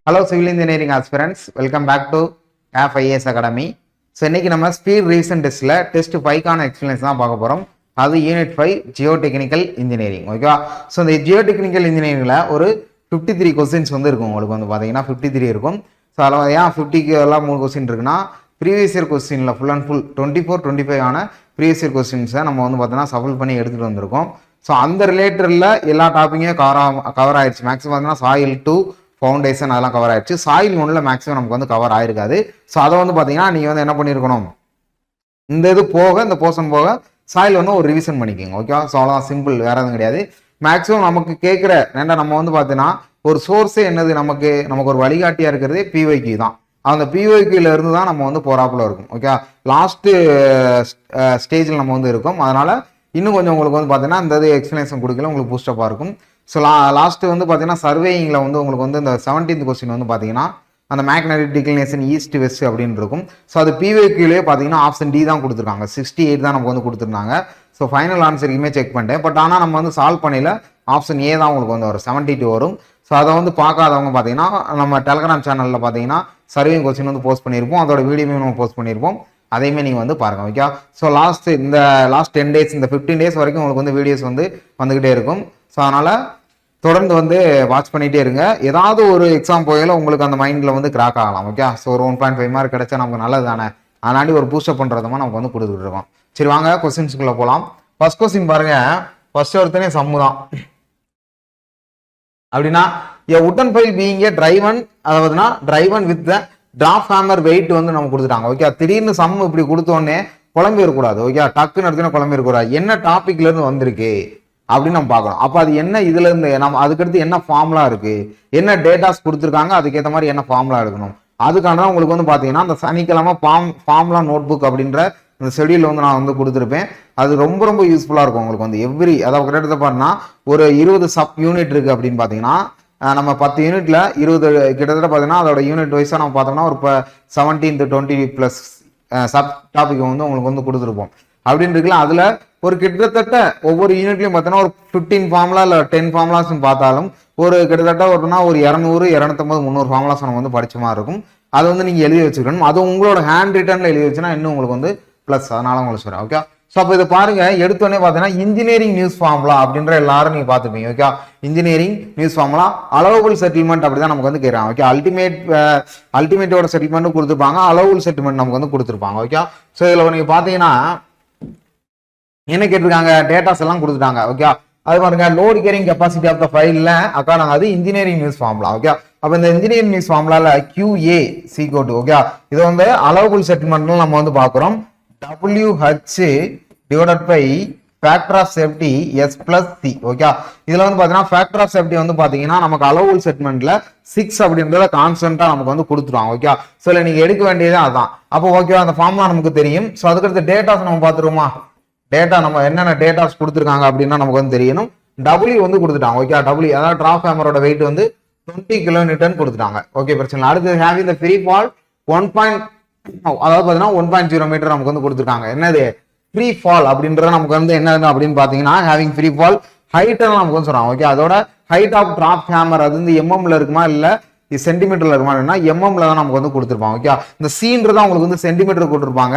Hello Civil Engineering aspirants, welcome back to FIS Academy. So இன்னைக்கு நம்ம speed recent டெஸ்ட்ல test 5க்கான explanation தான் பார்க்க போறோம். அது யூனிட் 5 ஜியோடெக்னிக்கல் இன்ஜினியரிங். ஓகேவா? ஸோ இந்த ஜியோடெக்னிக்கல் இன்ஜினியரிங்ல ஒரு 53 கொஸ்டின்ஸ் வந்து இருக்கும். உங்களுக்கு வந்து பார்த்தீங்கன்னா 53 இருக்கும். ஸோ அதில் ஏன் 50க்கு எல்லாம் 3 கொஸ்டின் இருக்குன்னா ப்ரீவியஸ் இயர் கொஸ்டின்ல ஃபுல் அண்ட் ஃபுல் 24-25 ஆன ப்ரீவியஸ் இயர் கொஸ்டின்ஸை நம்ம வந்து பார்த்தீங்கன்னா சஃபல் பண்ணி எடுத்துகிட்டு வந்திருக்கோம். ஸோ அந்த ரிலேட்டடில் எல்லா டாப்பிக்கும் கவர் ஆயிடுச்சு. மேக்ஸிமம் பார்த்தீங்கன்னா சாயில் 2 ஃபவுண்டேஷன் அதெல்லாம் கவர் ஆயிடுச்சு. சாயில் 1ல மேக்ஸிமம் நமக்கு வந்து கவர் ஆயிருக்காது. ஸோ அதை வந்து பார்த்தீங்கன்னா நீங்கள் வந்து என்ன பண்ணியிருக்கணும், இந்த இது போக இந்த போர்ஷன் போக சாயில் 1 ஒரு ரிவிஷன் பண்ணிக்கோங்க. ஓகேவா? ஸோ அவ்வளோதான், சிம்பிள், வேற எதுவும் கிடையாது. மேக்ஸிமம் நமக்கு கேட்குற ஏன்டா நம்ம வந்து பார்த்தீங்கன்னா ஒரு சோர்ஸே என்னது, நமக்கு ஒரு வழிகாட்டியாக இருக்கிறதே பிஒய்க்கு தான். அந்த பிஒய்க்கில் இருந்து தான் நம்ம வந்து போராப்பில் இருக்கும். ஓகே, லாஸ்ட்டு ஸ்டேஜில் நம்ம வந்து இருக்கும். அதனால இன்னும் கொஞ்சம் உங்களுக்கு வந்து பார்த்தீங்கன்னா இந்த இது எக்ஸ்பிளனேஷன் கொடுக்கல, உங்களுக்கு பூஸ்டப்பாக இருக்கும். ஸோ லாஸ்ட்டு வந்து பார்த்தீங்கன்னா சர்வேயிங்கில் வந்து உங்களுக்கு வந்து இந்த 17th கொஸ்டின் வந்து பார்த்தீங்கன்னா அந்த மேக்னெட்டிக் டிக்ளினேஷன் ஈஸ்ட் வெஸ்ட் அப்படின்னு இருக்கும். ஸோ அது பிஒய்க்கிலே பார்த்தீங்கன்னா ஆப்ஷன் டி தான் கொடுத்துருக்காங்க. 68 தான் நமக்கு வந்து கொடுத்துருந்தாங்க. ஸோ ஃபைனல் ஆன்சருக்குமே செக் பண்ணிட்டேன். பட் ஆனால் நம்ம வந்து சால்வ் பண்ணல ஆப்ஷன் ஏ தான் உங்களுக்கு வந்து வரும், 72 வரும். ஸோ அதை வந்து பார்க்காதவங்க பார்த்தீங்கன்னா நம்ம டெலகிராம் சேனலில் பார்த்தீங்கன்னா சர்வேயிங் கொஸ்டின் வந்து போஸ்ட் பண்ணியிருப்போம். அதோட வீடியோமே நம்ம போஸ்ட் பண்ணியிருப்போம். அதையுமே நீங்கள் வந்து பாருங்கள். ஓகே, ஸோ லாஸ்ட் 10 டேஸ் இந்த 15 டேஸ் வரைக்கும் உங்களுக்கு வந்து வீடியோஸ் வந்து வந்துக்கிட்டே இருக்கும். ஸோ அதனால் தொடர்ந்து வந்து வாட்ச் பண்ணிகிட்டே இருங்க. ஏதாவது ஒரு எக்ஸாம் போயில உங்களுக்கு அந்த மைண்டில் வந்து கிராக் ஆகலாம். ஓகே, ஸோ ஒரு 1.5 மார்க் கிடைச்சா நமக்கு நல்லது தானே, அதனாடி ஒரு பூஸ்டப் பண்ணுறதுமா நமக்கு வந்து கொடுத்துட்டு இருக்கோம். சரி, வாங்க கொஸ்டின்ஸுக்குள்ளே போகலாம். ஃபர்ஸ்ட் கொஸ்டின் பாருங்க, ஃபர்ஸ்ட் ஒருத்தனே சம்மு தான். அப்படின்னா wooden pile being a driven, அதாவதுனா driven with the drop hammer weight வந்து நம்ம கொடுத்துட்டாங்க. ஓகே, திடீர்னு சம் இப்படி கொடுத்தோடனே குழம்பு இருக்கக்கூடாது. ஓகே, டக்குன்னு எடுத்துனா குழம்பு இருக்கக்கூடாது. என்ன டாபிக்ல இருந்து வந்திருக்கு அப்படின்னு நம்ம பார்க்கணும். அப்போ அது என்ன, இதுல இருந்து நம்ம அதுக்கடுத்து என்ன ஃபார்முலா இருக்கு, என்ன டேட்டாஸ் கொடுத்துருக்காங்க, அதுக்கேற்ற மாதிரி என்ன ஃபார்முலா எடுக்கணும். அதுக்கான உங்களுக்கு வந்து பார்த்தீங்கன்னா அந்த சனிக்கிழமை ஃபார்முலா நோட் புக் அப்படின்ற இந்த ஷெடியூல் வந்து நான் வந்து கொடுத்துருப்பேன். அது ரொம்ப ரொம்ப யூஸ்ஃபுல்லாக இருக்கும் உங்களுக்கு வந்து அதாவது கிட்டத்தட்ட பாருன்னா ஒரு 20 சப் யூனிட் இருக்கு அப்படின்னு பார்த்தீங்கன்னா நம்ம 10 யூனிட்ல 20 கிட்டத்தட்ட பார்த்தீங்கன்னா அதோட யூனிட் வைஸாக நம்ம பார்த்தோம்னா ஒரு 17-20+ சப் டாபிக் வந்து உங்களுக்கு வந்து கொடுத்துருப்போம். அப்படின்னு இருக்குல்ல, அதுல ஒரு கிட்டத்தட்ட ஒவ்வொரு யூனிட்லயும் பார்த்தோன்னா ஒரு 15 ஃபார்முலா இல்லை 10 ஃபார்முலாஸ் பார்த்தாலும் ஒரு கிட்டத்தட்ட ஒரு 200, 250, 300 ஃபார்முலாஸ் நம்ம வந்து படிச்ச மாதிரி இருக்கும். அதை வந்து நீங்க எழுதி வச்சுக்கணும். அது உங்களோட ஹேண்ட் ரிட்டன்ல எழுதி வச்சுன்னா இன்னும் உங்களுக்கு வந்து பிளஸ். அதனால உங்களுக்கு சொல்றேன். ஓகே, ஸோ அப்போ இதை பாருங்க, எடுத்தோடனே பார்த்தீங்கன்னா இன்ஜினியரிங் நியூஸ் ஃபார்முலா அப்படின்ற எல்லாரும் நீங்க பார்த்துப்பீங்க. Okay, engineering news formula allowable settlement அப்படிதான் நமக்கு வந்து கேட்கறாங்க. ஓகே, அல்டிமேட்டோட செட்டில்மெண்ட் கொடுத்துருப்பாங்க, அலோவபிள் செட்டில்மெண்ட் நமக்கு வந்து கொடுத்துருப்பாங்க. ஓகே, ஸோ இதில் நீங்க பார்த்தீங்கன்னா என்ன கேட்டிருக்காங்க, டேட்டாஸ் எல்லாம் கொடுத்துட்டாங்க. ஓகே, அது பாருங்க load carrying capacity of the ஃபைல்ல அக்கான அது இன்ஜினியரிங் நியூஸ் ஃபார்முலா. ஓகே, அப்ப இந்த இன்ஜினியரிங் நியூஸ் ஃபார்முலால QA = ஓகே, இது வந்து அலோவபிள் செட்டில்மெண்ட் நம்ம வந்து பார்க்குறோம். WH divided by factor of safety S+C. Okay, இதுல வந்து பாத்தீங்கன்னா ஃபேக்டர் ஆஃப் சேஃப்டி வந்து பாத்தீங்கன்னா நமக்கு அலோவபிள் செட்டில்மெண்ட்ல 6 அப்படின்றத கான்ஸ்டன்டா நமக்கு வந்து கொடுத்துருவாங்க. ஓகே, ஸோ நீங்க எடுக்க வேண்டியது அதான். அப்போ ஓகே, அந்த ஃபார்முலா நமக்கு தெரியும். ஸோ அதுக்கடுத்து டேட்டாஸ் நம்ம பார்த்துருவோமா, டேட்டா நம்ம என்னென்ன டேட்டாஸ் கொடுத்துருக்காங்க அப்படின்னா நமக்கு வந்து தெரியணும். W வந்து கொடுத்துட்டாங்க. ஓகே, W அதாவது டிராப் ஹேமரோட வெயிட் வந்து 20 கிலோமீட்டர் கொடுத்துட்டாங்க. ஓகே, பிரச்சனை. அடுத்து ஹேவிங் த ஃப்ரீ ஃபால் 1. அதாவது பார்த்தீங்கன்னா 1.0 மீட்டர் நமக்கு வந்து கொடுத்துருக்காங்க. என்னது ஃப்ரீ ஃபால் அப்படின்றது நமக்கு வந்து என்ன அப்படின்னு பார்த்தீங்கன்னா ஹேவிங் ஃப்ரீ ஃபால் ஹைட் நமக்கு வந்து சொல்றாங்க. ஓகே, அதோட ஹைட் ஆஃப் டிராப் ஹேமர் அது வந்து mmல இருக்குமா இல்லை சென்டிமீட்டர்ல இருக்குமா, mmல தான் நமக்கு வந்து கொடுத்துருப்பாங்க. ஓகே, இந்த சீன்றது உங்களுக்கு வந்து சென்டிமீட்டர் கொடுத்துருப்பாங்க.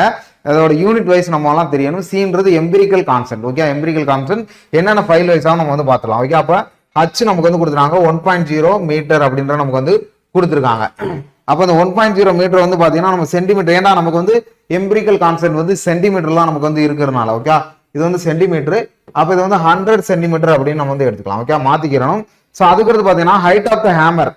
அதோட யூனிட் வைஸ் நம்ம எல்லாம் தெரியணும். சீன்றது empirical constant. Okay, empirical constant என்னென்ன ஃபைல் வைஸாக நம்ம வந்து பார்த்துலாம். ஓகே, அப்போ H நமக்கு வந்து கொடுத்துருக்காங்க 1.0 மீட்டர் அப்படின்ற நமக்கு வந்து கொடுத்துருக்காங்க. அப்போ இந்த 1.0 மீட்டர் வந்து பார்த்தீங்கன்னா நம்ம சென்டிமீட்டர், ஏன்னா நமக்கு வந்து எம்பிரிக்கல் கான்ஸ்டன்ட் வந்து சென்டிமீட்டர்லாம் நமக்கு வந்து இருக்கிறதுனால. ஓகே, இது வந்து சென்டிமீட்டர். அப்போ இது வந்து 100 சென்டிமீட்டர் அப்படின்னு நம்ம வந்து எடுத்துக்கலாம். ஓகே, மாத்திக்கிறோம். ஸோ அதுக்கடுத்து பார்த்தீங்கன்னா height of the hammer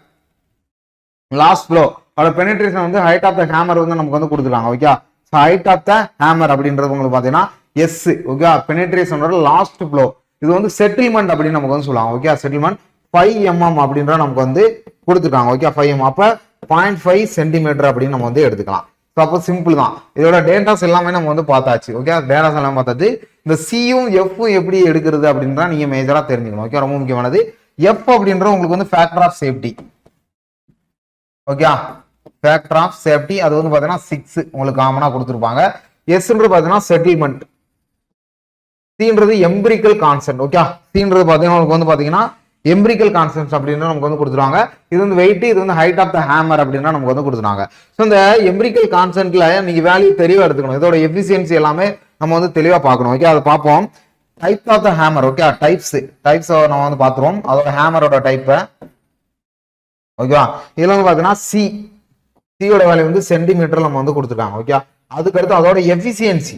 last blow அதோட பெனிட்ரேஷன் வந்து ஹைட் ஆஃப் த ஹேமர் வந்து நமக்கு வந்து கொடுத்துருக்காங்க. Okay, so height of the hammer அப்படின்றது உங்களுக்கு பார்த்தீங்கன்னா S. ஓகே, பெனிட்ரேஷனோட லாஸ்ட் ஃப்ளோ இது வந்து செட்டில்மெண்ட் அப்படின்னு நமக்கு வந்து சொல்லுவாங்க. ஓகே, செட்டில்மெண்ட் 5 mm அப்படின்ற நமக்கு வந்து கொடுத்துருக்காங்க. ஓகே, 5 mm அப்போ 0.5 சென்டிமீட்டர் அப்படின்னு நம்ம வந்து எடுத்துக்கலாம். ஸோ அப்போ சிம்பிள் தான். இதோட டேட்டாஸ் எல்லாமே நம்ம வந்து பார்த்தாச்சு. ஓகே, டேட்டாஸ் எல்லாம் பார்த்தாச்சு. இந்த சியும் எஃப்பும் எப்படி எடுக்கிறது அப்படின்றா நீங்க மேஜரா தெரிஞ்சுக்கணும். ஓகே, ரொம்ப முக்கியமானது. எஃப் அப்படின்ற உங்களுக்கு வந்து factor of safety. Okay, factor of safety அது வந்து பாத்தீங்கன்னா 6 உங்களுக்கு காமனா கொடுத்துருப்பாங்க. எஸ்ன்றது பாத்தீங்கன்னா செட்டில்மெண்ட். சீன்றது எம்பிரிக்கல் கான்ஸ்டன்ட். ஓகே, சீன்றது பாத்தீங்கன்னா உங்களுக்கு வந்து பாத்தீங்கன்னா எம்பிரிக்கல் கான்ஸ்டன்ஸ் அப்படின்னு நமக்கு வந்து கொடுத்துருவாங்க. இது வந்து வெயிட், இது வந்து ஹைட் ஆஃப் த ஹேமர் அப்படின்னா நமக்கு வந்து கொடுத்துருவாங்க. ஸோ இந்த எம்பிரிக்கல் கான்ஸ்டன்ட்ல நீங்க வேல்யூ தெளிவா எடுத்துக்கணும். இதோட எஃபிசியன்சி எல்லாமே நம்ம வந்து தெளிவா பார்க்கணும். ஓகே, அதை பார்ப்போம். Types of the hammer. Okay, types நம்ம வந்து பார்த்துருவோம். அதோட ஹேமரோட டைப்பை. ஓகேவா, இதுல வந்து பாத்தீங்கன்னா சியோட வேல்யூ வந்து சென்டிமீட்டர் நம்ம வந்து கொடுத்துருக்காங்க. ஓகே, அதுக்கடுத்து அதோட எஃபிசியன்சி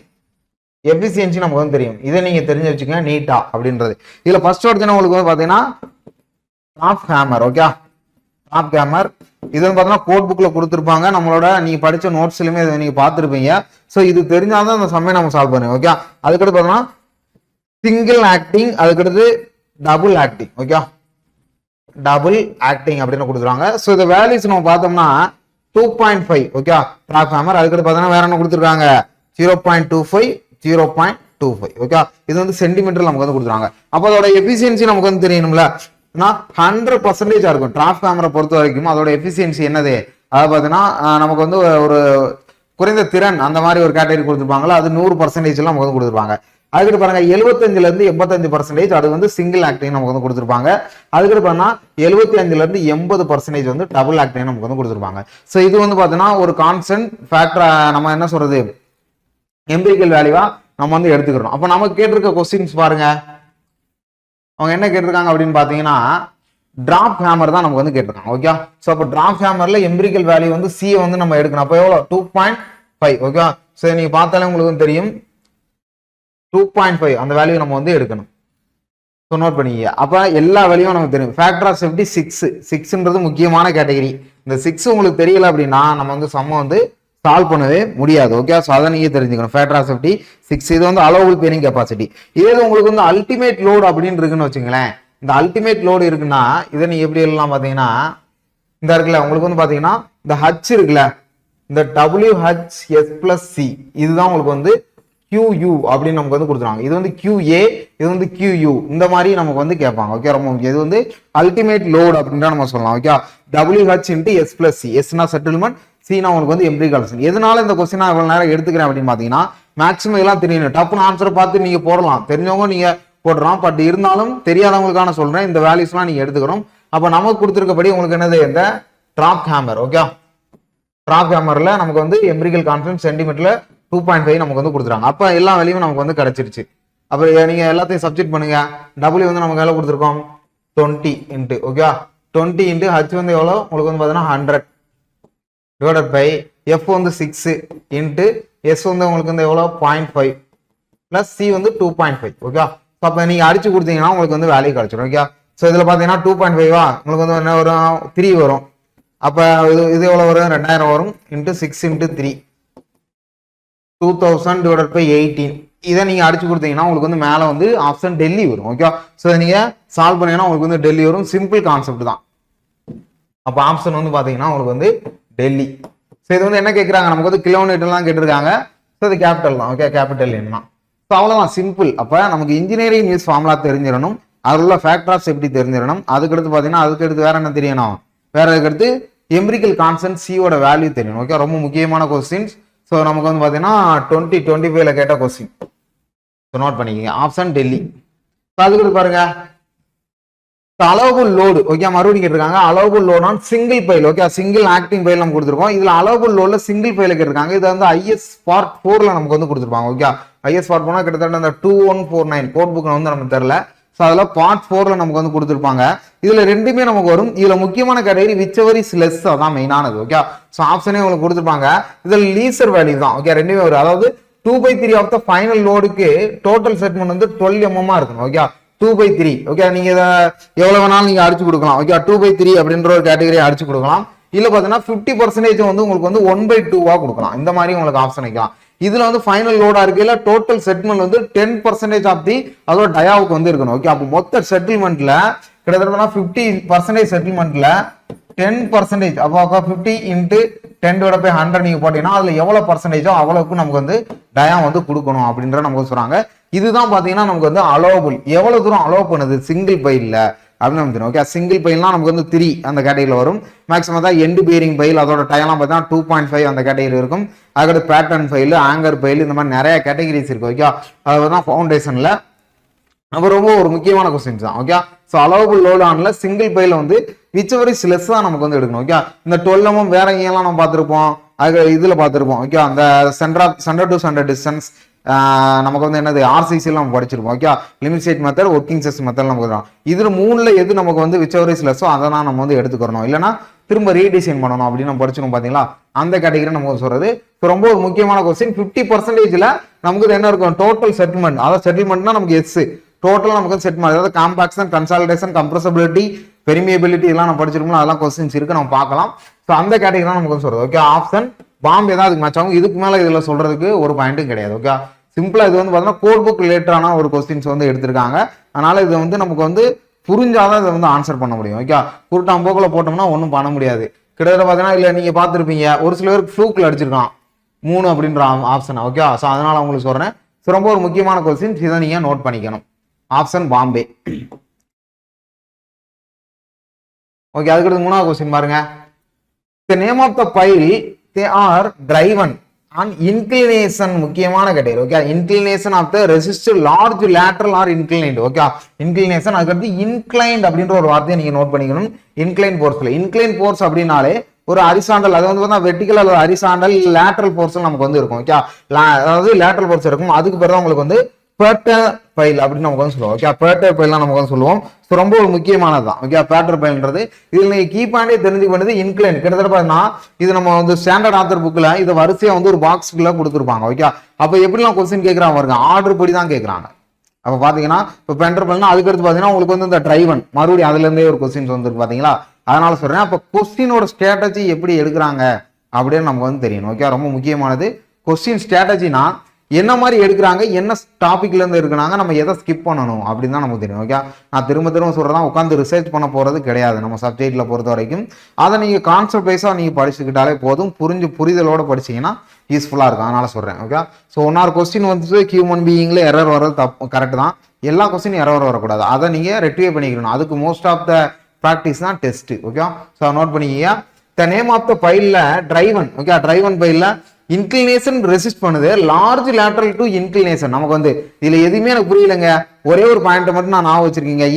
நமக்கு வந்து தெரியும். இதை நீங்க தெரிஞ்சு வச்சுக்கோங்க நீட்டா அப்படின்றது. இதுல ஃபர்ஸ்ட் ஒருத்தன உங்களுக்கு வந்து பாத்தீங்கன்னா top hammer. Okay, top hammer இது வந்து பாத்தீங்கன்னா கோட் புக்ல கொடுத்துருப்பாங்க. நம்மளோட நீங்க படிச்ச நோட்ஸ்லயுமே இதை நீங்க பார்த்துருப்பீங்க. ஸோ இது தெரிஞ்சாதான் அந்த சம்மையை நம்ம சால்வ் பண்ணுவோம். ஓகே, அதுக்கடுத்து பாத்தீங்கன்னா சிங்கிள் ஆக்டிங், அதுக்கடுத்து double acting. Okay, double acting அப்படின்னு கொடுத்துருவாங்க. ஸோ இந்த வேல்யூஸ் நம்ம பார்த்தோம்னா 2.5. Okay, top hammer. அதுக்கடுத்து பாத்தீங்கன்னா வேற என்ன கொடுத்துருக்காங்க 0.25, 0.25. ஓகே, இது வந்து சென்டிமீட்டர் நமக்கு வந்து கொடுத்துருவாங்க. அப்போ அதோட எஃபிசியன்சி நமக்கு வந்து தெரியணும்ல. 100% இருக்கும். டிராப் கேமரா பொறுத்த வரைக்கும் அதோட எஃபிசியன்சி என்னது, அதாவது பார்த்தீங்கன்னா நமக்கு வந்து ஒரு குறைந்த திறன் அந்த மாதிரி ஒரு கேட்டகரி கொடுத்துருப்பாங்களா, அது 100% நமக்கு வந்து கொடுத்துருப்பாங்க. அதுக்கிட்ட பாருங்க 75ல இருந்து 85% அது வந்து சிங்கிள் ஆக்டிங் நமக்கு வந்து கொடுத்துருப்பாங்க. அதுக்கிட்ட பார்த்தா 75ல இருந்து 80% வந்து டபுள் ஆக்டிங் நமக்கு வந்து கொடுத்துருப்பாங்க. ஸோ இது வந்து பார்த்தீங்கன்னா ஒரு கான்ஸ்டன்ட் ஃபேக்டர், நம்ம என்ன சொல்றது எம்பிரிக்கல் வேல்யூவா நம்ம வந்து எடுத்துக்கிறோம். அப்ப நமக்கு கேட்டிருக்க கொஸ்டின்ஸ் பாருங்க, அவங்க என்ன கேட்டிருக்காங்க அப்படின்னு பாத்தீங்கன்னா டிராப் ஹேமர் தான் நமக்கு வந்து கேட்டிருக்காங்க. ஓகே, ஸோ அப்போ டிராப் ஹேமர்ல எம்பிரிக்கல் வேல்யூ வந்து சி வந்து நம்ம எடுக்கணும். அப்போ எவ்வளோ 2.5. ஓகே, ஸோ நீங்க பார்த்தாலே உங்களுக்கு வந்து தெரியும் 2.5 அந்த வேல்யூ நம்ம வந்து எடுக்கணும். ஸோ நோட் பண்ணிக்க. அப்ப எல்லா வேல்யூவும் நமக்கு தெரியும். ஃபேக்டர் ஆஃப் சேஃப்டி 6ன்றது முக்கியமான கேட்டகரி. இந்த 6 உங்களுக்கு தெரியல அப்படின்னா நம்ம வந்து சம்ம வந்து சால்வ் பண்ணவே முடியாது. ஓகே, ஸோ அதை நீங்க தெரிஞ்சுக்கணும். Factor of safety 6. இது வந்து அலோவபிள் பெயினிங் கெப்பாசிட்டி. இதே உங்களுக்கு வந்து அல்டிமேட் லோடு அப்படின்னு இருக்குன்னு வச்சுங்களேன். இந்த அல்டிமேட் லோடு இருக்குன்னா இதை நீங்க எப்படி எல்லாம் பாத்தீங்கன்னா இந்த இருக்குல்ல, உங்களுக்கு வந்து பாத்தீங்கன்னா இந்த ஹச் இருக்குல்ல, இந்த WHS+C இதுதான் உங்களுக்கு வந்து QU அப்படின்னு நமக்கு வந்து கொடுத்துருவாங்க. இது வந்து QA, இது வந்து QU, இந்த மாதிரி நமக்கு வந்து கேட்பாங்க. ஓகே, ரொம்ப முக்கியம். இது வந்து அல்டிமேட் லோடு அப்படின்னு நம்ம சொல்லலாம். Okay, WH+C. எஸ்னா செட்டில்மெண்ட், சீனா உங்களுக்கு வந்து எம்பிரிக்கல் கான்ஸ்டன்ட். எதனால இந்த கொஸ்டின் நான் இவ்வளவு நேரம் எடுத்துக்கிறேன் அப்படின்னு பாத்தீங்கன்னா மேக்ஸிமம் எல்லாம் தெரியணும். டப்புன்னு ஆன்சரை பார்த்து நீங்க போடலாம், தெரிஞ்சவங்க நீங்க போடுறோம். பட் இருந்தாலும் தெரியாதவங்களுக்கான சொல்றேன், இந்த வேல்யூஸ் எல்லாம் நீங்க எடுத்துக்கிறோம். அப்ப நமக்கு கொடுத்துருக்கபடி உங்களுக்கு என்னது இந்த டிராப் ஹேமர். ஓகே, டிராப் ஹேமர்ல நமக்கு வந்து எம்பிரிக்கல் கான்ஸ்டன்ட் சென்டிமீட்டர்ல 2.5 நமக்கு வந்து கொடுத்துருக்காங்க. அப்ப எல்லா வேல்யூவும் நமக்கு வந்து கிடைச்சிருச்சு. அப்புறம் நீங்க எல்லாத்தையும் சப்ஜெக்ட் பண்ணுங்க. W வந்து நமக்கு எவ்வளவு கொடுத்துருக்கோம் 20 இன்ட்டு. ஓகே, 20 இன்ட்டு H வந்து எவ்வளவு உங்களுக்கு வந்து பாத்தீங்கன்னா 100 டிவைடட் பை F வந்து 6 இன்ட்டு S வந்து உங்களுக்கு வந்து எவ்வளவு 0.5 பிளஸ் C வந்து 2.5. ஓகே, அப்ப நீங்க அடிச்சு கொடுத்தீங்கன்னா உங்களுக்கு வந்து வேல்யூ கிடைச்சிடும். ஓகே, ஸோ இதுல பாத்தீங்கன்னா 2.5 உங்களுக்கு வந்து என்ன வரும் 3 வரும். அப்ப இது எவ்வளவு வரும் 2000 வரும் இன்ட்டு 6 இன்ட்டு 3 2000 டிவைடட் பை 18. இதை நீங்க அடிச்சு கொடுத்தீங்கன்னா உங்களுக்கு வந்து மேல வந்து ஆப்ஷன் டெல்லி வரும். ஓகே, ஸோ நீங்க சால்வ் பண்ணீங்கன்னா உங்களுக்கு வந்து டெல்லி வரும். சிம்பிள் கான்செப்ட் தான். அப்ப ஆப்ஷன் வந்து பாத்தீங்கன்னா உங்களுக்கு வந்து டெல்லி. ஸோ இது வந்து என்ன கேட்கறாங்க, நமக்கு வந்து கிலோமீட்டர் தான் கேட்டிருக்காங்க. ஸோ இது கேபிட்டல் தான். ஓகே, கேபிட்டல் என்ன. ஸோ அவ்வளவுதான், சிம்பிள். அப்ப நமக்கு இன்ஜினியரிங் நியூஸ் ஃபார்முலா தெரிஞ்சிடணும், அதுல உள்ள ஃபேக்டர் ஆஃப் சேஃப்டி தெரிஞ்சிடணும். அதுக்கடுத்து பாத்தீங்கன்னா அதுக்கடுத்து வேற என்ன தெரியணும், வேற அதுக்கடுத்து எம்பிரிக்கல் கான்ஸ்டன்ட் சியோட வேல்யூ தெரியணும். ஓகே, ரொம்ப முக்கியமான கொஸ்டின்ஸ். ஸோ நமக்கு வந்து பாத்தீங்கன்னா 2025ல கேட்ட கொஸ்டின். ஸோ நோட் பண்ணிக்கங்க, ஆப்ஷன் டெல்லி. அதுக்கடுத்து பாருங்க அலோவபிள் லோடு. ஓகே, மறுபடியும் கேட்டிருக்காங்க allowable load on single pile. Okay, single acting file நம்ம கொடுத்துருக்கோம். இதுல அலோவபிள் லோட்ல சிங்கிள் பைல கேட்டிருக்காங்க. இது வந்து IS Part 4ல நமக்கு வந்து கொடுத்துருப்பாங்க. ஓகே, IS Part 4 கிட்டத்தட்ட அந்த 2149 கோட் புக் வந்து நமக்கு தெரியல. ஸோ அதுல Part 4ல நமக்கு வந்து கொடுத்துருப்பாங்க. இதுல ரெண்டுமே நமக்கு வரும். இதுல முக்கியமான கேட்டகரி விச்சவர் இஸ் லெஸ், அதான் மெயினானது. ஓகே, ஸோ ஆப்ஷனே உங்களுக்கு கொடுத்துருப்பாங்க. இதுல லீசர் வேல்யூ தான். ஓகே, ரெண்டுமே வரும். அதாவது 2/3 ஆஃப் த ஃபைனல் லோடுக்கு டோட்டல் செட்மெண்ட் வந்து 12 mm இருக்கணும். ஓகே, 2/3. ஓகே, நீங்க இதை எவ்வளவு வேணாலும் நீங்க அடிச்சு கொடுக்கலாம். ஓகே, 2/3 அப்படின்ற ஒரு கேட்டகரி அடிச்சு கொடுக்கலாம். இல்ல பாத்தீங்கன்னா 50% வந்து உங்களுக்கு வந்து 1/2 கொடுக்கலாம். இந்த மாதிரி உங்களுக்கு ஆப்ஷன் வைக்கலாம். இதுல வந்து ஃபைனல் லோடா இருக்குல்ல, டோட்டல் செட்டில்மெண்ட் வந்து 10% ஆஃப் தி அதோட டயாவுக்கு வந்து இருக்கணும். ஓகே, அப்போ மொத்த செட்டில்மெண்ட்ல கிட்டத்தட்ட 50% செட்டில்மெண்ட்ல 10%, அப்போ 50 இன்ட்டு 10 டிவைட் பை 100 நீங்க போட்டீங்கன்னா அதுல எவ்வளவு பர்சன்டேஜோ அவ்வளவுக்கு நமக்கு வந்து டயா வந்து கொடுக்கணும் அப்படின்ற நமக்கு சொல்றாங்க. இதுதான் பாத்தீங்கன்னா நமக்கு வந்து அலோவபிள், எவ்வளவு தூரம் அலோவ் பண்ணுது சிங்கிள் பைல்ல அப்படின்னு நமக்கு தெரியும். ஓகே, சிங்கிள் பைல்னா நமக்கு வந்து 3 அந்த கேட்டகரியில வரும். மேக்ஸிமம் தான் எண்டு பியரிங் பைல், அதோட டயம்லாம் பார்த்தீங்கன்னா 2.5 அந்த கேட்டகரி இருக்கும். அதுக்கடுத்து பேட்டர்ன் பைல், ஆங்கர் பைல், இந்த மாதிரி நிறைய கேட்டகரிஸ் இருக்கு. ஓகே, அது தான் ஃபவுண்டேஷன்ல அப்போ ரொம்ப ஒரு முக்கியமான கொஸ்டின்ஸ் தான். ஓகே, ஸோ அலோவபிள் லோட் ஆன்ல சிங்கிள் பைல வந்து விச்சவர் இஸ் லெஸ் தான் நமக்கு வந்து எடுக்கணும். ஓகே, இந்த 12 வேற எங்கெல்லாம் நம்ம பார்த்துருப்போம், அது இதுல பார்த்துருப்போம். ஓகே, அந்த சென்டர் டு சென்டர் டிஸ்டன்ஸ் நமக்கு வந்து என்னது ஆர்சிசியில் நம்ம படிச்சிருப்போம். Okay, limit state method, working chess method நமக்கு வரும். இதுல 3ல எது நமக்கு வந்து விச்சவர் இஸ் லெஸ்ஸோ அதை தான் நம்ம வந்து எடுத்துக்கிறோம், இல்லைன்னா திரும்ப ரீடிசைன் பண்ணணும் அப்படின்னு நம்ம படிச்சிடும் பாத்தீங்களா, அந்த கேட்டகரி நமக்கு சொல்றது. ரொம்ப ஒரு முக்கியமான கொஸ்டின். 50%ல நமக்கு என்ன இருக்கும், டோட்டல் செட்டில்மெண்ட். அதாவது செட்டில்மெண்ட்னா நமக்கு எஸ் டோட்டல் நமக்கு செட்டில்மெண்ட், அதாவது காம்பாக்ஷன், கன்சாலிடேஷன், கம்ப்ரஸபிலிட்டி, பெர்மியபிலிட்டி எல்லாம் நம்ம படிச்சிருக்கோம், அதெல்லாம் கொஸ்டின்ஸ் இருக்கு, நம்ம பார்க்கலாம். ஸோ அந்த கேட்டகரி தான் நமக்கு சொல்றது. ஓகே, ஆப்ஷன் பாம்பே தான் அதுக்கு மேட்ச் ஆகும். இதுக்கு மேல இதுல சொல்றதுக்கு ஒரு பாயிண்ட்டும் கிடையாது. ஓகே, சிம்பிளா இது வந்து பாத்தீங்கன்னா கோட் புக் ரிலேட்டடான ஒரு கொஸ்டின்ஸ் வந்து எடுத்திருக்காங்க. அதனால இது வந்து நமக்கு வந்து புரிஞ்சாதான் இதை வந்து ஆன்சர் பண்ண முடியும். ஓகே, குருட்டாம் போக்குல போட்டோம்னா ஒன்றும் பண்ண முடியாது. கிட்டத்தட்ட பாத்தீங்கன்னா இல்ல நீங்க பார்த்துருப்பீங்க, ஒரு சில பேருக்கு ஃப்ளூக்ல அடிச்சிருக்கான் 3 அப்படின்ற ஆப்ஷன். ஓகே, ஸோ அதனால உங்களுக்கு சொல்றேன். ஸோ ரொம்ப ஒரு முக்கியமான கொஸ்டின், இதை நீங்க நோட் பண்ணிக்கணும். ஆப்ஷன் பாம்பே. ஓகே, அதுக்கு 3வது கொஸ்டின் பாருங்க. The name of the pile they are driven on inclination. முக்கியமான category. Okay, inclination of the resistor large lateral or inclined. Okay, inclination. அதுக்கு inclined அப்படின்ற ஒரு வார்த்தையை நீங்க நோட் பண்ணிக்கணும். inclined force. inclined force அப்படினாலே ஒரு ஹரிசாண்டல், அது வந்து வெர்டிகல் அல்லது ஹரிசாண்டல் லேட்டரல் ஃபோர்ஸ் நமக்கு வந்து இருக்கும். ஓகே, அதாவது லேட்டரல் ஃபோர்ஸ் இருக்கும். அதுக்கு பிறகு உங்களுக்கு வந்து பேட்டர் பைல் அப்படின்னு நமக்கு வந்து சொல்லுவோம். ஓகே, பேட்டர் பைல்லாம் நமக்கு வந்து சொல்லுவோம். ரொம்ப ஒரு முக்கியமானதுதான். ஓகே, பேட்டர் பைல்ன்றது இதுல நீங்க கீ பாயிண்டே தெரிஞ்சுக்க வேண்டியது இன்க்ளைன். கிட்டத்தட்ட பார்த்தீங்கன்னா இது நம்ம வந்து ஸ்டாண்டர்ட் ஆத்தர் புக்ல இதை வரிசையா வந்து ஒரு பாக்ஸ்க்குள்ள கொடுத்துருப்பாங்க. ஓகே, அப்ப எப்படிலாம் கொஸ்டின் கேட்கறாங்க பாருங்க, ஆர்டர் படி தான் கேட்கறாங்க. அப்ப பாத்தீங்கன்னா இப்ப பெண்டர் பைல்னா அதுக்கு அடுத்து பாத்தீங்கன்னா உங்களுக்கு வந்து இந்த டிரைவன் மறுபடியும் அதுல இருந்தே ஒரு கொஸ்டின்ஸ் வந்துருக்கு பாத்தீங்களா. அதனால சொல்றேன், அப்ப கொஸ்டினோட ஸ்ட்ராட்டஜி எப்படி எடுக்கிறாங்க அப்படின்னு நமக்கு வந்து தெரியணும். ஓகே, ரொம்ப முக்கியமானது. கொஸ்டின் ஸ்ட்ராட்டஜினா என்ன மாதிரி எடுக்கிறாங்க, என்ன டாபிக்ல இருந்து இருக்கிறாங்க, நம்ம எதை ஸ்கிப் பண்ணணும் அப்படின்னு தான் நமக்கு தெரியும். ஓகே, நான் திரும்ப திரும்ப சொல்றேன், உட்காந்து ரிசர்ச் பண்ண போறது கிடையாது நம்ம சப்ஜெக்ட்ல பொறுத்த வரைக்கும். அதை நீங்க கான்செப்ட் வைஸா நீங்க படிச்சுக்கிட்டாலே போதும், புரிதலோட படிச்சீங்கன்னா யூஸ்ஃபுல்லா இருக்கும். அதனால சொல்றேன். ஓகே, ஸோ ஒன்னார் கொஸ்டின் வந்து ஹியூமன் பீயிங்ல எரர் வர்றது தப்பு, கரெக்ட் தான். எல்லா கொஸ்டினும் எரர் வரக்கூடாது, அதை நீங்க ரெக்டிஃபை பண்ணிக்கணும். அதுக்கு மோஸ்ட் ஆஃப் த ப்ராக்டிஸ் தான் டெஸ்ட். ஓகே, ஸோ நோட் பண்ணிக்கீங்க. த நேம் ஆஃப் த பைல்ல டிரைவன். ஓகே, டிரைவன் பைல்ல இன்க்ளினேஷன் ரெசிஸ்ட் பண்ணுது, லார்ஜ் லேட்டரல் டு இன்க்ளினேஷன். நமக்கு வந்து இதுல எதுவுமே எனக்கு புரியலங்க, ஒரே ஒரு பாயிண்ட் மட்டும் நான் ஞாபகம் வச்சிருக்கீங்க,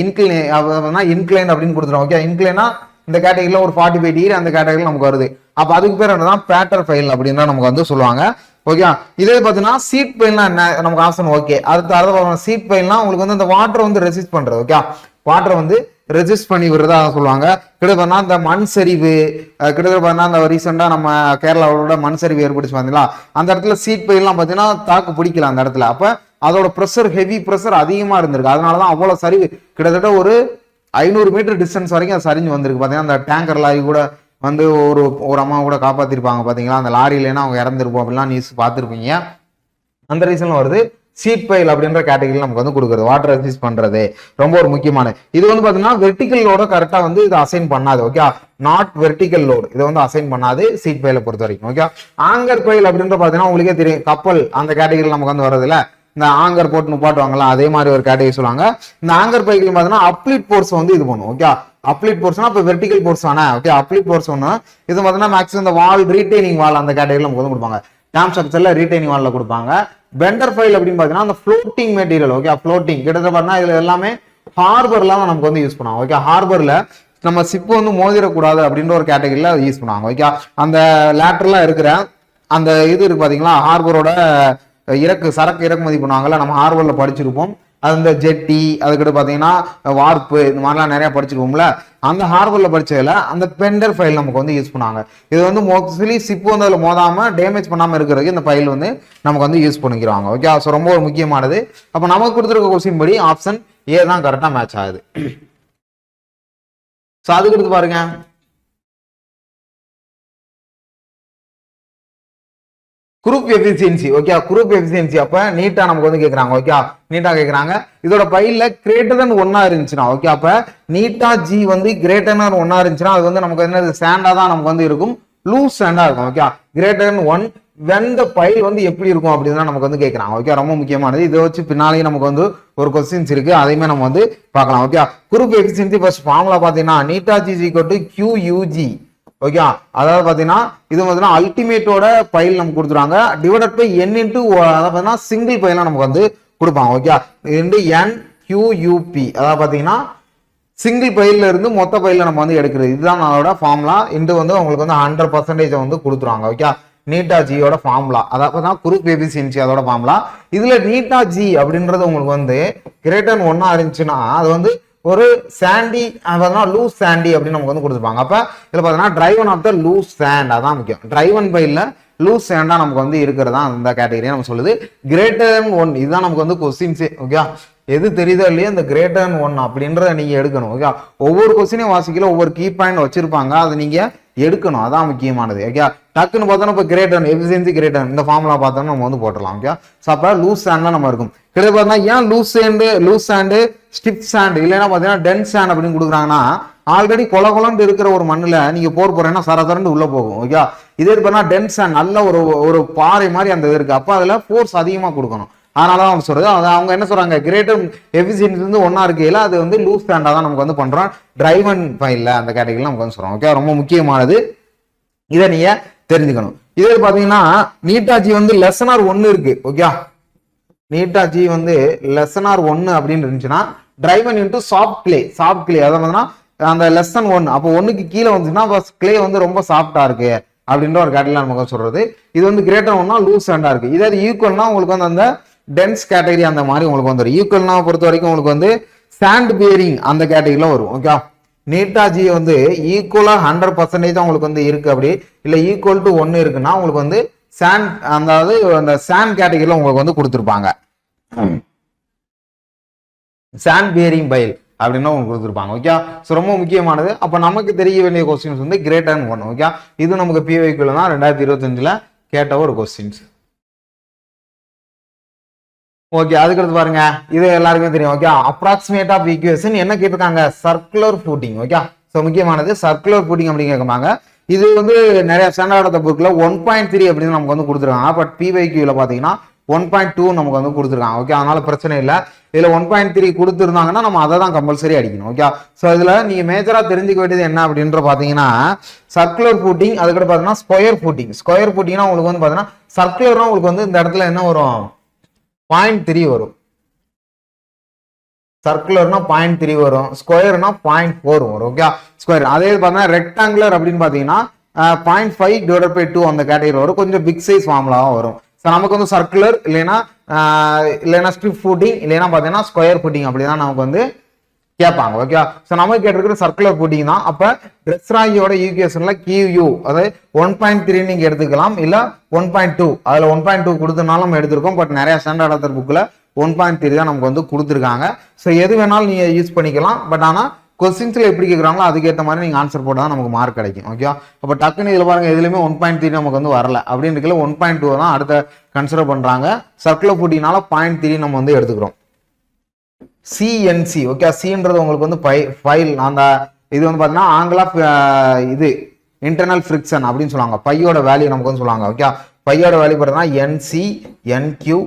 இன்க்ளைன் அப்படின்னு கொடுத்துருவோம். ஓகே, இன்க்ளைனா இந்த கேட்டகரியில ஒரு 45 டிகிரி அந்த கேட்டகரியில் நமக்கு வருது. அப்ப அதுக்கு பேர் என்னதான் பேட்டர் ஃபைல் அப்படின்னு நமக்கு வந்து சொல்லுவாங்க. ஓகே, இதே பார்த்தீங்கன்னா சீட் ஃபைல்னா என்ன நமக்கு ஆப்ஷன். ஓகே, அடுத்த சீட் ஃபைல்னா உங்களுக்கு வந்து இந்த வாட்டர் வந்து ரெசிஸ்ட் பண்றது. ஓகே, வாட்டர் வந்து ரெஜிஸ்ட் பண்ணி விடுறதா சொல்லுவாங்க. கிட்டத்தட்ட இந்த மண் சரிவு, கிட்டத்தட்ட அந்த ரீசெண்டா நம்ம கேரளாவோட மண் சரிவு ஏற்படுச்சு பாத்தீங்களா, அந்த இடத்துல சீட் பையெல்லாம் பாத்தீங்கன்னா தாக்கு பிடிக்கல அந்த இடத்துல. அப்ப அதோட ப்ரெஷர், ஹெவி ப்ரெஷர் அதிகமா இருந்திருக்கு. அதனாலதான் அவ்வளவு சரிவு, கிட்டத்தட்ட ஒரு 500 மீட்டர் டிஸ்டன்ஸ் வரைக்கும் அது சரிஞ்சு வந்திருக்கு. பாத்தீங்கன்னா அந்த டேங்கர் லாரி கூட வந்து ஒரு அம்மா கூட காப்பாத்திருப்பாங்க பாத்தீங்களா, அந்த லாரி இல்லைன்னா அவங்க இறந்துருப்போம் அப்படிலாம் நியூஸ் பார்த்துருப்பீங்க. அந்த ரீசன்ல வருது சீட் பைல் அப்படின்ற கேட்டகரியில் நமக்கு வந்து கொடுக்குறது, வாட்டர் ரெசிஸ்ட் பண்றது ரொம்ப ஒரு முக்கியமான. இது வந்து பாத்தீங்கன்னா வெர்டிகல் லோட கரெக்டா வந்து இது அசைன் பண்ணாது. ஓகே, நாட் வெர்டிகல் லோடு இதை வந்து அசைன் பண்ணாது சீட் பைல பொறுத்த வரைக்கும். ஓகே, ஆங்கர் பைல் அப்படின்ற பாத்தீங்கன்னா உங்களுக்கே தெரியும், கப்பல் அந்த கேட்டகரியில் நமக்கு வந்து வருது இல்ல, இந்த ஆங்கர் போட்டு நிப்பாட்டுவாங்களா, அதே மாதிரி ஒரு கேட்டகரி சொல்லுவாங்க. இந்த ஆங்கர் பைக்கு பாத்தீங்கன்னா அப்ளிட் போர்ஸ் வந்து இது பண்ணும். ஓகே, அப்ளிட் போர்ஸ்னா இப்ப வெர்டிகல் போர்ஸ் ஆனா. ஓகே, அப்ளிட் போர்ஸ் ஒன்று இது பாத்தீங்கன்னா மேக்ஸிமம் இந்த வால், ரீடைனிங் வால் அந்த கேட்டகரியில் நமக்கு வந்து கொடுப்பாங்க. டேம் ஸ்ட்ரக்சர்ல ரீடைனிங் வால்ல கொடுப்பாங்க. பெண்டர் ஃபைல் அப்படின்னு பாத்தீங்கன்னா அந்த ஃப்ளோட்டிங் மெட்டீரியல். ஓகே, ஃப்ளோட்டிங் கிட்டத்தட்ட பார்த்தா இதுல எல்லாமே ஹார்பர்ல தான் நமக்கு வந்து யூஸ் பண்ணுவாங்க. ஓகே, ஹார்பர்ல நம்ம சிப்பு வந்து மோதிரக்கூடாது அப்படின்ற ஒரு கேட்டகரியில யூஸ் பண்ணுவாங்க. ஓகே, அந்த லேட்டரலா இருக்கிற அந்த இது இருக்கு பாத்தீங்களா, ஹார்பரோட சரக்கு இறக்குமதி பண்ணுவாங்கல்ல, நம்ம ஹார்பர்ல படிச்சிருப்போம். அந்த ஜெட்டி, அதுக்கிட்ட பாத்தீங்கன்னா வார்ப்பு, இந்த மாதிரிலாம் நிறைய படிச்சிருப்போம்ல, அந்த ஹார்பர்ல படிச்சதுல அந்த பெண்டர் ஃபைல் நமக்கு வந்து யூஸ் பண்ணாங்க. இது வந்து மோஸ்ட்லி சிப்பு வந்து அதில் மோதாம டேமேஜ் பண்ணாம இருக்கிறதுக்கு இந்த ஃபைல் வந்து நமக்கு வந்து யூஸ் பண்ணிக்கிறாங்க. ஓகே, ஸோ ரொம்ப ஒரு முக்கியமானது. அப்ப நமக்கு கொடுத்துருக்க கொஸ்டின் படி ஆப்ஷன் ஏ தான் கரெக்டா மேட்ச் ஆகுது. ஸோ அதுக்கு எடுத்து பாருங்க, group efficiency. Okay, group efficiency அப்ப நீட்டா நமக்கு வந்து கேக்குறாங்க. ஓகே, நீட்டா கேக்குறாங்க. இதோட பையில கிரேட்டர் தென் 1 இருந்துச்சுன்னா, ஓகே, அப்ப நீட்டா ஜி வந்து கிரேட்டர் தென் 1 இருந்துச்சுன்னா அது வந்து நமக்கு என்ன ஸ்டாண்டா தான் நமக்கு வந்து இருக்கும், லூஸ் ஸ்டாண்டா இருக்கும். Okay, greater than 1 when the file வந்து எப்படி இருக்கும் அப்படின்னு நமக்கு வந்து கேக்குறாங்க. ஓகே, ரொம்ப முக்கியமானது. இதை வச்சு பின்னாலேயே நமக்கு வந்து ஒரு கொஸ்டின்ஸ் இருக்கு, அதையுமே நம்ம வந்து பார்க்கலாம். Okay, group efficiency first formula பாத்தீங்கன்னா நீட்டா G is equal to QUG. Okay, அதாவது பாத்தீங்கன்னா இது பாத்தீங்கன்னா அல்டிமேட்டோட பைல் நமக்கு கொடுத்துருவாங்க, டிவைடட் பை n இன்டு அதாவது சிங்கிள் பைலாம் நமக்கு வந்து கொடுப்பாங்க. ஓகே, N QUP, அதாவது பார்த்தீங்கன்னா சிங்கிள் பையில இருந்து மொத்த பையில நம்ம வந்து எடுக்கிறது. இதுதான் அதோட ஃபார்முலா. இது வந்து உங்களுக்கு வந்து 100% வந்து கொடுத்துருவாங்க. ஓகே, நீட்டா ஜியோட ஃபார்முலா, அதாவது குரூப் எஃபிஷியன்சி அதோட ஃபார்முலா. இதுல நீட்டா ஜி அப்படின்றது உங்களுக்கு வந்து கிரேட்டர் 1 இருந்துச்சுன்னா அது வந்து ஒரு சாண்டி, அதாவது லூஸ் சாண்டி அப்படின்னு நமக்கு வந்து கொடுத்துருப்பாங்க. அப்ப இதுல பாத்தீங்கன்னா driven of the loose sand, அதான் முக்கியம். டிரைவன் பைல லூஸ் சாண்டா நமக்கு வந்து இருக்கிறதா அந்த கேட்டகரியா நம்ம சொல்லுது. கிரேட்டர் 1 இதுதான் நமக்கு வந்து கொஸ்டின்ஸே. ஓகே, எது தெரியுதோ இல்லையோ இந்த கிரேட்டர் 1 அப்படின்றத நீங்க எடுக்கணும். ஓகே, ஒவ்வொரு கொஸ்டினையும் வாசிக்கல ஒவ்வொரு கீ பாயிண்ட் வச்சிருப்பாங்க, அதை நீங்க எடுக்கணும். அதான் முக்கியமானது. ஓகே, டக்குன்னு பார்த்தோம்னா இப்போ கிரேட்டர் எஃபிஷியன்சி கிரேட்டர் இந்த ஃபார்முலா பார்த்தோம்னா நம்ம வந்து போட்டுடலாம். ஓகே, ஸோ அப்போ லூஸ் சாண்ட் நம்ம இருக்கும். கிட்ட பார்த்தா ஏன் லூஸ் சாண்டு ஸ்டிப் சாண்ட் இல்லைன்னா பார்த்தீங்கன்னா டென்ஸ் சாண்ட் அப்படின்னு கொடுக்குறாங்கன்னா, ஆல்ரெடி கொலன்னு இருக்கிற ஒரு மண்ணில் நீங்க போறேன்னா சரசரண்டு உள்ள போகும். ஓகே, இதே பார்த்தா டென்ஸ் சாண்ட் நல்ல ஒரு பாறை மாதிரி அந்த இது இருக்கு. அப்போ அதுல ஃபோர்ஸ் அதிகமாக கொடுக்கணும். அதனாலதான் அவங்க சொல்றது. அவங்க என்ன சொல்றாங்க, கிரேட்டர் எஃபிஷியன்சி வந்து 1 இருக்கையில அது வந்து லூஸ் சாண்டா தான் நமக்கு வந்து பண்றோம். டிரைவன் ஃபைல்ல அந்த கேட்டகரியில நமக்கு வந்து சொல்றோம். ஓகே, ரொம்ப முக்கியமானது, இதை நீங்க தெரிஞ்சுக்கணும். இதே பாத்தீங்கன்னா நீட்டாஜி வந்து லெசனார் 1 இருக்கு. ஓகே, நீட்டாஜி வந்து லெசனார் 1 அப்படின்னு இருந்துச்சுன்னா டிரைவன் இன்டு சாஃப்ட் கிளே அதாவது அந்த லெசன் 1 அப்போ 1க்கு கீழே வந்துச்சுன்னா கிளே வந்து ரொம்ப சாஃப்டா இருக்கு அப்படின்ற ஒரு கேட்டகரியில நமக்கு சொல்றது. இது வந்து கிரேட்டர் 1னா லூஸ் சாண்டா இருக்கு. இதே ஈக்குவல்னா உங்களுக்கு வந்து அந்த டென்ஸ் கேட்டகரி அந்த மாதிரி உங்களுக்கு வந்துடும். ஈக்குவல்னா பொறுத்த வரைக்கும் உங்களுக்கு வந்து சாண்ட் பியரிங் அந்த கேட்டகரியில வரும். ஓகே, நீட்டாஜி வந்து ஈக்குவலா 100% உங்களுக்கு வந்து இருக்கு அப்படி இல்ல ஈக்குவல் டு 1 இருக்குன்னா உங்களுக்கு வந்து சாண்ட் அதாவது அந்த சாண்ட் கேட்டகரியில உங்களுக்கு வந்து கொடுத்துருப்பாங்க. சாண்ட் பியரிங் பைல் அப்படின்னு உங்களுக்கு கொடுத்துருப்பாங்க. ஓகே, ஸோ ரொம்ப முக்கியமானது. அப்ப நமக்கு தெரிய வேண்டிய கொஸ்டின்ஸ் வந்து கிரேட்டர் 1. ஓகே, இது நமக்கு PYQல தான் 2025ல கேட்ட ஒரு கொஸ்டின்ஸ். ஓகே, அதுக்கடுத்து பாருங்க, இது எல்லாருக்குமே தெரியும். ஓகே, அப்ராக்சிமேட் ஆஃப் ஈக்குவேஷன் என்ன கேட்டிருக்காங்க, சர்க்குலர் ஃபூட்டிங். ஓகே, ஸோ முக்கியமானது சர்க்குலர் ஃபூட்டிங் அப்படின்னு கேட்பாங்க. இது வந்து நிறைய ஸ்டாண்டர்ட் புக்ல 1.3 அப்படின்னு நமக்கு வந்து கொடுத்துருக்காங்க. பட் PYQல பாத்தீங்கன்னா 1.2 நமக்கு வந்து கொடுத்துருக்காங்க. ஓகே, அதனால பிரச்சனை இல்லை. இதுல 1.3 கொடுத்துருந்தாங்கன்னா நம்ம அதை தான் கம்பல்சரி அடிக்கணும். ஓகே, ஸோ இதுல நீங்க மேஜரா தெரிஞ்சுக்க வேண்டியது என்ன அப்படின்ற பாத்தீங்கன்னா சர்க்குலர் ஃபூட்டிங், அதுக்கடுத்து பாத்தீங்கன்னா ஸ்கொயர் ஃபூட்டிங்னா உங்களுக்கு வந்து பாத்தீங்கன்னா சர்க்குலர்னா உங்களுக்கு வந்து இந்த இடத்துல என்ன வரும், 0.3 வரும். சர்க்குலர்னா 0.3 வரும், ஸ்கொயர்னா 0.4 வரும். Okay, square. அதே பார்த்தீங்கன்னா ரெக்டாங்குலர் அப்படின்னு பாத்தீங்கன்னா 0.5/2 அந்த கேட்டகரி வரும். கொஞ்சம் பிக் சைஸ் ஃபார்முலாவும் வரும். ஸோ நமக்கு வந்து சர்க்குலர் இல்லைன்னா ஸ்ட்ரிப் ஃபூட்டிங் இல்லைன்னா பார்த்தீங்கன்னா ஸ்கொயர் ஃபூட்டிங் அப்படிதான் நமக்கு வந்து கேட்பாங்க. ஓகே, ஸோ நமக்கு கேட்டிருக்கிற சர்க்குலர் ஃபூட்டிங் தான். அப்போ ரெஸ்ராயோட ஈக்குவேஷன்ல QU அதாவது 1.3 நீங்க எடுத்துக்கலாம், இல்ல 1.2 அதுல 1.2 கொடுத்தனாலும் நம்ம எடுத்திருக்கோம். பட் நிறைய ஸ்டாண்டர்ட் ஆத்தர் புக்ல 1.3 தான் நமக்கு வந்து கொடுத்துருக்காங்க. ஸோ எது வேணாலும் நீங்க யூஸ் பண்ணிக்கலாம். பட் ஆனா கொஸ்டின்ஸ்ல எப்படி கேட்குறாங்களோ அதுக்கேற்ற மாதிரி நீங்க ஆன்சர் போட்டால் தான் நமக்கு மார்க் கிடைக்கும். ஓகே, அப்போ டக்குன்னு இதில் பாருங்க எதுலையுமே 1.3 நமக்கு வந்து வரல அப்படின்னு 1.2 தான் அடுத்த கன்சிடர் பண்றாங்க. சர்க்குலர் ஃபூட்டிங்னால 0.3 நம்ம வந்து எடுத்துக்கிறோம். CNC. ஓகே, சின்றது உங்களுக்கு வந்து ஃபைல் அந்த இது வந்து பாத்தீங்கன்னா ஆங்கிள் ஆஃப் இது இன்டர்னல் ஃபிரிக்ஷன் அப்படின்னு சொல்லுவாங்க. பையோட வேல்யூ நமக்கு வந்து சொல்லுவாங்க. ஓகே, பையோட வேல்யூ பார்த்தீங்கன்னா NC NQ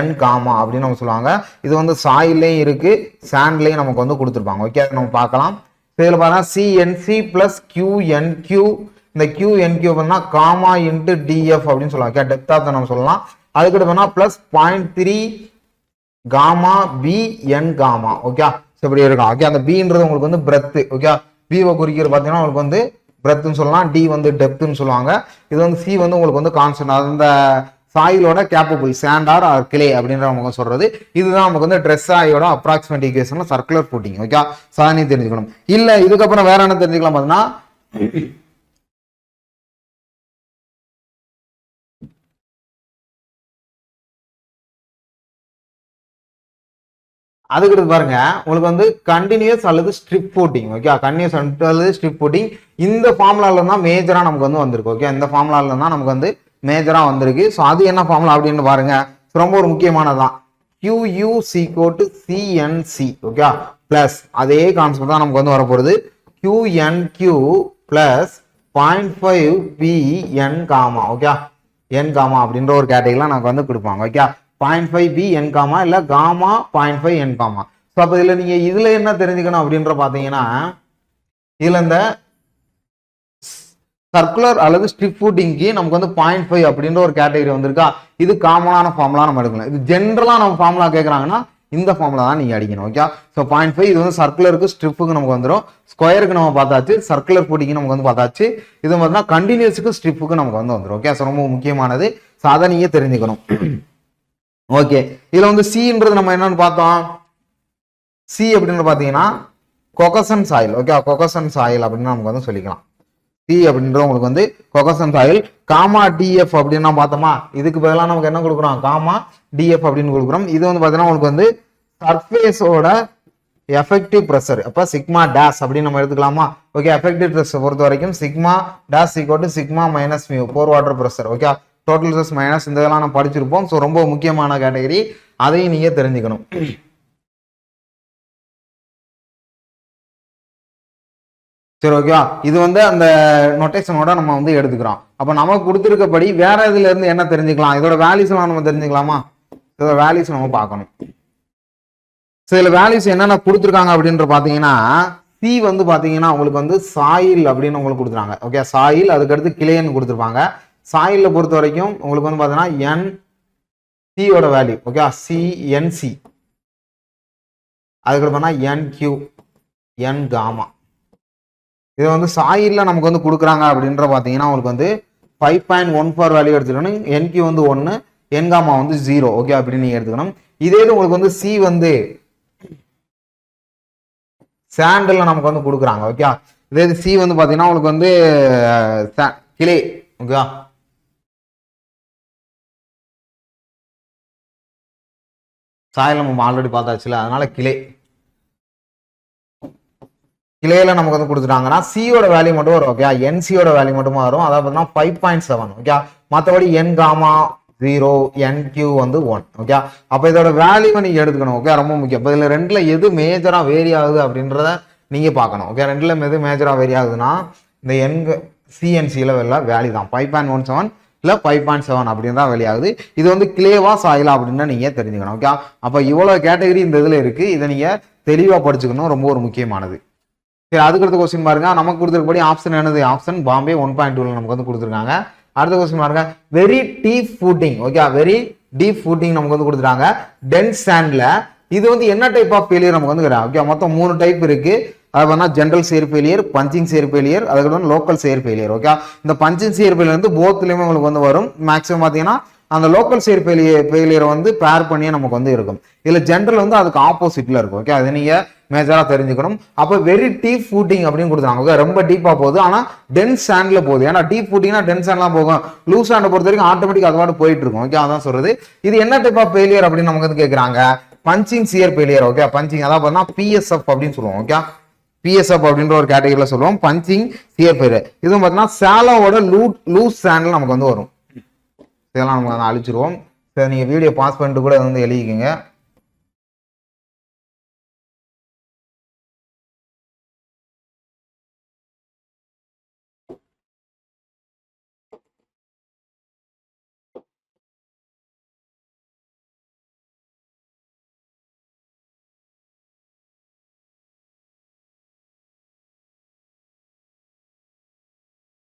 N காமா அப்படின்னு நம்ம சொல்லுவாங்க. இது வந்து சாயிலையும் இருக்கு, சாண்ட்லையும் நமக்கு வந்து கொடுத்துருப்பாங்க. ஓகே, நம்ம பார்க்கலாம். இதில் பார்த்தீங்கன்னா CNC பிளஸ் QNQ, இந்த QNQ பார்த்தீங்கன்னா காமா இன்ட்டு DF அப்படின்னு சொல்லுவாங்க. ஓகே, டெப்த் ஆஃப் நம்ம சொல்லலாம். அதுக்கிட்ட பார்த்தீங்கன்னா plus 0.3 gamma BN gamma. Okay, இப்படி இருக்கும். ஓகே, அந்த Bன்றது உங்களுக்கு வந்து பிரெத். ஓகே, B குறிக்கிறது பார்த்தீங்கன்னா உங்களுக்கு வந்து பிரெத்னு சொல்லலாம், D வந்து டெப்த்னு சொல்லுவாங்க. இது வந்து C வந்து உங்களுக்கு வந்து கான்ஸ்டன்ட், அந்த சாயிலோட கேப்பபிள் சாண்ட் ஆர் கிளே அப்படின்ற நமக்கு சொல்றது. இதுதான் நமக்கு வந்து ட்ரெஸ்ஸாயோட அப்ராக்சிமேட் ஈக்குவேஷன்ல சர்க்குலர் ஃபூட்டிங். ஓகே, சாதனை தெரிஞ்சுக்கணும். இல்ல இதுக்கப்புறம் வேற என்ன தெரிஞ்சுக்கலாம் பார்த்தீங்கன்னா அதுக்கு பாருங்க உங்களுக்கு வந்து கண்டினியூஸ் அல்லது ஸ்ட்ரிப் ஃபூட்டிங். ஓகே, கண்டினியூஸ் அல்லது ஸ்ட்ரிப் ஃபூட்டிங் இந்த ஃபார்முலால தான் மேஜரா நமக்கு வந்து வந்திருக்கு. ஓகே, இந்த ஃபார்முலால தான் நமக்கு வந்து மேஜரா வந்திருக்கு. ஸோ அது என்ன ஃபார்முலா அப்படின்னு பாருங்க, ரொம்ப ஒரு முக்கியமானதான். QU CNC. ஓகே, பிளஸ் அதே கான்செப்ட் தான் நமக்கு வந்து வரப்போகுது. QNQ plus 0.5 BN gamma. Okay, N gamma அப்படின்ற ஒரு கேட்டகரியில நமக்கு வந்து கொடுப்பாங்க. ஓகே, 0.5 BN காமா இல்ல காமா 0.5 N காமா. ஸோ அப்போ இதுல நீங்க இதுல என்ன தெரிஞ்சுக்கணும் அப்படின்ற பாத்தீங்கன்னா இதுல இந்த சர்க்குலர் அல்லது ஸ்ட்ரிப் ஃபூட்டிங்க்கு நமக்கு வந்து 0.5 அப்படின்ற ஒரு கேட்டகரி வந்திருக்கா. இது காமனான ஃபார்முலா நம்ம எடுக்கலாம். இது ஜென்ரலா நம்ம ஃபார்முலா கேட்கறாங்கன்னா இந்த ஃபார்முலா தான் நீங்க அடிக்கணும். ஓகே. ஸோ 0.5 இது வந்து சர்க்குலருக்கு ஸ்ட்ரிப்புக்கு நமக்கு வந்துடும். ஸ்கொயருக்கு நம்ம பார்த்தாச்சு, சர்க்குலர் ஃபுட்டிங்கு நமக்கு வந்து பார்த்தாச்சு. இது பார்த்தீங்கன்னா கண்டினியூஸுக்கு ஸ்ட்ரிப்புக்கு நமக்கு வந்து வந்துடும். ஓகே. ஸோ ரொம்ப முக்கியமானது. ஸோ அதை நீங்க தெரிஞ்சுக்கணும். ஓகே. இதுல வந்து சின்றது நம்ம என்னன்னு பார்த்தோம். சி அப்படின்னு பாத்தீங்கன்னா கொகசன் சாயில். ஓகே. கொகசன் சாயில் அப்படின்னு நமக்கு வந்து சொல்லிக்கலாம். சி அப்படின்றது உங்களுக்கு வந்து கொகசன் சாயில். காமா டிஎஃப் அப்படின்னு பார்த்தோமா, இதுக்கு பதிலாக நமக்கு என்ன கொடுக்குறோம், காமா டிஎஃப் அப்படின்னு கொடுக்குறோம். இது வந்து பாத்தீங்கன்னா உங்களுக்கு வந்து சர்ஃபேஸோட எஃபெக்டிவ் ப்ரெஷர். அப்ப சிக்மா டேஷ் அப்படின்னு நம்ம எடுத்துக்கலாமா. ஓகே. எஃபெக்டிவ் ப்ரெஷர் பொறுத்த வரைக்கும் sigma dash equal to sigma minus mu pore water pressure. Okay. Total stress minus இந்த இதெல்லாம் நம்ம படிச்சிருப்போம். ஸோ ரொம்ப முக்கியமான கேட்டகரி, அதையும் நீங்க தெரிஞ்சுக்கணும். சரி. ஓகே. இது வந்து அந்த நோட்டேஷனோட நம்ம வந்து எடுத்துக்கிறோம். அப்ப நமக்கு கொடுத்துருக்கபடி வேற இதுல இருந்து என்ன தெரிஞ்சுக்கலாம், இதோட வேல்யூஸ் எல்லாம் நம்ம தெரிஞ்சுக்கலாமா. இதோட வேல்யூஸ் நம்ம பார்க்கணும். இதுல வேல்யூஸ் என்னென்ன கொடுத்துருக்காங்க அப்படின்னு பாத்தீங்கன்னா, சி வந்து பாத்தீங்கன்னா உங்களுக்கு வந்து சாயில் அப்படின்னு உங்களுக்கு கொடுத்துருக்காங்க. ஓகே. சாயில், அதுக்கடுத்து கிளேன்னு கொடுத்துருப்பாங்க. சாயில பொறுத்த வரைக்கும் உங்களுக்கு வந்து பாத்தீங்கன்னா என் சியோட வேல்யூ. ஓகே. சிஎன்சி, அதுக்கடுத்து பார்த்தா என் கியூ, என் காமா. இது வந்து சாயில்ல நமக்கு வந்து கொடுக்குறாங்க அப்படின்ற பாத்தீங்கன்னா உங்களுக்கு வந்து 5.14 வேல்யூ எடுத்துக்கணும். என்கியூ வந்து 1, என்காமா வந்து 0. ஓகே. அப்படின்னு நீங்க எடுத்துக்கணும். இதே உங்களுக்கு வந்து சி வந்து சாண்டல்ல நமக்கு வந்து கொடுக்குறாங்க. ஓகே. இதே சி வந்து பாத்தீங்கன்னா உங்களுக்கு வந்து கிளே. ஓகே. சாயில் நம்ம ஆல்ரெடி பார்த்தாச்சுல, அதனால கிளே. கிளேல நமக்கு வந்து கொடுத்துட்டாங்கன்னா சியோட வேல்யூ மட்டும் வரும். ஓகே. என்சியோட வேல்யூ மட்டுமா வரும். அதாவது 5.7. ஓகே. மற்றபடி என் காமா 0, என் கியூ வந்து 1. ஓகே. அப்ப இதோட வேல்யூவை நீங்க எடுத்துக்கணும். ஓகே. ரொம்ப முக்கியம். இப்போ இதுல ரெண்டுல எது மேஜரா வேரி ஆகுது அப்படின்றத நீங்க பார்க்கணும். ஓகே. ரெண்டுல எது மேஜரா வேரி ஆகுதுன்னா இந்த என் சிஎன்சியில வேல்யூ தான் 5.17 இல்ல 5.7 அப்படின்னு தான் வெளியாகுது. இது வந்து கிளேவா சாயிலா அப்படின்னு நீங்க தெரிஞ்சுக்கணும். ஓகே. அப்ப இவ்வளவு கேட்டகரி இந்த இதுல இருக்கு. இதை நீங்க தெளிவா படிச்சுக்கணும். ரொம்ப ஒரு முக்கியமானது. சரி. அதுக்கடுத்த கொஸ்டின் பாருங்க. நமக்கு கொடுத்துருக்கபடி ஆப்ஷன் என்னது, ஆப்ஷன் பாம்பே 1.2 நமக்கு வந்து கொடுத்துருக்காங்க. அடுத்த கொஸ்டின் பாருங்க. Very deep footing. Okay. Very deep footing நமக்கு வந்து கொடுத்துருக்காங்க. டென்ஸ் சாண்ட்ல இது வந்து என்ன டைப் ஆஃப் ஃபெயிலியர் நமக்கு வந்து. ஓகே. மொத்தம் 3 டைப் இருக்கு. அது பார்த்தா ஜென்ரல் சேர் ஃபெயிலியர், பஞ்சிங் சேர் ஃபெயிலியர், அதுக்கப்புறம் லோக்கல் சேர் ஃபெயிலியர். ஓகே. இந்த பஞ்சிங் சேர் ஃபெயிலியர் வந்து போத்லயுமே உங்களுக்கு வந்து வரும். மேக்ஸிமம் பாத்தீங்கன்னா அந்த லோக்கல் சேர் ஃபெயிலியர் வந்து பேர் பண்ணியே நமக்கு வந்து இருக்கும். இதுல ஜென்ரல் வந்து அதுக்கு ஆப்போசிட்ல இருக்கும். ஓகே. அது நீங்க மேஜரா தெரிஞ்சுக்கணும். அப்ப வெரி டீப் ஃபுட்டிங் அப்படின்னு கொடுத்தாங்க. ஓகே. ரொம்ப டீப்பா போகுது, ஆனா டென்ஸ் சாண்ட்ல போகுது. ஏன்னா டீப் ஃபுட்டிங்னா டென்ஸ் சாண்ட்லாம் போகும். லூஸ் சாண்டை பொறுத்த வரைக்கும் ஆட்டோமேட்டிக் அதுவாடு போயிட்டு இருக்கும். ஓகே. அதான் சொல்றது. இது என்ன டைப் ஆஃப் ஃபெயிலியர் அப்படின்னு நமக்கு வந்து கேட்கறாங்க. Punching shear failure. Okay. Punching அதாவது பார்த்தா பிஎஸ்எஃப் அப்படின்னு சொல்லுவோம். ஓகே. பிஎஸ்எஃப் அப்படின்ற ஒரு கேட்டகரியில சொல்லுவோம். Punching shear failure. இதுவும் பார்த்தீங்கன்னா சேலோட லூஸ் சாண்ட்ல நமக்கு வந்து வரும். இதெல்லாம் நமக்கு வந்து அழிச்சிருவோம். சரி. நீங்க வீடியோ பாஸ் பண்ணிட்டு கூட வந்து எழுதிக்கங்க.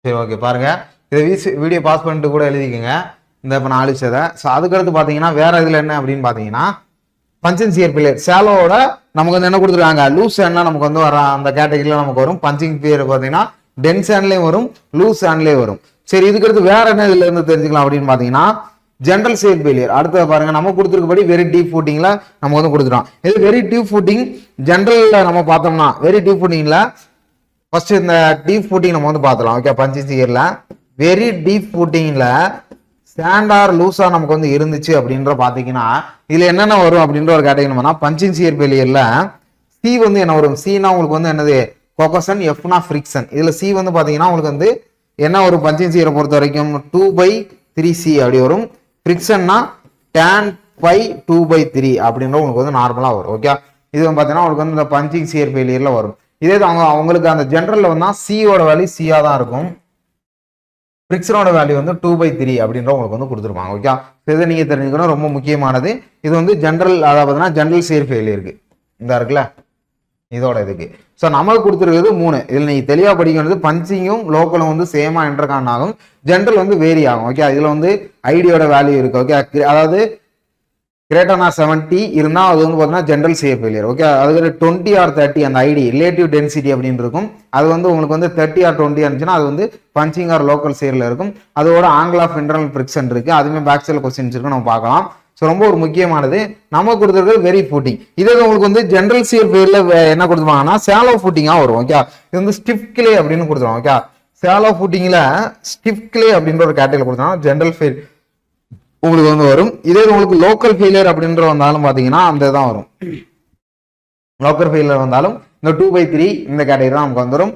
சரி. ஓகே. பாருங்க. இதை வீடியோ பாஸ் பண்ணிட்டு கூட எழுதிக்கங்க. இந்த இப்போ நான் அழிச்சதை. ஸோ அதுக்கடுத்து பார்த்தீங்கன்னா வேற இதில் என்ன அப்படின்னு பார்த்தீங்கன்னா பஞ்சிங் சியர் ஃபெயிலியர். சேலோட நமக்கு வந்து என்ன கொடுத்துருக்காங்க, லூஸ் ஹேண்ட்னா நமக்கு வந்து வர அந்த கேட்டகரியில நமக்கு வரும். பஞ்சிங் ஃபெயிலியர் பார்த்தீங்கன்னா டென்ஸ் ஹேண்ட்லேயும் வரும், லூஸ் ஹேண்ட்லேயும் வரும். சரி. இதுக்கடுத்து வேற என்ன இதுல இருந்து தெரிஞ்சுக்கலாம் அப்படின்னு பார்த்தீங்கன்னா ஜென்ரல் சேர் ஃபெயிலியர். அடுத்து பாருங்க. நம்ம கொடுத்துருக்கபடி வெரி டீப் ஃபுட்டிங்ல நம்ம வந்து கொடுத்துட்டோம். இது வெரி டீப் ஃபுட்டிங் ஜென்ரல்ல நம்ம பார்த்தோம்னா வெரி டீப் ஃபுட்டிங்ல ஃபர்ஸ்ட் இந்த டீப் ஃபுட்டிங் நம்ம வந்து பார்த்தலாம். ஓகே. பஞ்சிங் சியர்ல வெரி டீப் ஃபுட்டிங்ல ஸ்டாண்டார் லூஸா நமக்கு வந்து இருந்துச்சு அப்படின்ற பாத்தீங்கன்னா இதுல என்னென்ன வரும் அப்படின்ற ஒரு கேட்டகரி. பஞ்சிங் சியர் ஃபெயிலியர்ல சி வந்து என்ன வரும், சினா உங்களுக்கு வந்து என்னது கொகசன், எஃப்னா ஃப்ரிக்ஷன். இதுல சி வந்து பாத்தீங்கன்னா உங்களுக்கு வந்து என்ன ஒரு பஞ்சிங் சியரை பொறுத்த வரைக்கும் 2/3C அப்படி வரும். ஃப்ரிக்ஷன்னா tan pi 2/3 அப்படின்ற உங்களுக்கு வந்து நார்மலா வரும். ஓகே. இது பாத்தீங்கன்னா உங்களுக்கு வந்து இந்த பஞ்சிங் சியர் ஃபெயிலியர்ல வரும். இதே அவங்களுக்கு அந்த ஜென்ரல்ல வந்தா சியோட வேல்யூ சியா தான் இருக்கும். ஃப்ரிக்ஷனோட வேல்யூ வந்து 2/3 அப்படின்ற உங்களுக்கு வந்து கொடுத்துருப்பாங்க. ஓகே. இதை நீங்க தெரிஞ்சுக்கணும். ரொம்ப முக்கியமானது. இது வந்து ஜென்ரல், அதாவது ஜென்ரல் சேர் ஃபெயிலியருக்கு இந்த இருக்குல்ல இதோட இதுக்கு. ஸோ நமக்கு கொடுத்துருக்கிறது 3. இதில் நீங்க தெளிவா படிக்க வேண்டியது பஞ்சிங்கும் லோக்கலும் வந்து சேமா என்டர்கான் ஆகும். ஜென்ரல் வந்து வேரி ஆகும். ஓகே. இதுல வந்து ஐடியோட வேல்யூ இருக்கு. ஓகே. அதாவது கிரேட்டர் ஆர் 70 இருந்தா அது வந்து பார்த்தீங்கன்னா ஜென்ரல் சியர் ஃபெயிலியர். ஓகே, அதுக்கு 20 ஆர் 30 அந்த ஐடி ரிலேட்டிவ் டென்சிட்டி அப்படின்னு இருக்கும். அது வந்து உங்களுக்கு வந்து 30 ஆர் 20 இருந்துச்சுன்னா அது வந்து பஞ்சிங் ஆர் லோக்கல் சியர்ல இருக்கும். அதோட ஆங்கிள் ஆஃப் இன்டர்னல் ஃபிரிக்ஷன் இருக்கு. அதுவுமே பேக் சைடு கொஸ்டின்ஸ் இருக்கு, நம்ம பார்க்கலாம். ஸோ ரொம்ப ஒரு முக்கியமானது நம்ம கொடுத்துருக்கிறது வெரி ஃபுட்டிங். இதே உங்களுக்கு வந்து ஜென்ரல் சியர் ஃபெயிலியர்ல என்ன கொடுத்துருவாங்கன்னா சேலோ ஃபுட்டிங்கா வரும். ஓகே, இது வந்து ஸ்டிஃப் கிளே அப்படின்னு கொடுத்துருவாங்க. ஓகே, சேலோ ஃபுட்டிங்ல ஸ்டிஃப் கிளே அப்படின்ற ஒரு கேட்டகரி கொடுத்தாங்க ஜென்ரல் ஃபெயில் உங்களுக்கு வந்து வரும். இதே உங்களுக்கு லோக்கல் ஃபெயிலியர் அப்படின்ற வந்தாலும் பாத்தீங்கன்னா அந்த தான் வரும். லோக்கல் ஃபெயிலியர் வந்தாலும் இந்த 2/3 இந்த கேட்டகரி தான் நமக்கு வந்துடும்.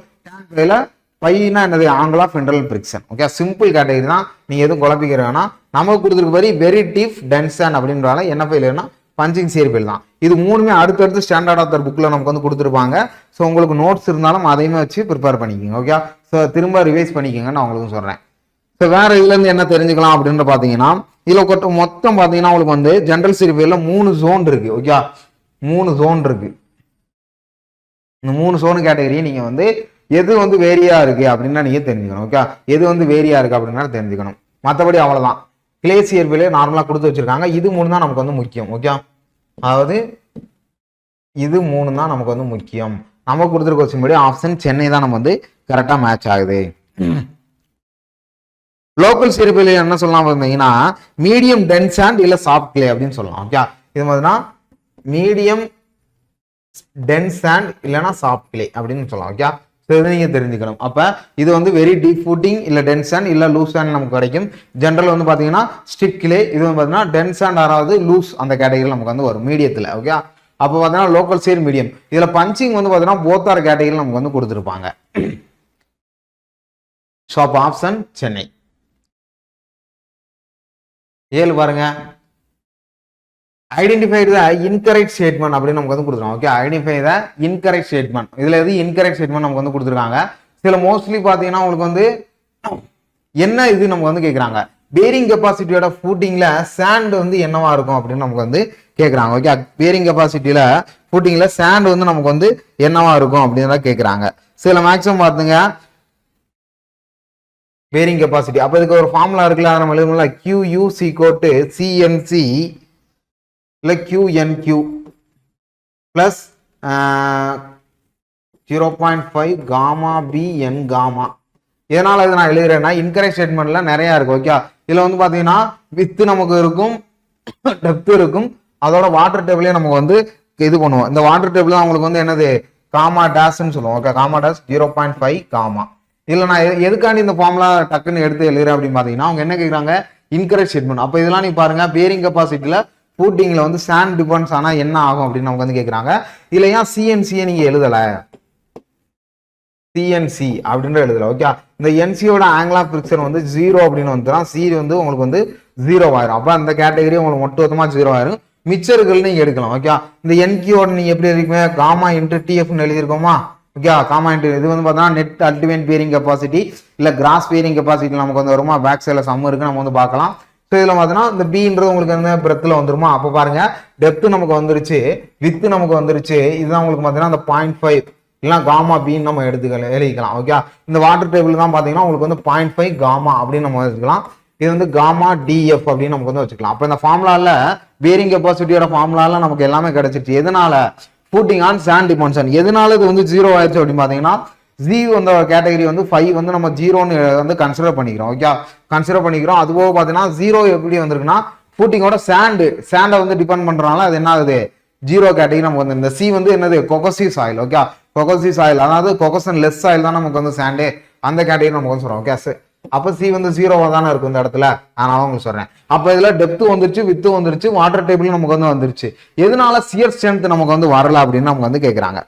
பையனா என்னது angle of internal friction. Okay, simple category தான், நீங்க எதுவும் குழப்பிக்கிற வேணா. நமக்கு கொடுத்துருக்க வெரி டீஃப் டென்சன் அப்படின்றால என்ன ஃபெயிலியர்னா பஞ்சிங் சியர் ஃபெயில் தான். இது மூணுமே அடுத்தடுத்து ஸ்டாண்டர்ட் ஆஃப் த புக்ல நமக்கு வந்து கொடுத்துருப்பாங்க. ஸோ உங்களுக்கு நோட்ஸ் இருந்தாலும் அதையுமே வச்சு ப்ரிப்பேர் பண்ணிக்கோங்க. ஓகே, ஸோ திரும்ப ரிவைஸ் பண்ணிக்கோங்க, நான் உங்களுக்கு சொல்றேன். ஸோ வேற இதுல இருந்து என்ன தெரிஞ்சுக்கலாம் அப்படின்னு பாத்தீங்கன்னா, இதுல மொத்தம் பாத்தீங்கன்னா உங்களுக்கு வந்து ஜென்ரல் சியர் ஃபெயில்ல 3 ஜோன் இருக்கு. ஓகே, 3 ஜோன் இருக்கு. இந்த 3 ஜோன் கேட்டகரியை நீங்க வந்து எது வந்து வேரியா இருக்கு அப்படின்னா நீங்க தெரிஞ்சுக்கணும். ஓகே, எது வந்து வேரியா இருக்கு அப்படின்னா தெரிஞ்சுக்கணும். மற்றபடி அவ்வளவுதான். கிளே சியர் ஃபெயிலியர் நார்மலா கொடுத்து வச்சிருக்காங்க. இது 3 தான் நமக்கு வந்து முக்கியம். ஓகே, அதாவது இது 3 தான் நமக்கு வந்து முக்கியம். நம்ம கொடுத்துருக்க கொஸ்டின் படி ஆப்ஷன் சென்னை தான் நம்ம வந்து கரெக்டா மேட்ச் ஆகுது. லோக்கல் சியர் ஃபெயிலியர் என்ன சொல்லலாம் பார்த்தீங்கன்னா மீடியம் டென்ஸ் அண்ட் இல்ல சாஃப்ட் கிளே அப்படின்னு சொல்லலாம். ஓகே, இது மாதிரினா மீடியம் டென்ஸ் அண்ட் இல்லைன்னா சாஃப்ட் கிளே அப்படின்னு சொல்லலாம். ஓகே, இதை நீங்க தெரிஞ்சுக்கணும். அப்ப இது வந்து வெரி டீப் ஃபுட்டிங் இல்ல டென்ஸ் அண்ட் இல்ல லூஸ் அண்ட் நமக்கு கிடைக்கும். ஜென்ரல் வந்து பாத்தீங்கன்னா ஸ்டிக் கிளே, இது வந்து பாத்தீங்கன்னா டென்ஸ் அண்ட் ஆறாவது லூஸ் அந்த கேட்டகரியில் நமக்கு வந்து வரும் மீடியத்துல. ஓகே, அப்போ பாத்தீங்கன்னா லோக்கல் சியர் மீடியம். இதுல பஞ்சிங் வந்து பாத்தீங்கன்னா போத்தார் கேட்டகரியில் நமக்கு வந்து கொடுத்துருப்பாங்க. ஸோ அப்போ ஆப்ஷன் சென்னை. 7 பாருங்க, ஐடென்டிஃபை த இன்கரெக்ட் ஸ்டேட்மெண்ட் அப்படின்னு நமக்கு வந்து கொடுத்துருக்காங்க. Okay, identify the incorrect statement. இதுல எது இன்கரெக்ட் ஸ்டேட்மெண்ட் நமக்கு வந்து கொடுத்துருக்காங்க. சில மோஸ்ட்லி பாத்தீங்கன்னா உங்களுக்கு வந்து என்ன இது நமக்கு வந்து கேட்கறாங்க, பேரிங் கெப்பாசிட்டியோட ஃபூட்டிங்ல சாண்ட் வந்து என்னவா இருக்கும் அப்படின்னு நமக்கு வந்து கேட்கறாங்க. ஓகே, பேரிங் கெப்பாசிட்டியில ஃபூட்டிங்ல சாண்ட் வந்து நமக்கு வந்து என்னவா இருக்கும் அப்படின்னு தான் கேட்கறாங்க. சில மேக்ஸிமம் பாத்துங்க பேரிங் கெப்பாசிட்டி. அப்ப இதுக்கு ஒரு ஃபார்முலா இருக்குல்ல, அதை நம்ம எழுதணும்ல, QU = CNC இல்ல QNQ plus 0.5 gamma BN gamma. இதனால இது நான் எழுதுறேன்னா இன்கரெக்ட் ஸ்டேட்மெண்ட்ல நிறைய இருக்கு. ஓகே, இதுல வந்து பாத்தீங்கன்னா வித் நமக்கு இருக்கும், டெப்த் இருக்கும், அதோட வாட்டர் டேபிளே நமக்கு வந்து இது பண்ணுவோம். இந்த வாட்டர் டேபிள் தான் உங்களுக்கு வந்து என்னது காமா டேஷ்ன்னு சொல்லுவோம். Okay, gamma dash 0.5 gamma. இல்ல நான் எதுக்காண்டி இந்த ஃபார்முலா டக்குன்னு எடுத்து எழுதுறேன் அப்படின்னு பாத்தீங்கன்னா அவங்க என்ன கேட்கறாங்க, இன்கரெக்ட் ஸ்டேட்மெண்ட். அப்ப இதெல்லாம் நீ பாருங்க, பேரிங் கெப்பாசிட்டியில ஃபூட்டிங்ல வந்து சாண்ட் டிபெண்ட்ஸ் ஆனா என்ன ஆகும் அப்படின்னு நமக்கு வந்து கேட்கறாங்க. இல்ல ஏன் CNC நீங்க எழுதல, CNC அப்படின்ற எழுதல. ஓகே, இந்த NCயோட ஆங்கிள் ஆஃப் ஃபிரிக்ஷன் வந்து 0 அப்படின்னு வந்துடும். C வந்து உங்களுக்கு வந்து 0 ஆயிரும். அப்ப அந்த கேட்டகரி உங்களுக்கு மொத்தமா 0 ஆயிரும். மிச்சர்கள் நீங்க எடுக்கலாம். ஓகே, இந்த NQயோட நீங்க எப்படி இருக்கீங்க, காமா இன்டு TFன்னு எழுதிருக்கோமா. ஓகே, காமா இன்டு இது வந்து பார்த்தா நெட் அல்டிமேட் பேரிங் கெப்பாசிட்டி இல்ல கிராஸ் பேரிங் கெப்பாசிட்டி நமக்கு வந்து வருமா. பேக் சைட்ல சம் இருக்கு, நம்ம வந்து பார்க்கலாம். ஸோ இதுல பார்த்தீங்கன்னா இந்த Bன்றது உங்களுக்கு வந்து பிரெத்ல வந்துருமா. அப்போ பாருங்க டெப்த் நமக்கு வந்துருச்சு, வித் நமக்கு வந்துருச்சு. இதுதான் உங்களுக்கு பார்த்தீங்கன்னா அந்த 0.5 இல்லைன்னா காமா பின்னு நம்ம எழுதிக்கலாம். ஓகே, இந்த வாட்டர் டேபிள் தான் பார்த்தீங்கன்னா உங்களுக்கு வந்து 0.5 காமா அப்படின்னு நம்ம வச்சுக்கலாம். இது வந்து காமா DF அப்படின்னு நமக்கு வந்து வச்சுக்கலாம். அப்போ இந்த ஃபார்முலால பேரிங் கெப்பாசிட்டியோட ஃபார்முலால நமக்கு எல்லாமே கிடைச்சிருச்சு. எதனால, ஃபூட்டிங் ஆன் சாண்ட் டிபென்ஷன். எதனால இது வந்து 0 ஆயிடுச்சு அப்படின்னு பாத்தீங்கன்னா Z வந்து கேட்டகரி வந்து 5 வந்து நம்ம 0ன்னு வந்து கன்சிடர் பண்ணிக்கிறோம். ஓகே, கன்சிடர் பண்ணிக்கிறோம். அதுபோக பாத்தீங்கன்னா 0 எப்படி வந்திருக்குன்னா ஃபூட்டிங்கோட சாண்டை வந்து டிபெண்ட் பண்றதுனால அது என்ன ஆகுது 0 கேட்டகரி நமக்கு வந்து. இந்த C வந்து என்னது கொகசிவ் சாயில். ஓகே, கொகசிவ் சாயில் அதாவது கொகசன் லெஸ் சாயில் தான் நமக்கு வந்து சாண்டே, அந்த கேட்டகரி நமக்கு வந்து சொல்றோம். ஓகே, அப்ப C வந்து 0வா தானே இருக்கும் இந்த இடத்துல, நான் உங்களுக்கு சொல்றேன். அப்ப இதுல டெப்த் வந்துருச்சு, வித் வந்துருச்சு, வாட்டர் டேபிள் நமக்கு வந்து வந்துருச்சு. எதனால சியர் ஸ்ட்ரென்த் நமக்கு வந்து வரல அப்படின்னு நமக்கு வந்து கேக்குறாங்க.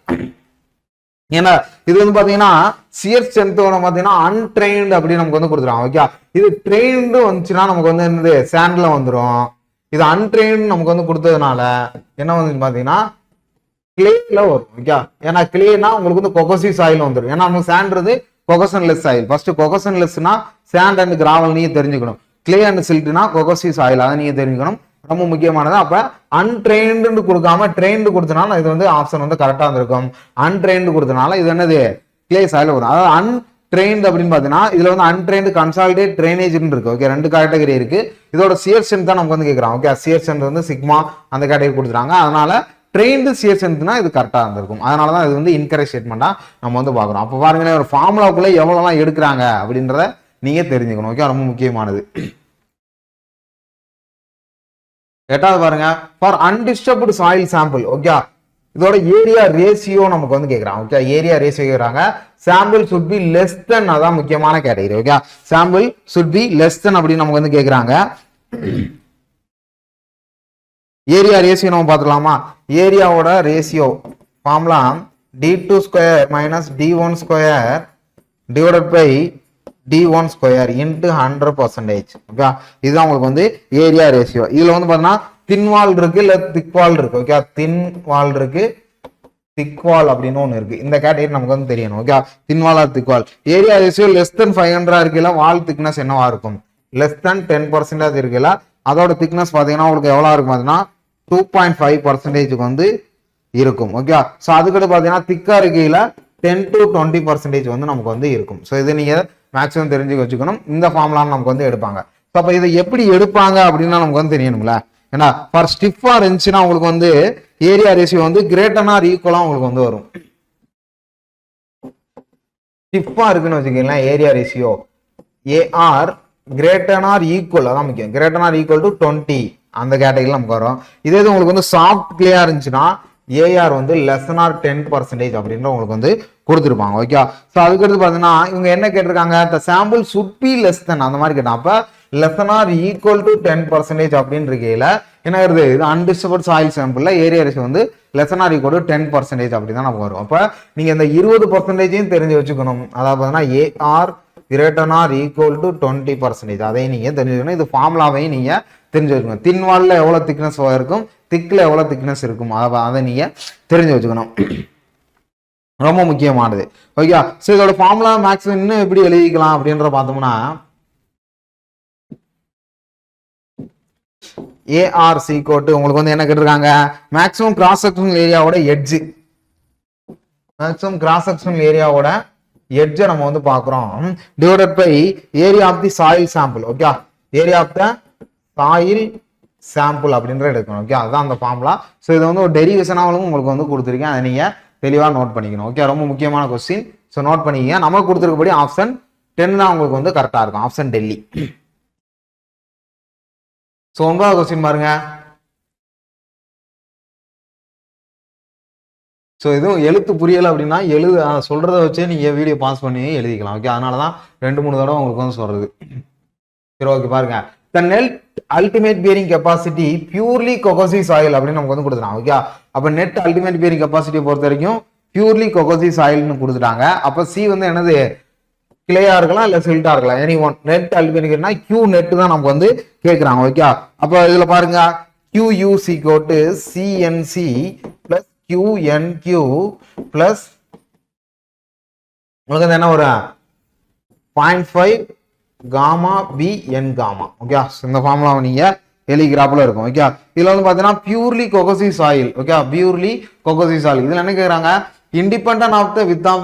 ஏன்னா இது வந்து பாத்தீங்கன்னா சியர் ஸ்ட்ரென்த்தோட பாத்தீங்கன்னா அன்ட்ரெயின்டு அப்படின்னு நமக்கு வந்து கொடுத்துருவாங்க. ஓகே, இது ட்ரெயின்டு வந்துச்சுன்னா நமக்கு வந்து என்னது சாண்ட்ல வந்துடும். இது அன்ட்ரெயின்டு நமக்கு வந்து கொடுத்ததுனால என்ன வந்து பாத்தீங்கன்னா கிளேல வரும். ஓகே, ஏன்னா கிளேனா உங்களுக்கு வந்து கொகசிவ் சாயில் வந்துடும். ஏன்னா நமக்கு சாண்ட்றது cohesion less soil. First cohesion லெஸ்னா சாண்ட் அண்ட் கிராவல் நீங்க தெரிஞ்சுக்கணும். கிளே அண்ட் சில்ட்னா கொகசிவ் சாயில், அதை நீங்க தெரிஞ்சுக்கணும், ரொம்ப முக்கியமானது. அப்ப அன்ட்ரெயின்டு கொடுக்காம ட்ரெயின்டு கொடுத்தனால இது வந்து ஆப்ஷன் வந்து கரெக்டா இருந்திருக்கும். அன்ட்ரெயின்டு கொடுத்தனால இது என்னது கிளே சாயில் வரும். அதாவது ட்ரெயின்ட் அப்படின்னு பாத்தீங்கன்னா இதுல வந்து அன்ட்ரெயின்டு கன்சாலிடேட் ட்ரைனேஜ் இருக்கு. ஓகே, 2 கேட்டகரி இருக்கு. இதோட சியர் ஸ்ட்ரென்த் தான் நமக்கு வந்து கேட்கறாங்க. ஓகே, சியர் ஸ்ட்ரென்த் வந்து சிக்மா அந்த கேட்டகரி கொடுத்துறாங்க. அதனால ட்ரெயின்டு சியர் ஸ்ட்ரென்த்னா இது கரெக்டா இருந்திருக்கும். அதனாலதான் இது வந்து இன்கரெக்ட் ஸ்டேட்மெண்டா நம்ம வந்து பாக்குறோம். அப்ப பாருங்க ஒரு ஃபார்முலாக்குள்ள எவ்வளவுலாம் எடுக்கிறாங்க அப்படின்றத நீங்க தெரிஞ்சுக்கணும். ஓகே, ரொம்ப முக்கியமானது. 8வது பாருங்க, for undisturbed soil sample. Okay, இதோட ஏரியா ரேஷியோ நமக்கு வந்து கேட்கறாங்க. ஓகே, ஏரியா ரேஷியோ கேட்கறாங்க. Sample should be less than, அதான் முக்கியமான category. Okay, sample should be less than அப்படின்னு நமக்கு வந்து கேட்கறாங்க. ஏரியா ரேஷியோ நம்ம பார்த்துக்கலாமா? ஏரியாவோட ratio formula d2 square minus d1 square divided by d1 square into 100%. Okay, இதுதான் உங்களுக்கு வந்து ஏரியா ரேஷியோ. இதுல வந்து பாத்தீங்கன்னா தின் வால் இருக்கு இல்ல திக் வால் இருக்கு. ஓகே, தின் வால் இருக்கு, திக் வால் அப்படின்னு ஒண்ணு இருக்கு. இந்த கேட்டகரி நமக்கு வந்து தெரியணும். ஓகே, தின் வால் ஆர் திக் வால். ஏரியா ரேஷியோ லெஸ் தென் 500 இருக்குல்ல, வால் திக்னஸ் என்னவா இருக்கும்? லெஸ் தென் 10% இருக்குல்ல, அதோட திக்னஸ் பாத்தீங்கன்னா உங்களுக்கு எவ்வளவு இருக்கும்? பாத்தீங்கன்னா 2.5% வந்து இருக்கும். ஓகே, சோ அதுக்கடுத்து பாத்தீங்கன்னா திக்கா இருக்கையில 10 to 20% வந்து நமக்கு வந்து இருக்கும். ஸோ இது நீங்க மேக்ஸிமம் தெரிஞ்சு வச்சுக்கணும். இந்த ஃபார்முலா நமக்கு வந்து எடுப்பாங்க. ஸோ அப்ப இதை எப்படி எடுப்பாங்க அப்படின்னா நமக்கு வந்து தெரியணும்ல. ஏன்னா ஃபார் ஸ்டிஃபா இருந்துச்சுன்னா உங்களுக்கு வந்து ஏரியா ரேஷியோ வந்து கிரேட்டர் ஆர் ஈக்குவலா உங்களுக்கு வந்து வரும். ஸ்டிஃபா இருக்குன்னு வச்சுக்கீங்களேன், area ratio AR greater or equal, அதான் முக்கியம். கிரேட்டர் ஆர் ஈக்குவல் டு 20 அந்த கேட்டகரியில் நமக்கு வரும். இதே இது உங்களுக்கு வந்து சாஃப்ட் கிளியா இருந்துச்சுன்னா ஏஆர் வந்து லெஸ் ஆர் 10% அப்படின்ற உங்களுக்கு வந்து கொடுத்துருப்பாங்க. ஓகே, ஸோ அதுக்கடுத்து பார்த்தீங்கன்னா இவங்க என்ன கேட்டிருக்காங்க? த சாம்பிள் சுட் பி லெஸ் தென் அந்த மாதிரி கேட்டாங்க. அப்போ லெஸ் ஆர் ஈக்குவல் டு 10% அப்படின்னு இருக்கையில என்ன வருது? இது அன்டிஸ்டர்ப்டு சாயில் சாம்பிள்ல ஏரியா ரேஷியோ வந்து லெஸ் ஆர் ஈக்குவல் டு 10% அப்படி தான் நமக்கு வரும். அப்போ நீங்க இந்த 20% தெரிஞ்சு வச்சுக்கணும். அதாவது பார்த்தீங்கன்னா AR greater or equal to 20%, அதையும் நீங்க தெரிஞ்சுக்கணும். இது ஃபார்முலாவையும் நீங்க தெரிஞ்சு வச்சுக்கணும். தின் வால்ல எவ்வளவு திக்னஸ் இருக்கும், திக்ல எவ்வளவு திக்னஸ் இருக்கும், அதை நீங்க தெரிஞ்சு வச்சுக்கணும். ரொம்ப முக்கியமானது. ஓகே, சோ இதோட ஃபார்முலா மேக்ஸிமம் இன்னும் எப்படி எழுதிக்கலாம் அப்படின்ற பார்த்தோம்னா ஏஆர்சி கோட்டு உங்களுக்கு வந்து என்ன கேட்டிருக்காங்க? மேக்ஸிமம் கிராஸ் செக்ஷனல் ஏரியாவோட எட்ஜ், மேக்ஸிமம் கிராஸ் செக்ஷனல் ஏரியாவோட எட்ஜை நம்ம வந்து பாக்குறோம் divided by area of the soil sample. Okay, area of the soil sample அப்படின்ற எடுக்கணும். ஓகே, அதுதான் அந்த ஃபார்முலா. ஸோ இது வந்து ஒரு டெரிவேஷனாகவும் உங்களுக்கு வந்து கொடுத்துருக்கேன். அதை நீங்க தெளிவா நோட் பண்ணிக்கணும். ஓகே, ரொம்ப முக்கியமான கொஸ்டின். ஸோ நோட் பண்ணிக்கங்க. நமக்கு கொடுத்துருக்கபடி ஆப்ஷன் 10 தான் உங்களுக்கு வந்து கரெக்டா இருக்கும். ஆப்ஷன் டெல்லி. ஸோ 9வது கொஸ்டின் பாருங்க. ஸோ எதுவும் எழுத்து புரியலை அப்படின்னா சொல்றத வச்சே நீங்க வீடியோ பாஸ் பண்ணி எழுதிக்கலாம். ஓகே, அதனாலதான் 2-3 தடவை உங்களுக்கு வந்து சொல்றது. சரி, ஓகே பாருங்க. The net ultimate bearing capacity purely cohesive soil அப்படின்னு நமக்கு வந்து கொடுத்துட்டாங்க. ஓகே, அப்ப நெட் அல்டிமேட் பியரிங் கெப்பாசிட்டி பொறுத்த வரைக்கும் பியூர்லி cohesive soilன்னு கொடுத்துட்டாங்க. அப்ப சி வந்து என்னது? கிளேயா இருக்கலாம் இல்ல சில்ட்டா இருக்கலாம். Any one. Net ultimate Q net தான் நமக்கு வந்து கேட்கறாங்க. ஓகே, அப்ப இதுல பாருங்க QUC கோட்டு CNC பிளஸ் QNQ பிளஸ் உங்களுக்கு வந்து என்ன வரும்? 0.5 gamma B N gamma. Okay, இந்த ஃபார்முலா நீங்க எழுதிக்கிறாப்புல இருக்கும். ஓகே, இதுல வந்து பாத்தீங்கன்னா purely cohesive soil. Okay, purely cohesive soil. இதுல என்ன கேக்குறாங்க? Independent of the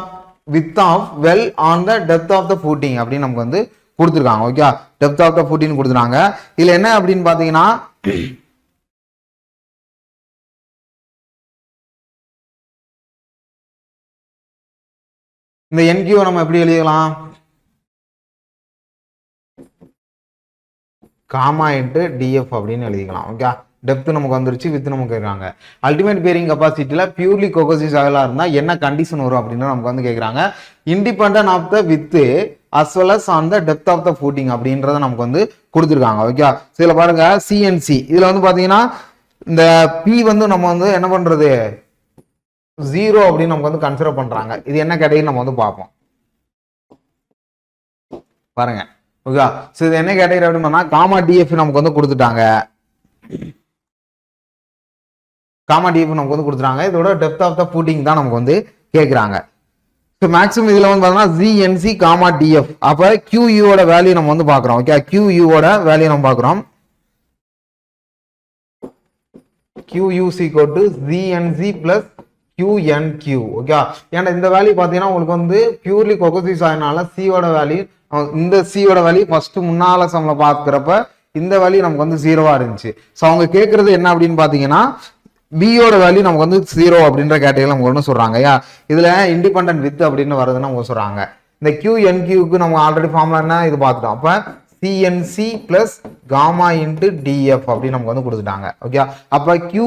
width of well on the depth of the footing அப்படின்னு நமக்கு வந்து கொடுத்துருக்காங்க. Okay, depth of the footing கொடுத்துருக்காங்க. இதுல என்ன அப்படின்னு பாத்தீங்கன்னா இந்த என்கியூ நம்ம எப்படி எழுதிக்கலாம்? காமா இன்ட்டு டிஎஃப் அப்படின்னு எழுதிக்கலாம். ஓகே, டெப்த் நமக்கு வந்துருச்சு, வித் நமக்கு இருக்காங்க. அல்டிமேட் பியரிங் கெப்பாசிட்டியில பியூர்லி cohesive soil-ஆ இருந்தா என்ன கண்டிஷன் வரும் அப்படின்னு நமக்கு வந்து கேட்கறாங்க. Independent of the width as well as on the depth of the footing அப்படின்றத நமக்கு வந்து கொடுத்துருக்காங்க. ஓகே, இதுல பாருங்க CNC. இதுல வந்து பாத்தீங்கன்னா இந்த பி வந்து நம்ம வந்து என்ன பண்றது? 0 அப்படின்னு நமக்கு வந்து கன்சிடர் பண்றாங்க. இது என்ன கேட்டகரி நம்ம வந்து பார்ப்போம் பாருங்க. ஓகே, சோ இது என்ன கேட்டகரி அப்படின்னா காமா டிஎஃப் நமக்கு வந்து கொடுத்துட்டாங்க. காமா டிஎஃப் நமக்கு வந்து கொடுத்துட்டாங்க. இதோட டெப்த் ஆஃப் த ஃபுட்டிங் தான் நமக்கு வந்து கேட்கறாங்க. ஸோ மேக்ஸிமம் இதுல வந்து பார்த்தோம்னா ZNC காமா டிஎஃப். அப்ப QU ஓட வேல்யூ நம்ம வந்து பாக்குறோம். ஓகே, QU ஓட வேல்யூ நம்ம பாக்குறோம். QUC ZNC plus QNQ. Okay, ஏன்னா இந்த வேல்யூ பார்த்தீங்கன்னா உங்களுக்கு வந்து பியூர்லி கொகசிவ் சாயில்னால சியோட வேல்யூ, இந்த சியோட வேல்யூ ஃபர்ஸ்ட் முன்னால சம்ல பார்க்குறப்ப இந்த வேல்யூ நமக்கு வந்து 0வா இருந்துச்சு. ஸோ அவங்க கேட்கறது என்ன அப்படின்னு பார்த்தீங்கன்னா பியோட வேல்யூ நமக்கு வந்து 0 அப்படின்ற கேட்டகரியில் நமக்கு ஒன்று சொல்றாங்க. இதுல இண்டிபெண்டன்ட் வித் அப்படின்னு வருதுன்னு அவங்க சொல்றாங்க. இந்த QNQக்கு நம்ம ஆல்ரெடி ஃபார்முலா என்ன இது பார்த்துட்டோம். அப்ப CNC plus gamma into DF அப்படின்னு நமக்கு வந்து கொடுத்துட்டாங்க. ஓகே, அப்ப Q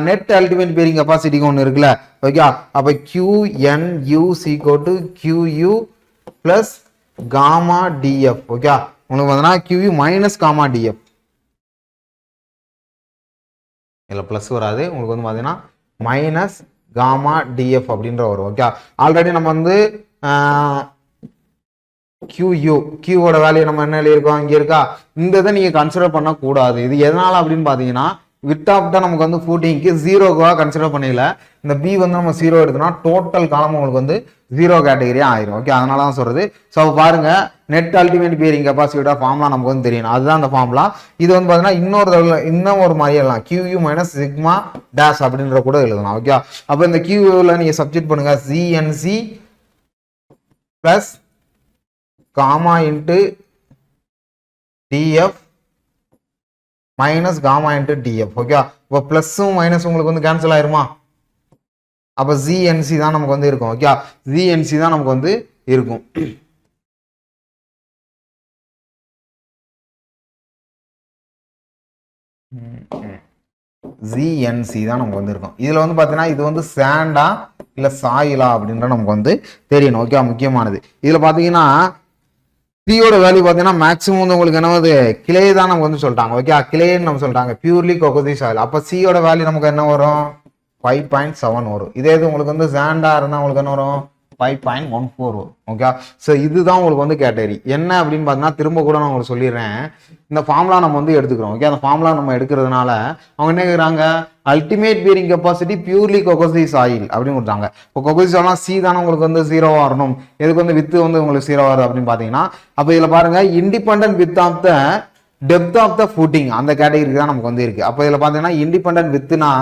நெட் அல்டிமேட் பேரிங் கெப்பாசிட்டிக்கு ஒன்று இருக்குல்ல. ஓகே, அப்ப QNU = QU plus gamma DF. Okay, உங்களுக்கு பார்த்தீங்கன்னா QU மைனஸ் காமா DF, இல்லை ப்ளஸ் வராது, உங்களுக்கு வந்து பார்த்தீங்கன்னா மைனஸ் காமா DF அப்படின்ற வரும். ஓகே, ஆல்ரெடி நம்ம வந்து கியூவோட வேல்யூ நம்ம என்ன எழுதியிருக்கோம், இங்கே இருக்கா. இந்த இதை நீங்கள் கன்சிடர் பண்ணக்கூடாது. இது எதனால அப்படின்னு பார்த்தீங்கன்னா வித் ஆஃப் தான் நமக்கு வந்து ஃபூட்டிங்க்கு 0வா கன்சிடர் பண்ணல. இந்த பி வந்து நம்ம 0 எடுத்தோம்னா டோட்டல் காலம் உங்களுக்கு வந்து 0 கேட்டகரியா ஆயிரும். ஓகே, அதனால தான் சொல்றது. ஸோ பாருங்க, நெட் அல்டிமேட் பேரிங் கெப்பாசிட்டியோட ஃபார்முலா நமக்கு வந்து தெரியணும். அதுதான் அந்த ஃபார்முலா. இது வந்து பார்த்தீங்கன்னா இன்னொரு மாதிரி எழுதலாம், QU மைனஸ் சிக்மா டேஷ் அப்படின்ற கூட எழுதலாம். ஓகே, அப்போ இந்த QUல நீங்க சப்ஸ்டிட் பண்ணுங்க, CNC plus gamma into DF minus gamma into DF. Okay, இப்போ பிளஸும் மைனஸ் உங்களுக்கு வந்து கேன்சல் ஆயிருமா. அப்போ ZNC தான் நமக்கு வந்து இருக்கும். ஓகே, ZNC தான் நமக்கு வந்து இருக்கும். ZNC தான் நமக்கு வந்து இருக்கும். இதுல வந்து பாத்தீங்கன்னா இது வந்து சாண்டா இல்ல சாயிலா அப்படின்ற நமக்கு வந்து தெரியணும். ஓகே, முக்கியமானது. இதுல பாத்தீங்கன்னா சியோட வேல்யூ பார்த்தீங்கன்னா மேக்ஸிமம் வந்து உங்களுக்கு என்னது கிளே தான் நமக்கு வந்து சொல்லிட்டாங்க. ஓகே, கிளேன்னு நம்ம சொல்லிட்டாங்க, பியூர்லி கொகசிவ் சாயில். அப்போ சியோட வேல்யூ நமக்கு என்ன வரும், 5.7 வரும். இதே இது உங்களுக்கு வந்து சாண்டா இருந்தால் உங்களுக்கு என்ன வரும், 5.14 வரும். ஓகே, ஸோ இதுதான் உங்களுக்கு வந்து கேட்டகரி. என்ன அப்படின்னு பார்த்தீங்கன்னா திரும்ப கூட நான் உங்களுக்கு சொல்லிடுறேன், இந்த ஃபார்முலா நம்ம வந்து எடுத்துக்கிறோம். ஓகே, அந்த ஃபார்முலா நம்ம எடுக்கிறதுனால அவங்க என்ன கேட்குறாங்க, ultimate bearing capacity purely cohesive soil அப்படின்னு கொடுத்தாங்க. இப்போ கொகசிவ் சாயில்னா சி தானே உங்களுக்கு வந்து 0வா வரணும். எதுக்கு வந்து வித்து வந்து உங்களுக்கு 0 வருது அப்படின்னு பார்த்தீங்கன்னா, அப்போ இதில் பாருங்க independent width of the depth of the footing அந்த கேட்டகரிக்கு தான் நமக்கு வந்து இருக்கு. அப்போ இதில் பார்த்தீங்கன்னா இண்டிபெண்டன்ட் வித்துனா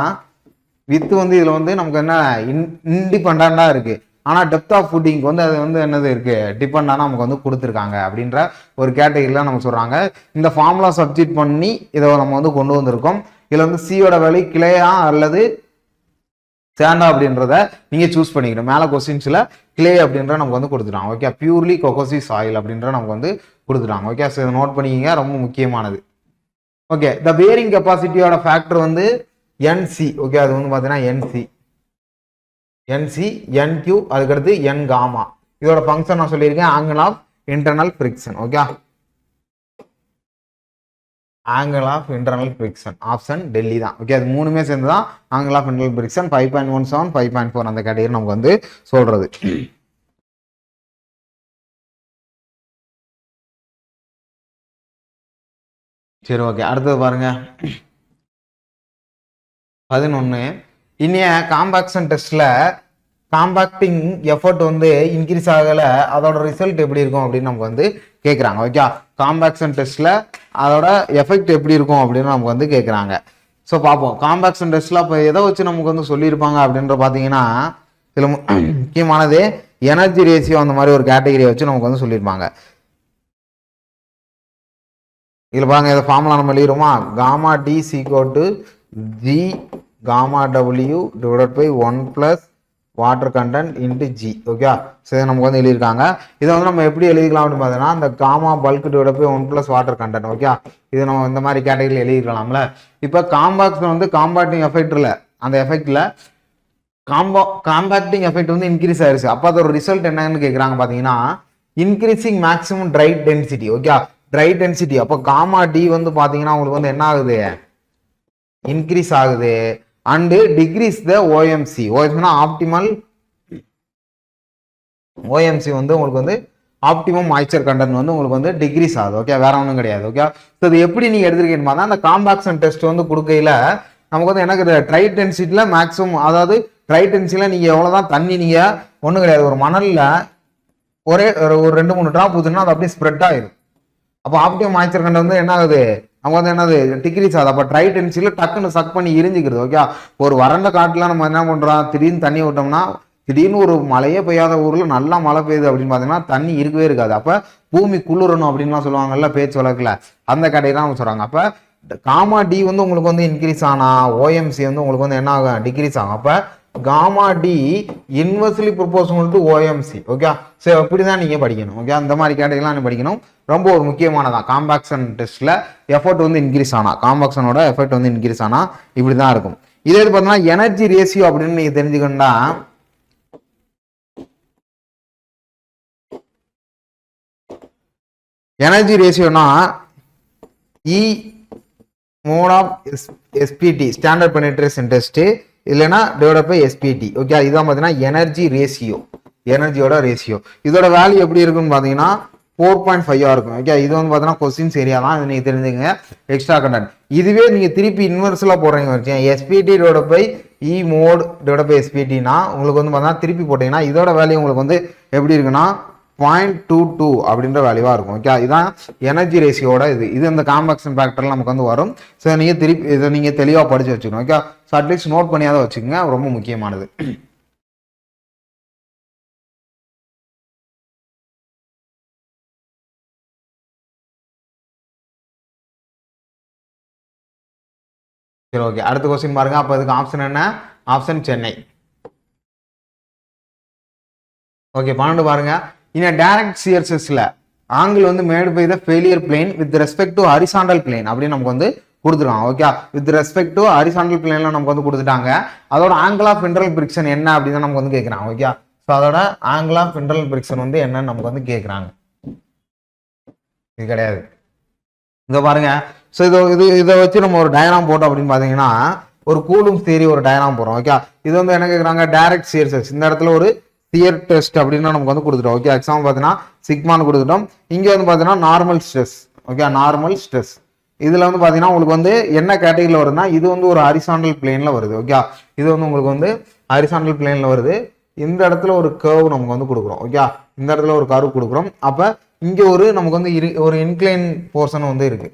வித்து வந்து இதில் வந்து நமக்கு என்ன இண்டிபெண்டா இருக்கு. ஆனால் டெப்த் ஆஃப் ஃபுட்டிங்க்கு வந்து அது வந்து என்னது இருக்கு, டிபெண்டாக நமக்கு வந்து கொடுத்துருக்காங்க அப்படின்ற ஒரு கேட்டகரியில் நம்ம சொல்றாங்க. இந்த ஃபார்முலா சப்ஸ்டிட் பண்ணி இதை நம்ம வந்து கொண்டு வந்திருக்கோம். இதுல வந்து சியோட வேல்யூ கிளையா அல்லது சாண்டா அப்படின்றத நீங்க சூஸ் பண்ணிக்கணும். மேல கொஸ்டின்ஸ்ல கிளே அப்படின்ற நமக்கு வந்து கொடுத்துட்டாங்க. ஓகே, பியூர்லி கொகசிவ் சாயில் அப்படின்ற நமக்கு வந்து கொடுத்துட்டாங்க. ஓகே, ஸோ இதை நோட் பண்ணிக்கிங்க, ரொம்ப முக்கியமானது. ஓகே, த பேரிங் கெப்பாசிட்டியோட ஃபேக்டர் வந்து NC. ஓகே, அது வந்து பார்த்தீங்கன்னா NC NQ அதுக்கடுத்து N காமா. இதோட ஃபங்க்ஷன் நான் சொல்லியிருக்கேன், angle of internal friction. Okay, angle of internal friction ஆப்ஷன் டெல்லி தான். ஓகே, அது மூணுமே சேர்ந்து தான் ஆங்கிள் ஆஃப் இன்டர்னல் ஃபிரிக்ஷன் 5.17 5.4 அந்த கேட்டகரி நமக்கு வந்து சொல்றது. சரி, ஓகே, அடுத்தது பாருங்க 11. இனிய காம்பாக்ஷன் டெஸ்ட்ல காம்பாக்டிங் எஃபர்ட் வந்து இன்க்ரீஸ் ஆகல, அதோட ரிசல்ட் எப்படி இருக்கும் அப்படின்னு நமக்கு வந்து கேட்குறாங்க. ஓகே, காம்பாக்ஷன் டெஸ்ட்ல அதோட எஃபெக்ட் எப்படி இருக்கும் அப்படின்னு நமக்கு வந்து கேட்குறாங்க. ஸோ பார்ப்போம், காம்பாக்ஷன் டெஸ்ட்ல இப்போ எதை வச்சு நமக்கு வந்து சொல்லியிருப்பாங்க அப்படின்ற பார்த்தீங்கன்னா, இதில் முக்கியமானது எனர்ஜி ரேஷியோ அந்த மாதிரி ஒரு கேட்டகரியை வச்சு நமக்கு வந்து சொல்லியிருப்பாங்க. இதில் பாருங்க, இதை ஃபார்முலா நம்ம எழுதிடுமா, gamma D = G gamma W / 1 + water content into G. Okay, சரி, நமக்கு வந்து எழுதியிருக்காங்க. இதை வந்து நம்ம எப்படி எழுதிக்கலாம் அப்படின்னு பார்த்தீங்கன்னா, இந்த gamma bulk / 1 + water content. Okay, இது நம்ம இந்த மாதிரி கேட்டகரியில் எழுதிக்கலாம்ல. இப்போ காம்பாக்ஷன் வந்து காம்பாக்டிங் எஃபெக்ட் இல்லை, அந்த எஃபெக்ட்ல காம்பாக்டிங் எஃபெக்ட் வந்து இன்க்ரீஸ் ஆயிருச்சு. அப்போ அதோட ரிசல்ட் என்னன்னு கேட்குறாங்க பார்த்தீங்கன்னா, increasing maximum dry density. Okay, dry density. அப்போ காமா D வந்து பார்த்தீங்கன்னா உங்களுக்கு வந்து என்ன ஆகுது, இன்க்ரீஸ் ஆகுது. And decrease the OMC. OMCனா ஆப்டிமல், OMC வந்து உங்களுக்கு வந்து ஆப்டிமம் மாய்ச்சர் கண்டென்ட் வந்து உங்களுக்கு வந்து டிக்ரீஸ் ஆகுது. ஓகே, வேற ஒன்றும் கிடையாது. ஓகே, ஸோ இது எப்படி நீங்க எடுத்துருக்கீங்கன்னா, அந்த காம்பாக்ஷன் டெஸ்ட் வந்து கொடுக்கையில நமக்கு வந்து எனக்கு ட்ரை டென்சிட்டியில் மேக்ஸிமம், அதாவது ட்ரை டென்சிட்டியில் நீங்க எவ்வளவுதான் தண்ணி நீங்க ஒன்றும் கிடையாது, ஒரு மணல்ல ஒரே ஒரு 2-3 டிராப் ஊத்துனா அது அப்படியே ஸ்ப்ரெட் ஆயிடும். அப்போ ஆப்டிமம் மாய்ச்சர் கண்டென்ட் வந்து என்ன ஆகுது, அவங்க வந்து என்னது டிக்ரீஸ் ஆகுது. அப்போ ட்ரை டென்சிட்டியில் டக்குன்னு சக் பண்ணி எரிஞ்சுக்கிறது. ஓகே, ஒரு வறண்ட காட்டுல நம்ம என்ன பண்றோம், திடீர்னு தண்ணி விட்டோம்னா திடீர்னு ஒரு மழையே பெய்யாத ஊர்ல நல்லா மழை பெய்யுது அப்படின்னு பாத்தீங்கன்னா தண்ணி இருக்கவே இருக்காது. அப்ப பூமி குளிரணும் அப்படின்லாம் சொல்லுவாங்கல்ல பேச்சு வழக்குல, அந்த கடையை தான் சொல்றாங்க. அப்ப காமா டி வந்து உங்களுக்கு வந்து இன்க்ரீஸ் ஆனா ஓஎம்சி வந்து உங்களுக்கு வந்து என்ன ஆகும், டிக்ரீஸ் ஆகும். அப்ப gamma D inversely proportional to OMC. Okay, so இப்படிதான் நீங்க படிக்கணும். ஓகே, அந்த மாதிரி கேட்டகரிலாம் நீங்க படிக்கணும். ரொம்ப ஒரு முக்கியமானதான். காம்பாக்சன் டெஸ்ட்ல எஃபர்ட் வந்து இன்க்ரீஸ் ஆனா, காம்பாக்சனோட எஃபர்ட் வந்து இன்க்ரீஸ் ஆனா இப்படிதான் இருக்கும். இதே பார்த்தீங்கன்னா எனர்ஜி ரேஷியோ அப்படின்னு நீங்க தெரிஞ்சுக்கணும்னா, எனர்ஜி ரேஷியோனா E mod of SPT standard penetration test இல்லைன்னா டிவைட் பை எஸ்பிடி. ஓகே, இதான் பார்த்தீங்கன்னா எனர்ஜி ரேஷியோ, எனர்ஜியோட ரேஷியோ. இதோட வேல்யூ எப்படி இருக்குன்னு பார்த்தீங்கன்னா 4.5 இருக்கும். ஓகே, இது வந்து பார்த்தீங்கன்னா கொஸ்டின்ஸ் ஏரியா தான், இது நீங்க தெரிஞ்சுங்க எக்ஸ்ட்ரா கண்டென்ட். இதுவே நீங்க திருப்பி இன்வெர்ஸ்ல போடுறீங்க வச்சு SPT divide by E mod divide by எஸ்பிடினா உங்களுக்கு வந்து பார்த்தீங்கன்னா திருப்பி போட்டீங்கன்னா இதோட வேல்யூ உங்களுக்கு வந்து எப்படி இருக்குன்னா 0.22 அப்படின்ற வேல்யூவா இருக்கும். ஓகே, இதுதான் எனர்ஜி ரேஷியோட இது இந்த காம்பாக்சன் ஃபேக்டர்ல நமக்கு வந்து வரும். ஸோ நீங்க திருப்பி இதை நீங்க தெளிவா படிச்சு வச்சுக்கணும். ஓகே, ஸோ அட்லீஸ்ட் நோட் பண்ணியாவது வச்சுக்கோங்க, ரொம்ப முக்கியமானது. சரி, ஓகே, அடுத்த கொஸ்டின் பாருங்க. அப்ப இதுக்கு ஆப்ஷன் என்ன, ஆப்ஷன் சென்னை. ஓகே, 12 பாருங்க. In a direct shear stressல ஆங்கிள் வந்து made by the failure plane with respect to horizontal plane அப்படின்னு நமக்கு வந்து கொடுத்துருக்காங்க. Okay, with respect to horizontal பிளேன்ல நமக்கு வந்து கொடுத்துட்டாங்க. அதோட ஆங்கிள் ஆஃப் இன்டர்னல் பிரிக்ஷன் என்ன அப்படின்னு நமக்கு வந்து கேட்கறாங்க. ஓகே, ஸோ அதோட ஆங்கிள் ஆஃப் இன்டர்னல் பிரிக்ஷன் வந்து என்னன்னு நமக்கு வந்து கேட்கறாங்க. இது கிடையாது. இங்க பாருங்க. ஸோ இதை வச்சு நம்ம ஒரு டயக்ராம் போட்டோம் அப்படின்னு பாத்தீங்கன்னா ஒரு கூலும்ஸ் தியரி ஒரு டயக்ராம் போடுறோம். ஓகே, இது வந்து என்ன கேட்கறாங்க, டைரக்ட் ஷியர் ஸ்ட்ரெஸ். இந்த இடத்துல ஒரு சியர் டெஸ்ட் அப்படின்னா நமக்கு வந்து கொடுத்துட்டோம். ஓகே, எக்ஸாம்பிள் பார்த்தீங்கன்னா சிக்மான்னு கொடுத்துட்டோம். இங்க வந்து பார்த்தீங்கன்னா normal stress. Okay, normal stress. இதுல வந்து பாத்தீங்கன்னா உங்களுக்கு வந்து என்ன கேட்டகரியில வருதுன்னா இது வந்து ஒரு ஹரிசாண்டல் பிளேன்ல வருது. ஓகே, இது வந்து உங்களுக்கு வந்து ஹரிசாண்டல் பிளேன்ல வருது. இந்த இடத்துல ஒரு கர்வ் நமக்கு வந்து கொடுக்குறோம். ஓகே, இந்த இடத்துல ஒரு கர்வ் கொடுக்குறோம். அப்ப இங்க ஒரு நமக்கு வந்து ஒரு இன்க்ளைன் போர்ஷன் வந்து இருக்கு,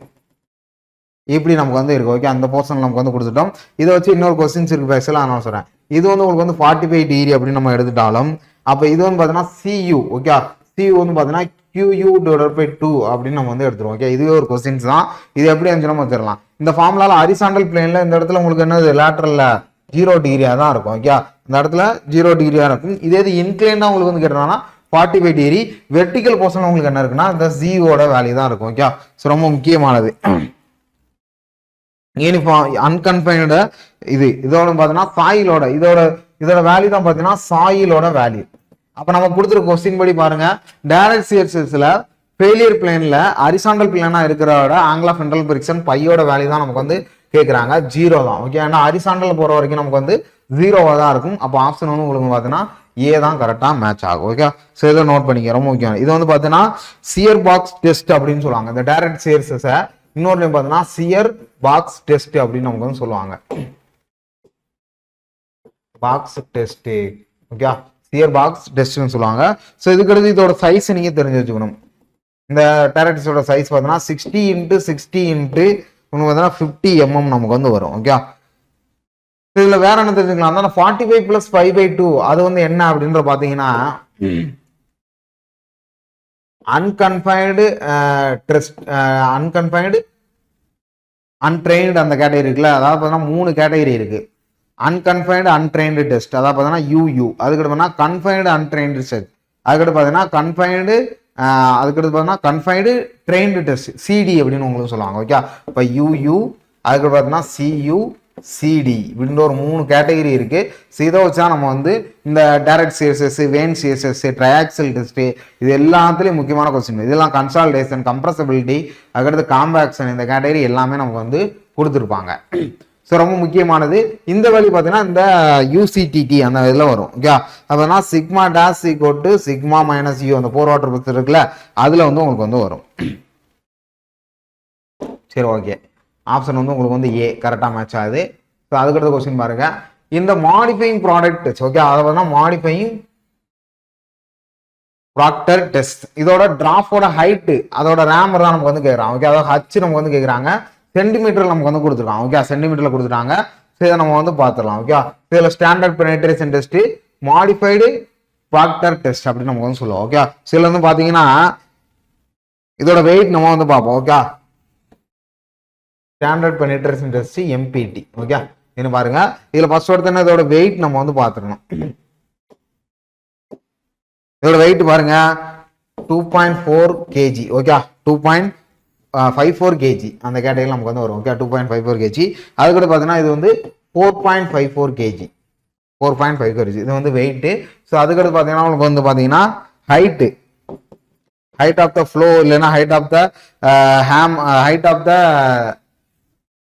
இப்படி நமக்கு வந்து இருக்கு. ஓகே, அந்த போர்ஷன் நமக்கு வந்து கொடுத்துட்டோம். இதை வச்சு இன்னொரு கொஸ்டின்ஸ் இருக்கு பேசல, நான் சொல்றேன். இது வந்து உங்களுக்கு வந்து 45 டிகிரி அப்படின்னு நம்ம எடுத்துட்டாலும் அப்ப இது வந்து பாத்தீங்கன்னா CU. ஓகே, CU வந்து பாத்தீங்கன்னா QU டிவைடட் பை 2 அப்படின்னு நம்ம வந்து எடுத்துருவோம். ஓகே, இதுவே ஒரு கொஸ்டின்ஸ் தான். இது எப்படி இருந்துச்சு நம்ம தெரிலாம். இந்த ஃபார்முலால ஹரிசாண்டல் பிளேன்ல இந்த இடத்துல உங்களுக்கு என்னது லேட்டரல்ல 0 டிகிரியா தான் இருக்கும். ஓகே, இந்த இடத்துல 0 டிகிரியா இருக்கும். இதே இது இன்க்ளைனா உங்களுக்கு வந்து கேட்டாங்கன்னா 45 டிகிரி. வெர்டிகல் போர்ஷன் உங்களுக்கு என்ன இருக்குன்னா இந்த ஜியோட வேல்யூ தான் இருக்கும். ஓகே, ஸோ ரொம்ப முக்கியமானது. யூனிஃபார்ம் அன்கன்ஃபைன்டு இதோட பார்த்தீங்கன்னா சாயிலோட இதோட வேல்யூ தான் பார்த்தீங்கன்னா சாயிலோட வேல்யூ. அப்ப நம்ம கொடுத்துருக்க கொஸ்டின் படி பாருங்க, டைரக்ட் ஷியர் ஸ்ட்ரெஸ்ல ஃபெயிலியர் பிளேன்ல ஹரிசாண்டல் பிளேனா இருக்கிறோட ஆங்கிள் ஆஃப் இன்டர்னல் பிரிக்ஷன் பையோட வேல்யூ தான் நமக்கு வந்து கேட்கறாங்க. 0 தான். ஓகே, ஏன்னா ஹரிசாண்டல் போற வரைக்கும் நமக்கு வந்து 0வா தான் இருக்கும். அப்போ ஆப்ஷன் வந்து உங்களுக்கு பார்த்தீங்கன்னா ஏ தான் கரெக்டா மேட்ச் ஆகும். ஓகே, ஸோ இதை நோட் பண்ணிக்க, ரொம்ப முக்கியம். இது வந்து பார்த்தீங்கன்னா சியர் பாக்ஸ் டெஸ்ட் அப்படின்னு சொல்லுவாங்க. இந்த டைரக்ட் ஷியர் ஸ்ட்ரெஸ் இன்னொரு நேம் பார்த்தீங்கன்னா சியர் பாக்ஸ் டெஸ்ட் அப்படின்னு நமக்கு வந்து சொல்லுவாங்க. Box test. Okay, shear box டெஸ்ட்னு சொல்லுவாங்க. ஸோ இதுக்கு இதோட சைஸ் நீங்க தெரிஞ்சு வச்சுக்கணும். இந்த டைரக்டர்ஸோட சைஸ் பார்த்தீங்கன்னா 60 × 60 × 50 mm நமக்கு வந்து வரும். ஓகே, இதுல வேற என்ன தெரிஞ்சுக்கலாம், 45 + 5/2 அது வந்து என்ன அப்படின்ற பாத்தீங்கன்னா அன்கன்ஃபைன்டு டெஸ்ட், அன்கன்ஃபைன்டு அன்ட்ரெயின்டு அந்த கேட்டகரி இருக்குல்ல. அதாவது பார்த்தீங்கன்னா 3 கேட்டகரி இருக்கு. அன்கன்ஃபைன்டு அன்ட்ரெயின்டு டெஸ்ட், அதாவது பார்த்தீங்கன்னா UU. அதுக்கடுத்து பார்த்தீங்கன்னா கன்ஃபைன்டு அன்ட்ரெயின்டு டெஸ்ட். அதுக்கடுத்து பார்த்தீங்கன்னா கன்ஃபைன்டு, அதுக்கடுத்து பார்த்தீங்கன்னா கன்ஃபைன்டு ட்ரெயின்டு டெஸ்ட் CD அப்படின்னு உங்களுக்கு சொல்லுவாங்க. ஓகே, இப்போ UU, அதுக்கடுத்து பார்த்தீங்கன்னா CU, CD இப்படின்ற ஒரு 3 கேட்டகரி இருக்கு. ஸோ இதை வச்சா நம்ம வந்து இந்த direct CSS, vane CSS, triaxial test இது எல்லாத்துலேயும் முக்கியமான கொஸ்டின். இதெல்லாம் கன்சால்டேஷன், கம்ப்ரஸபிலிட்டி, அதுக்கடுத்து காம்பாக்ஷன், இந்த கேட்டகரி எல்லாமே நமக்கு வந்து கொடுத்துருப்பாங்க. ஸோ ரொம்ப முக்கியமானது. இந்த வழி பார்த்தீங்கன்னா இந்த UCTT அந்த இதில் வரும். ஓகே, அப்படின்னா sigma dash equal sigma minus U அந்த 4 வாட்டர் பஸ் இருக்குல்ல, அதில் வந்து உங்களுக்கு வந்து வரும். சரி, ஓகே, ஆப்ஷன் வந்து உங்களுக்கு வந்து ஏ கரெக்டாக மேட்ச் ஆகுது. ஸோ அதுக்கடுத்த கொஸ்டின் பாருங்க, இந்த மாடிஃபையிங் ப்ராடக்ட் டெஸ்ட். ஓகே, அதை பார்த்தா மாடிஃபையிங் ப்ராக்டர் டெஸ்ட். இதோட டிராஃபோட ஹைட்டு, அதோட ரேமர் தான் நமக்கு வந்து கேட்குறாங்க. ஓகே, அதாவது ஹச் நமக்கு வந்து கேட்குறாங்க. சென்டிமீட்டர் நமக்கு வந்து கொடுத்துருக்காங்க. ஓகே, சென்டிமீட்டர்ல கொடுத்துட்டாங்க. இதை நம்ம வந்து பார்த்துடலாம். ஓகே, இதில் standard penetration test, modified factor test அப்படின்னு நம்ம வந்து சொல்லுவோம். ஓகே, சில வந்து பார்த்தீங்கன்னா இதோட வெயிட் நம்ம வந்து பார்ப்போம். Okay, standard penetration test MPT. Okay, என்ன பாருங்க, இதுல ஃபர்ஸ்ட் ஒருத்தன இதோட வெயிட் நம்ம வந்து பார்த்துடணும். இதோட வெயிட் பாருங்க 2.4 kg. ஓகே, 2.54 kg அந்த கேட்டகரியில் நமக்கு வந்து வரும். Okay, 2.54 kg. அதுக்கடுத்து பார்த்தீங்கன்னா இது வந்து 4.54 kg. 4.5 kg இது வந்து வெயிட். ஸோ அதுக்கடுத்து பார்த்தீங்கன்னா உங்களுக்கு வந்து பார்த்தீங்கன்னா ஹைட் ஆஃப் த ஃப்ளோ இல்லைன்னா height of the height of the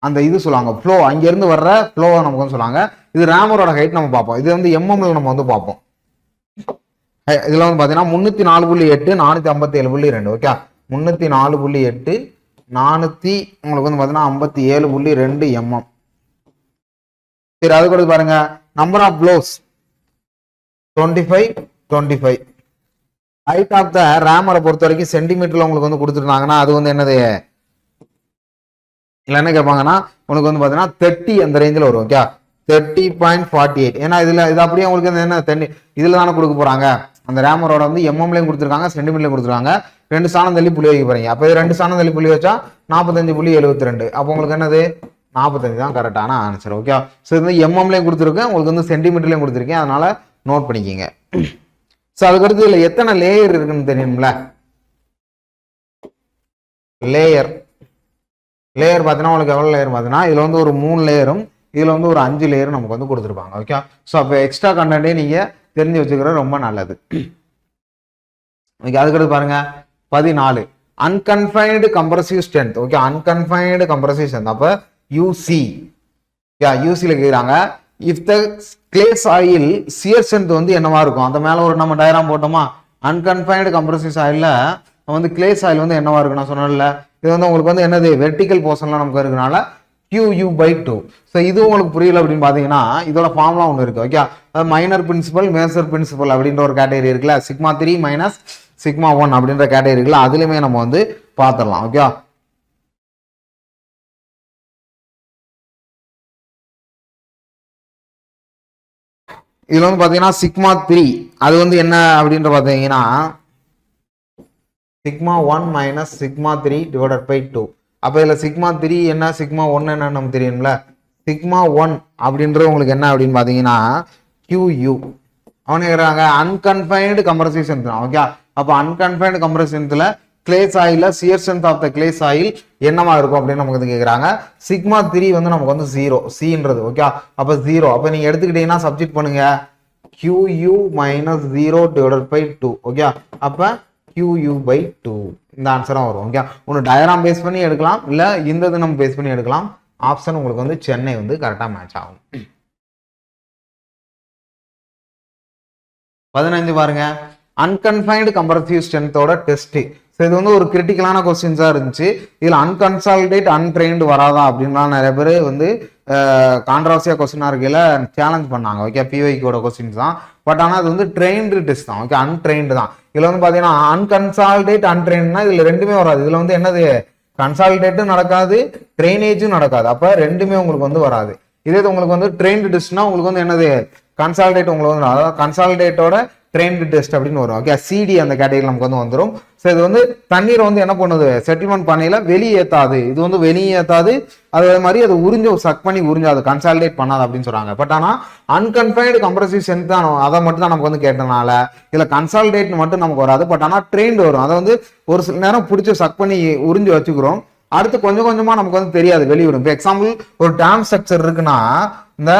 அந்த இது சொல்லுவாங்க ஃப்ளோ, அங்கிருந்து வர்ற ஃப்ளோவை நமக்கு வந்து சொல்லுவாங்க. இது ரேமரோட ஹைட் நம்ம பார்ப்போம். இது வந்து எம்எம்ல நம்ம வந்து பார்ப்போம். இதுல வந்து பாத்தீங்கன்னா 304.8 457.2. ஓகே, 304.8 400 உங்களுக்கு வந்து பாத்தீங்கன்னா 57.2 mm. சரி, அது கூட பாருங்க number of blows 25. Height of the ரேமரை பொறுத்த வரைக்கும் சென்டிமீட்டர்ல உங்களுக்கு வந்து கொடுத்துருந்தாங்கன்னா அது வந்து என்னது இல்லை என்ன கேட்பாங்கன்னா உனக்கு வந்து பார்த்தீங்கன்னா 30 அந்த ரேஞ்சில் வரும். ஓகே, 30.48. ஏன்னா இது அப்படியே உங்களுக்கு என்ன இதில் தானே கொடுக்க போறாங்க. அந்த ரேமரோட வந்து எம்எம்லையும் கொடுத்துருக்காங்க, சென்டிமீட்டர்லையும் கொடுத்துருக்காங்க. 2 ஸ்தானம் தள்ளி புள்ளி வைக்க போறீங்க. அப்போ இது 2 ஸ்தானம் தள்ளி புள்ளி வச்சா 45.72. அப்போ உங்களுக்கு என்னது 45 தான் கரெக்டான ஆன்சர். ஓகே, ஸோ இது வந்து எம்எம்லையும் கொடுத்துருக்கேன், உங்களுக்கு வந்து சென்டிமீட்டர்லையும் கொடுத்துருக்கேன். அதனால நோட் பண்ணிக்கிங்க. ஸோ அதுக்கடுத்து இதில் எத்தனை லேயர் இருக்குன்னு தெரியும்ல. லேயர் பார்த்தீங்கன்னா உங்களுக்கு எவ்வளோ லேயர் பார்த்தீங்கன்னா இதில் வந்து ஒரு 3 லேயரும் இதில் வந்து ஒரு 5 லேயரும் நமக்கு வந்து கொடுத்துருப்பாங்க. ஓகே, ஸோ அப்போ எக்ஸ்ட்ரா கண்டென்ட்டே நீங்கள் தெரிஞ்சு வச்சுக்கிறது ரொம்ப நல்லது. ஓகே, அதுக்கடுத்து பாருங்க 14 அன்கன்ஃபைன்டு compressive strength. Okay, அன்கன்ஃபைன்டு compressive strength. அப்போ யூசி யூசியில் கேட்குறாங்க. If the clay soil shear strength வந்து என்னவா இருக்கும். அந்த மேலே ஒரு நம்ம டயராம் போட்டோமா. அன்கன்ஃபைன்டு கம்ப்ரசிவ் சாயிலில் வந்து கிளே சாயில் வந்து என்னவா இருக்கு நான் சொன்னேன்ல. இது வந்து உங்களுக்கு வந்து என்னது வெர்டிக்கல் போர்ஷன்லாம் நமக்கு இருக்கனால QU/2. ஸோ இது உங்களுக்கு புரியல அப்படின்னு பார்த்தீங்கன்னா இதோட ஃபார்ம்லாம் ஒன்று இருக்கு. Okay, minor principal major principal அப்படின்ற ஒரு கேட்டகரி இருக்குல்ல. σ3 மைனஸ் σ1 அப்படின்ற கேட்டகரி இருக்குல்ல, அதுலயுமே நம்ம வந்து பார்த்துடலாம். ஓகே, இதுல வந்து பாத்தீங்கன்னா σ3 அது வந்து என்ன அப்படின்ற பாத்தீங்கன்னா σ1 மைனஸ் σ3 டிவைடட் பை 2. அப்ப இதுல σ3 என்ன σ1 என்ன நமக்கு தெரியும்ல. σ1 அப்படின்றது உங்களுக்கு என்ன அப்படின்னு பாத்தீங்கன்னா QU. அவனு கேட்குறாங்க அன்கன்ஃபைன்டு கம்ப்ரசிவ் ஸ்ட்ரென்த். ஓகே, அப்போ அன்கன்ஃபைன்டு கம்ப்ரசிவ் ஸ்ட்ரென்த்ல கிளே சாயில shear strength of the clay soil என்னவா இருக்கும் அப்படின்னு நமக்கு வந்து கேட்குறாங்க. σ3 வந்து நமக்கு வந்து 0 சின்றது. ஓகே, அப்போ 0. அப்போ நீங்க எடுத்துக்கிட்டீங்கன்னா சப்ஜெக்ட் பண்ணுங்க QU minus 0 divided by 2. Okay, அப்போ QU/2 இந்த ஆன்சரும் வரும். ஓகே, ஒன்று டயராம் பேஸ் பண்ணி எடுக்கலாம், இல்லை இந்த இது நம்ம பேஸ் பண்ணி எடுக்கலாம். ஆப்ஷன் உங்களுக்கு வந்து சென்னை வந்து கரெக்டாக மேட்ச் ஆகும். 15 பாருங்க அன்கன்ஃபைன்டு கம்ப்ரசிவ் ஸ்ட்ரென்த்தோட டெஸ்ட். ஸோ இது வந்து ஒரு கிரிட்டிக்கலான கொஸ்டின்ஸா இருந்துச்சு. இதில் அன்கன்சாலிடேட் அன்ட்ரெயின்டு வராதா அப்படின்லாம் நிறைய பேர் வந்து கான்ட்ரவர்சியா கொஸ்டினா இருக்கையில சேலஞ்ச் பண்ணாங்க. ஓகே, பிஒய்க்கோட கொஸ்டின்ஸ் தான். பட் ஆனால் அது வந்து ட்ரெயின்டு டெஸ்ட் தான். ஓகே, அன்ட்ரெயின்டு தான். இதுல வந்து பாத்தீங்கன்னா அன்கன்சாலிடேட் அன்ட்ரெயின்னா இதுல ரெண்டுமே வராது. இதுல வந்து என்னது கன்சாலிடேட்டும் நடக்காது, ட்ரெயினேஜும் நடக்காது. அப்ப ரெண்டுமே உங்களுக்கு வந்து வராது. இதே உங்களுக்கு வந்து ட்ரெயின்டு டெஸ்ட்னா உங்களுக்கு வந்து என்னது கன்சாலிடேட் உங்களுக்கு வந்து அதாவது கன்சாலிடேட்டோட ட்ரெயின்டு டெஸ்ட் அப்படின்னு வரும். ஓகே, சிடி அந்த கேட்டகரி நமக்கு வந்து வந்துடும். ஸோ இது வந்து தண்ணீரை வந்து என்ன பண்ணுது செட்டில்மெண்ட் பண்ணையில வெளியேற்றாது. இது வந்து வெளியேற்றாது, அதே மாதிரி அது சக் பண்ணி உறிஞ்சாது, கன்சாலிடேட் பண்ணாது அப்படின்னு சொல்றாங்க. பட் ஆனால் அன்கன்ஃபைன்டு கம்ப்ரசிவ் ஸ்ட்ரென்த் தான் அதை மட்டும் தான் நமக்கு வந்து கேட்டனால இதுல கன்சாலிடேட் மட்டும் நமக்கு வராது. பட் ஆனால் ட்ரெயின்டு வரும். அதை வந்து ஒரு சில நேரம் பிடிச்சி சக் பண்ணி உறிஞ்சி வச்சுக்கிறோம். அடுத்து கொஞ்சம் கொஞ்சமா நமக்கு வந்து தெரியாது வெளியிடும். இப்போ எக்ஸாம்பிள் ஒரு டேம் ஸ்ட்ரக்சர் இருக்குன்னா இந்த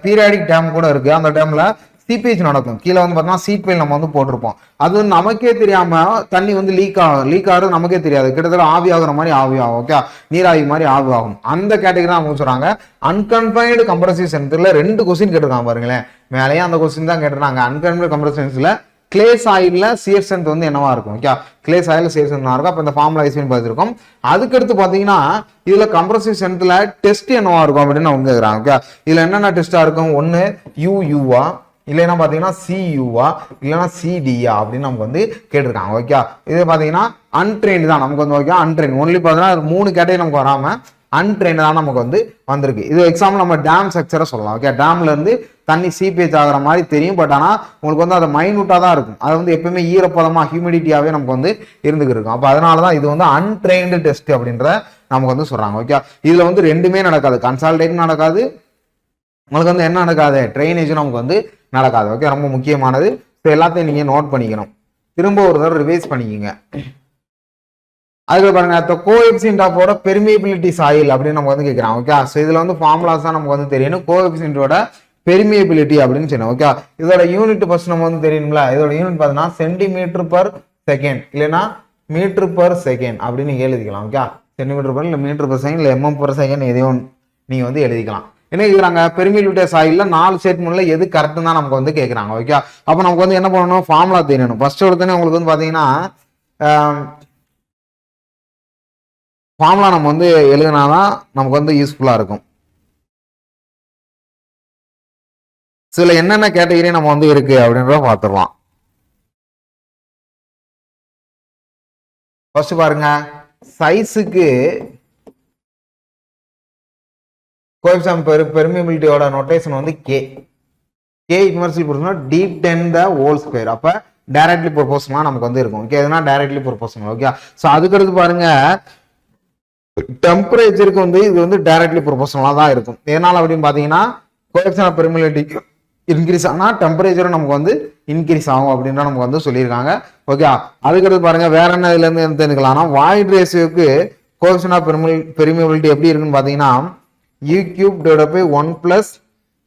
பீரியாடிக் டேம் கூட இருக்கு. அந்த டேம்ல சீப்பேஜ் நடக்கும். கீழே வந்து பார்த்தோம்னா சீட் பைல் நம்ம வந்து போட்டிருப்போம். அது நமக்கே தெரியாம தண்ணி வந்து லீக் ஆகுறது நமக்கே தெரியாது. கிட்டத்தட்ட ஆவி ஆகுற மாதிரி ஆவி ஆகும். ஓகே, நீராவி மாதிரி ஆவி ஆகும். அந்த கேட்டகரி தான் அவங்க சொல்றாங்க. அன்கன்ஃபைன்டு கம்ப்ரசிவ் ஸ்ட்ரென்த்ல 2 கொஸ்டின் கேட்டிருக்காங்க பாருங்களேன். மேலேயே அந்த கொஸ்டின் தான் கேட்டிருக்காங்க. அன்கன்ஃபைன்டு கம்ப்ரசிவ் ஸ்ட்ரென்த்ல கிளே சாயில்ல சியர் ஸ்ட்ரென்த் வந்து என்னவா இருக்கும். ஓகே, கிளே சாயில்ல சியர் ஸ்ட்ரென்த் இருக்கும். அப்ப இந்த ஃபார்முலா யூஸ் பண்ணி பார்த்துருக்கோம். அதுக்கடுத்து பாத்தீங்கன்னா இதுல கம்ப்ரசிவ் ஸ்ட்ரென்த்ல டெஸ்ட் என்னவா இருக்கும் அப்படின்னு அவங்க கேட்குறாங்க. ஓகே, இதுல என்னென்ன டெஸ்டா இருக்கும். ஒன்னு யூவா, இல்லைன்னா பாத்தீங்கன்னா சியூவா, இல்லைன்னா சிடியா அப்படின்னு நமக்கு வந்து கேட்டிருக்காங்க. ஓகே, இது பாத்தீங்கன்னா அன்ட்ரெயின்டு தான் நமக்கு வந்து. ஓகே, அன்ட்ரெயின் ஒன்லி பாத்தீங்கன்னா 3 கேட்டகரி நமக்கு வராம அன்ட்ரெயின்டா நமக்கு வந்து வந்திருக்கு. இது எக்ஸாம்பிள் நம்ம டேம் ஸ்ட்ரக்சரை சொல்லலாம். ஓகே, டேம்ல இருந்து தண்ணி சீப்பேஜ் ஆகிற மாதிரி தெரியும், பட் ஆனால் உங்களுக்கு வந்து அது மைனூட்டா தான் இருக்கும். அது வந்து எப்பவுமே ஈரப்பதமா ஹியூமிடிட்டியாவே நமக்கு வந்து இருந்துகிட்டு இருக்கும். அப்போ அதனால தான் இது வந்து அன்ட்ரெயின்டு டெஸ்ட் அப்படின்ற நமக்கு வந்து சொல்றாங்க. ஓகே, இதுல வந்து ரெண்டுமே நடக்காது, கன்சால்டேட் நடக்காது, உங்களுக்கு வந்து என்ன நடக்காது, ட்ரைனேஜும் நமக்கு வந்து நடக்காது. ஓகே, ரொம்ப முக்கியமானது. ஸோ எல்லாத்தையும் நீங்க நோட் பண்ணிக்கணும், திரும்ப ஒரு தடவை ரிவைஸ் பண்ணிக்கோங்க. அதுக்கு பாருங்க, கோஎஃபிஷியன்ட் ஆஃப் பெர்மியபிலிட்டி சாயில் அப்படின்னு நம்ம வந்து கேட்கிறாங்க. ஓகே, ஸோ இதுல வந்து ஃபார்முலாஸ் தான் நமக்கு வந்து தெரியணும். கோஎஃபிஷியன்டோட பெர்மியபிலிட்டி அப்படின்னு சொன்னோம். ஓகே, இதோட யூனிட் ஃபர்ஸ்ட் நம்ம வந்து தெரியணும்ல. இதோட யூனிட் பார்த்தீங்கன்னா சென்டிமீட்டர் பர் செகண்ட் இல்லைன்னா மீட்டர் பர் செகண்ட் அப்படின்னு நீங்க எழுதிக்கலாம். ஓகே, சென்டிமீட்டர் பர் இல்லை மீட்டர் பர் செகண்ட் இல்லை எம்எம் பர் செகண்ட் எதையும் நீங்க வந்து எழுதிக்கலாம். என்ன கேட்குறாங்க, பெர்மியபிலிட்டி சாயில்ல 4 ஸ்டேட்மெண்ட்ல எது கரெக்ட் தான் நமக்கு வந்து கேட்குறாங்க. ஓகே, அப்போ நமக்கு வந்து என்ன பண்ணணும், ஃபார்முலா தெரியணும். ஃபர்ஸ்ட் ஒருத்தனே உங்களுக்கு வந்து பாத்தீங்கன்னா ஃபார்முலா நம்ம வந்து எழுதினாதான் நமக்கு வந்து யூஸ்ஃபுல்லா இருக்கும். சில என்னென்ன கேட்டகரி நம்ம வந்து இருக்கு அப்படின்றத பார்த்துடலாம். ஃபர்ஸ்ட் பாருங்க, சைஸுக்கு கோஎஃபிஷியன்ட் பெர்மியபிலிட்டியோட நோட்டேஷன் வந்து K inversely proportional d10 the whole square. அப்ப டைரக்ட்லி ப்ரொபோர்ஷனலா நமக்கு வந்து இருக்கும். ஓகே, எதுனா டைரக்ட்லி ப்ரொபோர்ஷனல். ஓகே, சோ அதுக்கு அடுத்து பாருங்க, டெம்பரேச்சருக்கு வந்து இது வந்து டைரக்ட்லி ப்ரொபோர்ஷனலா தான் இருக்கும். ஏனால அப்படின்னு பாத்தீங்கன்னா கோஎஃபிஷியன்ட் ஆஃப் பெர்மியபிலிட்டி இன்க்ரீஸ் ஆனா டெம்பரேச்சரும் நமக்கு வந்து இன்க்ரீஸ் ஆகும் அப்படின்ற நமக்கு வந்து சொல்லியிருக்காங்க. ஓகே, அதுக்கடுத்து பாருங்க, வேற என்ன இதுல இருந்து தெரிஞ்சுக்கலாம்னா, வாய்ட் ரேஷியோக்கு கோஎஃபிஷியன்ட் ஆஃப் பெர்மியபிலிட்டி எப்படி இருக்குன்னு பாத்தீங்கன்னா u cube divided by 1 plus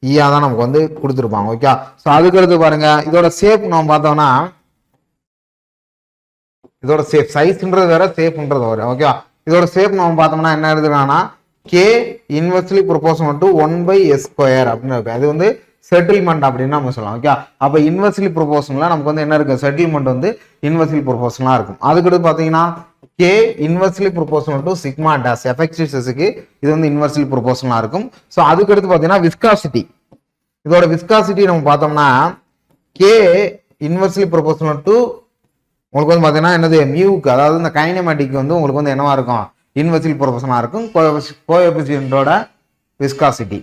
e தான் நமக்கு வந்து கொடுத்துருப்பாங்க. ஓகே, ஸோ அதுக்கடுத்து பாருங்க, இதோட ஷேப் நம்ம பார்த்தோம்னா, இதோட ஷேப் சைஸ்ன்றது வேற ஷேப்ன்றது வேற. ஓகே, இதோட ஷேப் நம்ம பார்த்தோம்னா என்ன எழுதுறாங்கன்னா k inversely proportional to 1/s square அப்படின்னு இருக்கு. அது வந்து செட்டில்மெண்ட் அப்படின்னு நம்ம சொல்லலாம். ஓகே, அப்ப இன்வெர்ஸ்லி ப்ரொபோர்ஷனலா நமக்கு வந்து என்ன இருக்கு, செட்டில்மெண்ட் வந்து இன்வெர்ஸ்லி ப்ரொபோர்ஷனலா இருக்கும். அதுக்கடுத்து பாத்தீங்கன்னா k inversely proportional to sigma dash effective ஸ்ட்ரெஸ்க்கு இது வந்து இன்வெர்ஸ்லி ப்ரொபோர்ஷனலா இருக்கும். ஸோ அதுக்கு அடுத்து பாத்தீங்கன்னா விஸ்காசிட்டி, இதோட விஸ்காசிட்டி நம்ம பார்த்தோம்னா k இன்வெர்ஸ்லி ப்ரொபோர்ஷனல் டு உங்களுக்கு வந்து பாத்தீங்கன்னா என்னது மியூக்கு, அதாவது இந்த கைனமேட்டிக் வந்து உங்களுக்கு வந்து என்னவா இருக்கும், இன்வெர்ஸ்லி ப்ரொபோர்ஷனலா இருக்கும் கோஎஃபிஷியன்ட்டோட விஸ்காசிட்டி.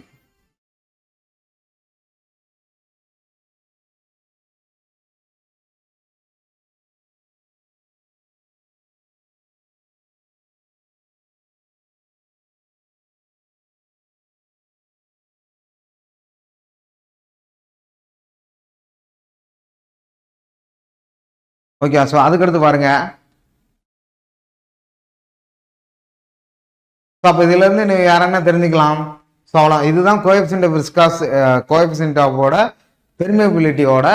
ஓகே, ஸோ அதுக்கடுத்து பாருங்க, அப்போ இதுல இருந்து நீங்க யார என்ன தெரிஞ்சுக்கலாம், ஸோ அவ்வளோ இதுதான் கோஎஃபிஷியன்ட் ஆஃப் விஸ்காஸ் கோஎஃபிஷியன்ட் ஆஃபோட பெர்மியபிலிட்டியோட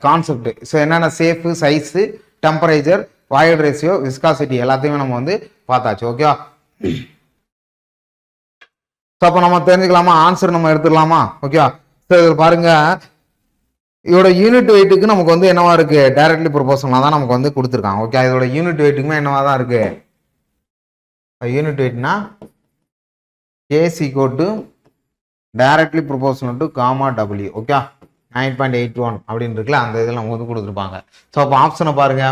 கான்செப்ட். ஸோ என்னென்ன shape, size, temperature, void ratio, viscosity எல்லாத்தையுமே நம்ம வந்து பார்த்தாச்சு. ஓகே, ஸோ அப்போ நம்ம தெரிஞ்சுக்கலாமா, ஆன்சர் நம்ம எடுத்துடலாமா. ஓகே, ஸோ இதில் பாருங்க, இதோட யூனிட் வெயிட்டுக்கு நமக்கு வந்து என்னவா இருக்கு, டைரக்ட்லி ப்ரொபோர்ஷனலா தான் நமக்கு வந்து கொடுத்துருக்காங்க. ஓகே, இதோட யூனிட் வெயிட்டுக்குமே என்னவா தான் இருக்கு, யூனிட் வெயிட்னா k = directly proportional to gamma w. Okay, 9.81 அப்படின்னு இருக்குல்ல, அந்த இதில் நமக்கு வந்து கொடுத்துருப்பாங்க. ஸோ அப்போ ஆப்ஷனை பாருங்க,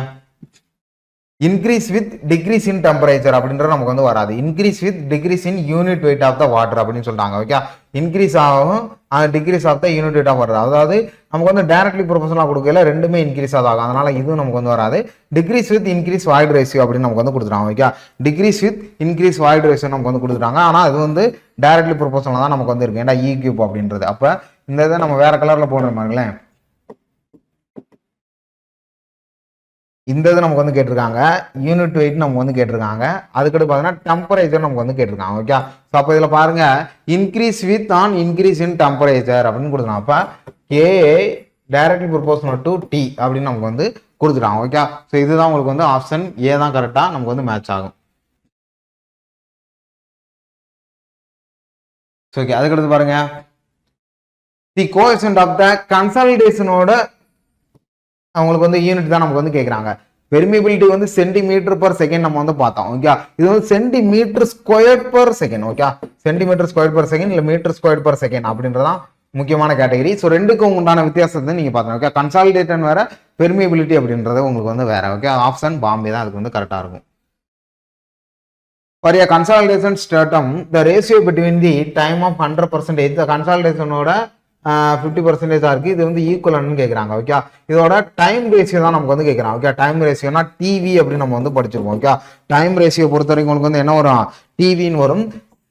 increase with decrease in temperature அப்படின்றது நமக்கு வந்து வராது. Increase with decrease in unit weight of the water அப்படின்னு சொல்றாங்க. ஓகே, இன்க்ரீஸ் ஆகும், decrease of the unit weight of water. அதாவது நமக்கு வந்து டைரக்ட்லி ப்ரொபோர்ஷனலா கொடுக்கல, ரெண்டுமே இன்க்ரீஸ் ஆகும். அதனால இதுவும் நமக்கு வந்து வராது. Decrease with increase void ratio அப்படின்னு நமக்கு வந்து கொடுத்துருக்காங்க. Okay, decrease with increase void ratio நமக்கு வந்து கொடுத்துட்டாங்க. ஆனா அது வந்து டைரக்ட்லி ப்ரொபோர்ஷனலா தான் நமக்கு வந்து இருக்கு. ஏன்னா e கியூப் அப்படின்றது. அப்ப இந்த இதை நம்ம வேற கலர்ல போடுற மாதிரிங்களேன், இந்த இது நமக்கு வந்து கேட்டிருக்காங்க, யூனிட் வெயிட் நமக்கு வந்து கேட்டிருக்காங்க. அதுக்கடுத்து பார்த்தீங்கன்னா டெம்பரேச்சர் நமக்கு வந்து கேட்டிருக்காங்க. ஓகே, ஸோ அப்போ இதில் பாருங்க, increase with on increase in temperature அப்படின்னு கொடுத்துருக்காங்க. அப்போ k directly proportional to t அப்படின்னு நமக்கு வந்து கொடுத்துட்டாங்க. ஓகே, ஸோ இதுதான் உங்களுக்கு வந்து ஆப்ஷன் ஏ தான் கரெக்டாக நமக்கு வந்து மேட்ச் ஆகும். ஓகே, அதுக்கடுத்து பாருங்க, தி கோஎஃபிஷியன்ட் ஆஃப் த கன்சாலிடேஷனோட அவங்களுக்கு வந்து யூனிட் தான் நமக்கு வந்து கேட்குறாங்க. பெர்மியபிலிட்டி வந்து சென்டிமீட்டர் பர் செகண்ட் நம்ம வந்து பார்த்தோம். ஓகே, இது வந்து centimetre square per second. Okay, centimetre square per second இல்லை மீட்டர் ஸ்கொயர் பர் செகண்ட் அப்படின்றதான் முக்கியமான கேட்டகரி. ஸோ ரெண்டுக்கும் உண்டான வித்தியாசத்தை நீங்க பார்த்தோம். ஓகே, கன்சாலிடேஷன் வேற, பெர்மியபிலிட்டி அப்படின்றது உங்களுக்கு வந்து வேற. ஓகே, ஆப்ஷன் பாம்பே தான் அதுக்கு வந்து கரெக்டாக இருக்கும். For a consolidation stratum, the ratio between the time of 100%, the consolidation ஓட 50% இருக்கு. இது வந்து ஈக்குவலன்ட்னு கேட்குறாங்க. ஓகே, இதோட டைம் ரேஷியோ தான் நமக்கு வந்து கேட்குறாங்க. ஓகே, டைம் ரேஷியோனா டிவி அப்படின்னு நம்ம வந்து படிச்சிருக்கோம். ஓகே, டைம் ரேஷியோ பொறுத்த வரைக்கும் உங்களுக்கு வந்து என்ன வரும், டிவின்னு வரும்.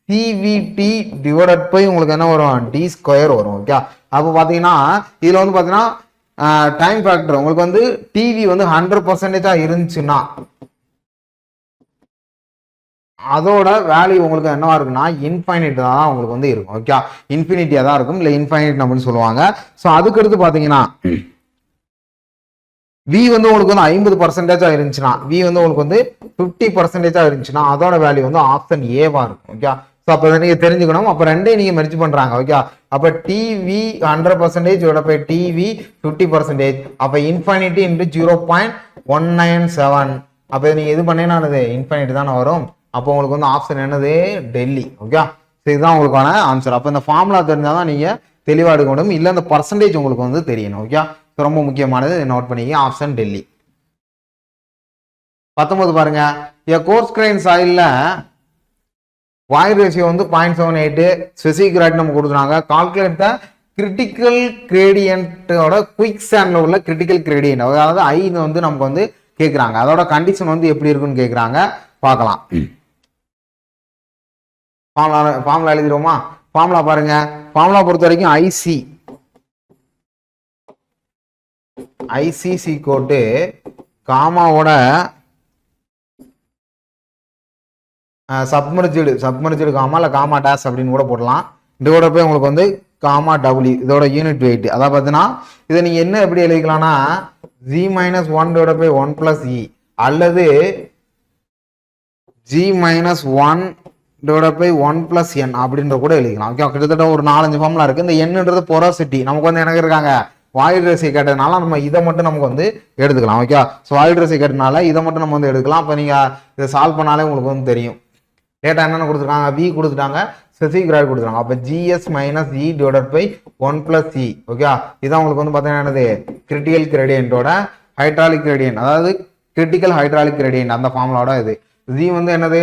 சிவிடி டிவைடட் பை உங்களுக்கு என்ன வரும், டி ஸ்கொயர் வரும். ஓகே, அப்போ பார்த்தீங்கன்னா இதில் வந்து பார்த்தீங்கன்னா டைம் ஃபேக்டர் உங்களுக்கு வந்து டிவி வந்து 100% இருந்துச்சுன்னா அதோட வேல்யூ உங்களுக்கு என்னவா இருக்குன்னா இன்ஃபைனைட் தான் உங்களுக்கு வந்து இருக்கும். ஓகே, இன்ஃபினிட்டியா தான் இருக்கும், இல்லை இன்ஃபைனைட் அப்படின்னு சொல்லுவாங்க. ஸோ அதுக்கடுத்து பார்த்தீங்கன்னா வி வந்து உங்களுக்கு வந்து 50% இருந்துச்சுன்னா, வி வந்து உங்களுக்கு வந்து 50% இருந்துச்சுன்னா அதோட வேல்யூ வந்து ஆப்ஷன் ஏவா இருக்கும். ஓகே, ஸோ அப்போ நீங்க தெரிஞ்சுக்கணும். அப்போ ரெண்டையும் நீங்க மெர்ஜ் பண்றாங்க. ஓகே, அப்போ டிவி 100% டிவி 50%, அப்போ இன்ஃபைனிட்டி இன்ட்டு 0.197. அப்போ நீங்க இது பண்ணேன்னா இன்ஃபைனிட்டி தானே வரும். அப்போ உங்களுக்கு வந்து ஆப்ஷன் என்னது, டெல்லி. ஓகே, ஸோ இதுதான் உங்களுக்கான ஆன்சர். அப்போ இந்த ஃபார்முலா தெரிஞ்சாதான் நீங்க தெளிவாக எடுக்க முடியும், இல்லை இந்த பர்சன்டேஜ் உங்களுக்கு வந்து தெரியணும். ஓகே, ரொம்ப முக்கியமானது, நோட் பண்ணிக்க, ஆப்ஷன் டெல்லி. 19 பாருங்க, a coarse grain soilல வாய்ட் ரேஷியோ வந்து 0.78, ஸ்பெசிபிக் கிராட் நம்ம கொடுக்குறாங்க. கால்குலேட் த கிரிட்டிக்கல் கிரேடியன்ட்டோட குயிக் சாண்ட்ல உள்ள கிரிட்டிக்கல் கிரேடியன்ட், அதாவது ஐ வந்து நமக்கு வந்து கேட்குறாங்க. அதோட கண்டிஷன் வந்து எப்படி இருக்குன்னு கேட்குறாங்க, பார்க்கலாம். ஃபார்முலா எழுதிடுவோமா? ஃபார்முலா பாருங்க, ஃபார்முலா பொறுத்த வரைக்கும் ஐசிசி கோட்டு காமாவோட சப்மர்ஜிடு காமா இல்லை காமா டேஸ் அப்படின்னு கூட போடலாம். இதோட போய் உங்களுக்கு வந்து காமா டபிள்யூ இதோட யூனிட் வெயிட். அதாவது பார்த்தீங்கன்னா இதை நீங்க என்ன எப்படி எழுதிக்கலாம்னா g-1 + e அல்லது g-1 / 1 + n அப்படின்ற கூட எழுதிக்கலாம். ஓகே, கிட்டத்தட்ட ஒரு 4-5 ஃபார்முலா இருக்கு. இந்த என்னன்றது பொரோசிட்டி நமக்கு வந்து எனக்கு இருக்காங்க, வாய்ட் ரேஷியோ கேட்டதுனால நம்ம இதை மட்டும் நமக்கு வந்து எடுத்துக்கலாம். ஓகே, ஸோ வாய்ட் ரேஷியோ கேட்டதுனால இதை மட்டும் நம்ம வந்து எடுக்கலாம். அப்போ நீங்க இதை சால்வ் பண்ணாலே உங்களுக்கு வந்து தெரியும். டேட்டா என்னென்ன கொடுத்துருக்காங்க, வி கொடுத்துட்டாங்க, ஸ்பெசிபிக் கிராட் கொடுத்துருக்காங்க. அப்போ GS - E / 1 + e. ஓகே, இதான் உங்களுக்கு வந்து பார்த்தீங்கன்னா என்னது, கிரிட்டிக்கல் கிரேடியன்ட்டோட ஹைட்ராலிக் கிரேடியன்ட், அதாவது கிரிட்டிக்கல் ஹைட்ராலிக் கிரேடியன்ட் அந்த ஃபார்முலாவோட இது. ஜி வந்து என்னது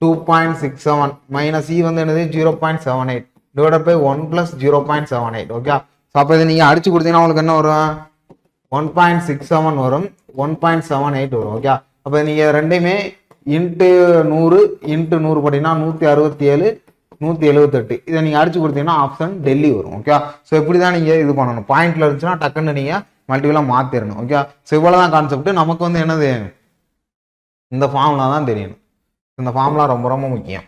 2.67 மைனஸ் இ வந்து என்னது 0.78 டிவைடட் பை 1 + 0.78. ஓகே, ஸோ அப்போ இதை நீங்கள் அடிச்சு கொடுத்தீங்கன்னா உங்களுக்கு என்ன வரும், 1.67 வரும், 1.78 வரும். ஓகே, அப்போ நீங்கள் ரெண்டையுமே இன்ட்டு 100 இன்ட்டு 100 போட்டீங்கன்னா 167 178 இதை நீங்கள் அடிச்சு கொடுத்தீங்கன்னா ஆப்ஷன் டெல்லி வரும். ஓகே, ஸோ இப்படி தான் நீங்கள் இது பண்ணணும். பாயிண்ட்ல இருந்துச்சுன்னா டக்குன்னு நீங்கள் மல்டிபிளாக மாற்றிடணும். ஓகே, ஸோ இவ்வளோதான் கான்செப்ட். நமக்கு வந்து என்னது, இந்த ஃபார்முலா தான் தெரியணும். இந்த ஃபார்முலா ரொம்ப ரொம்ப முக்கியம்.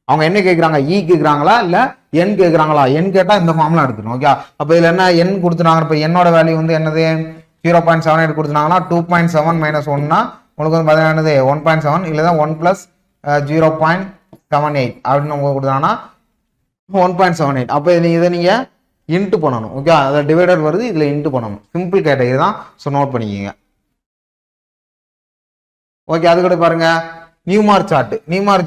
அவங்க என்ன கேட்குறாங்க, இ கேட்குறாங்களா இல்லை என் கேட்குறாங்களா? என் கேட்டால் இந்த ஃபார்முலா எடுத்துக்கணும். ஓகே, அப்போ இதில் என்ன என் கொடுத்துட்டாங்க, இப்போ என்னோட வேல்யூ வந்து என்னது 0.78 கொடுத்துட்டாங்கன்னா 2.7 - 1னா உங்களுக்கு வந்து பார்த்தீங்கன்னா என்னது 1.7 இல்லை தான் 1 + 0.78 அப்படின்னு உங்களுக்கு கொடுத்தாங்கன்னா 1.78. அப்போ இதை நீங்கள் இன்ட்டு பண்ணணும். ஓகே, அதை டிவைடர் வருது, இதில் இன்ட்டு பண்ணணும். சிம்பிள் கேட்டகரி தான், ஸோ நோட் பண்ணிக்கோங்க. ஓகே, அதுக்கூட பாருங்க நியூமார்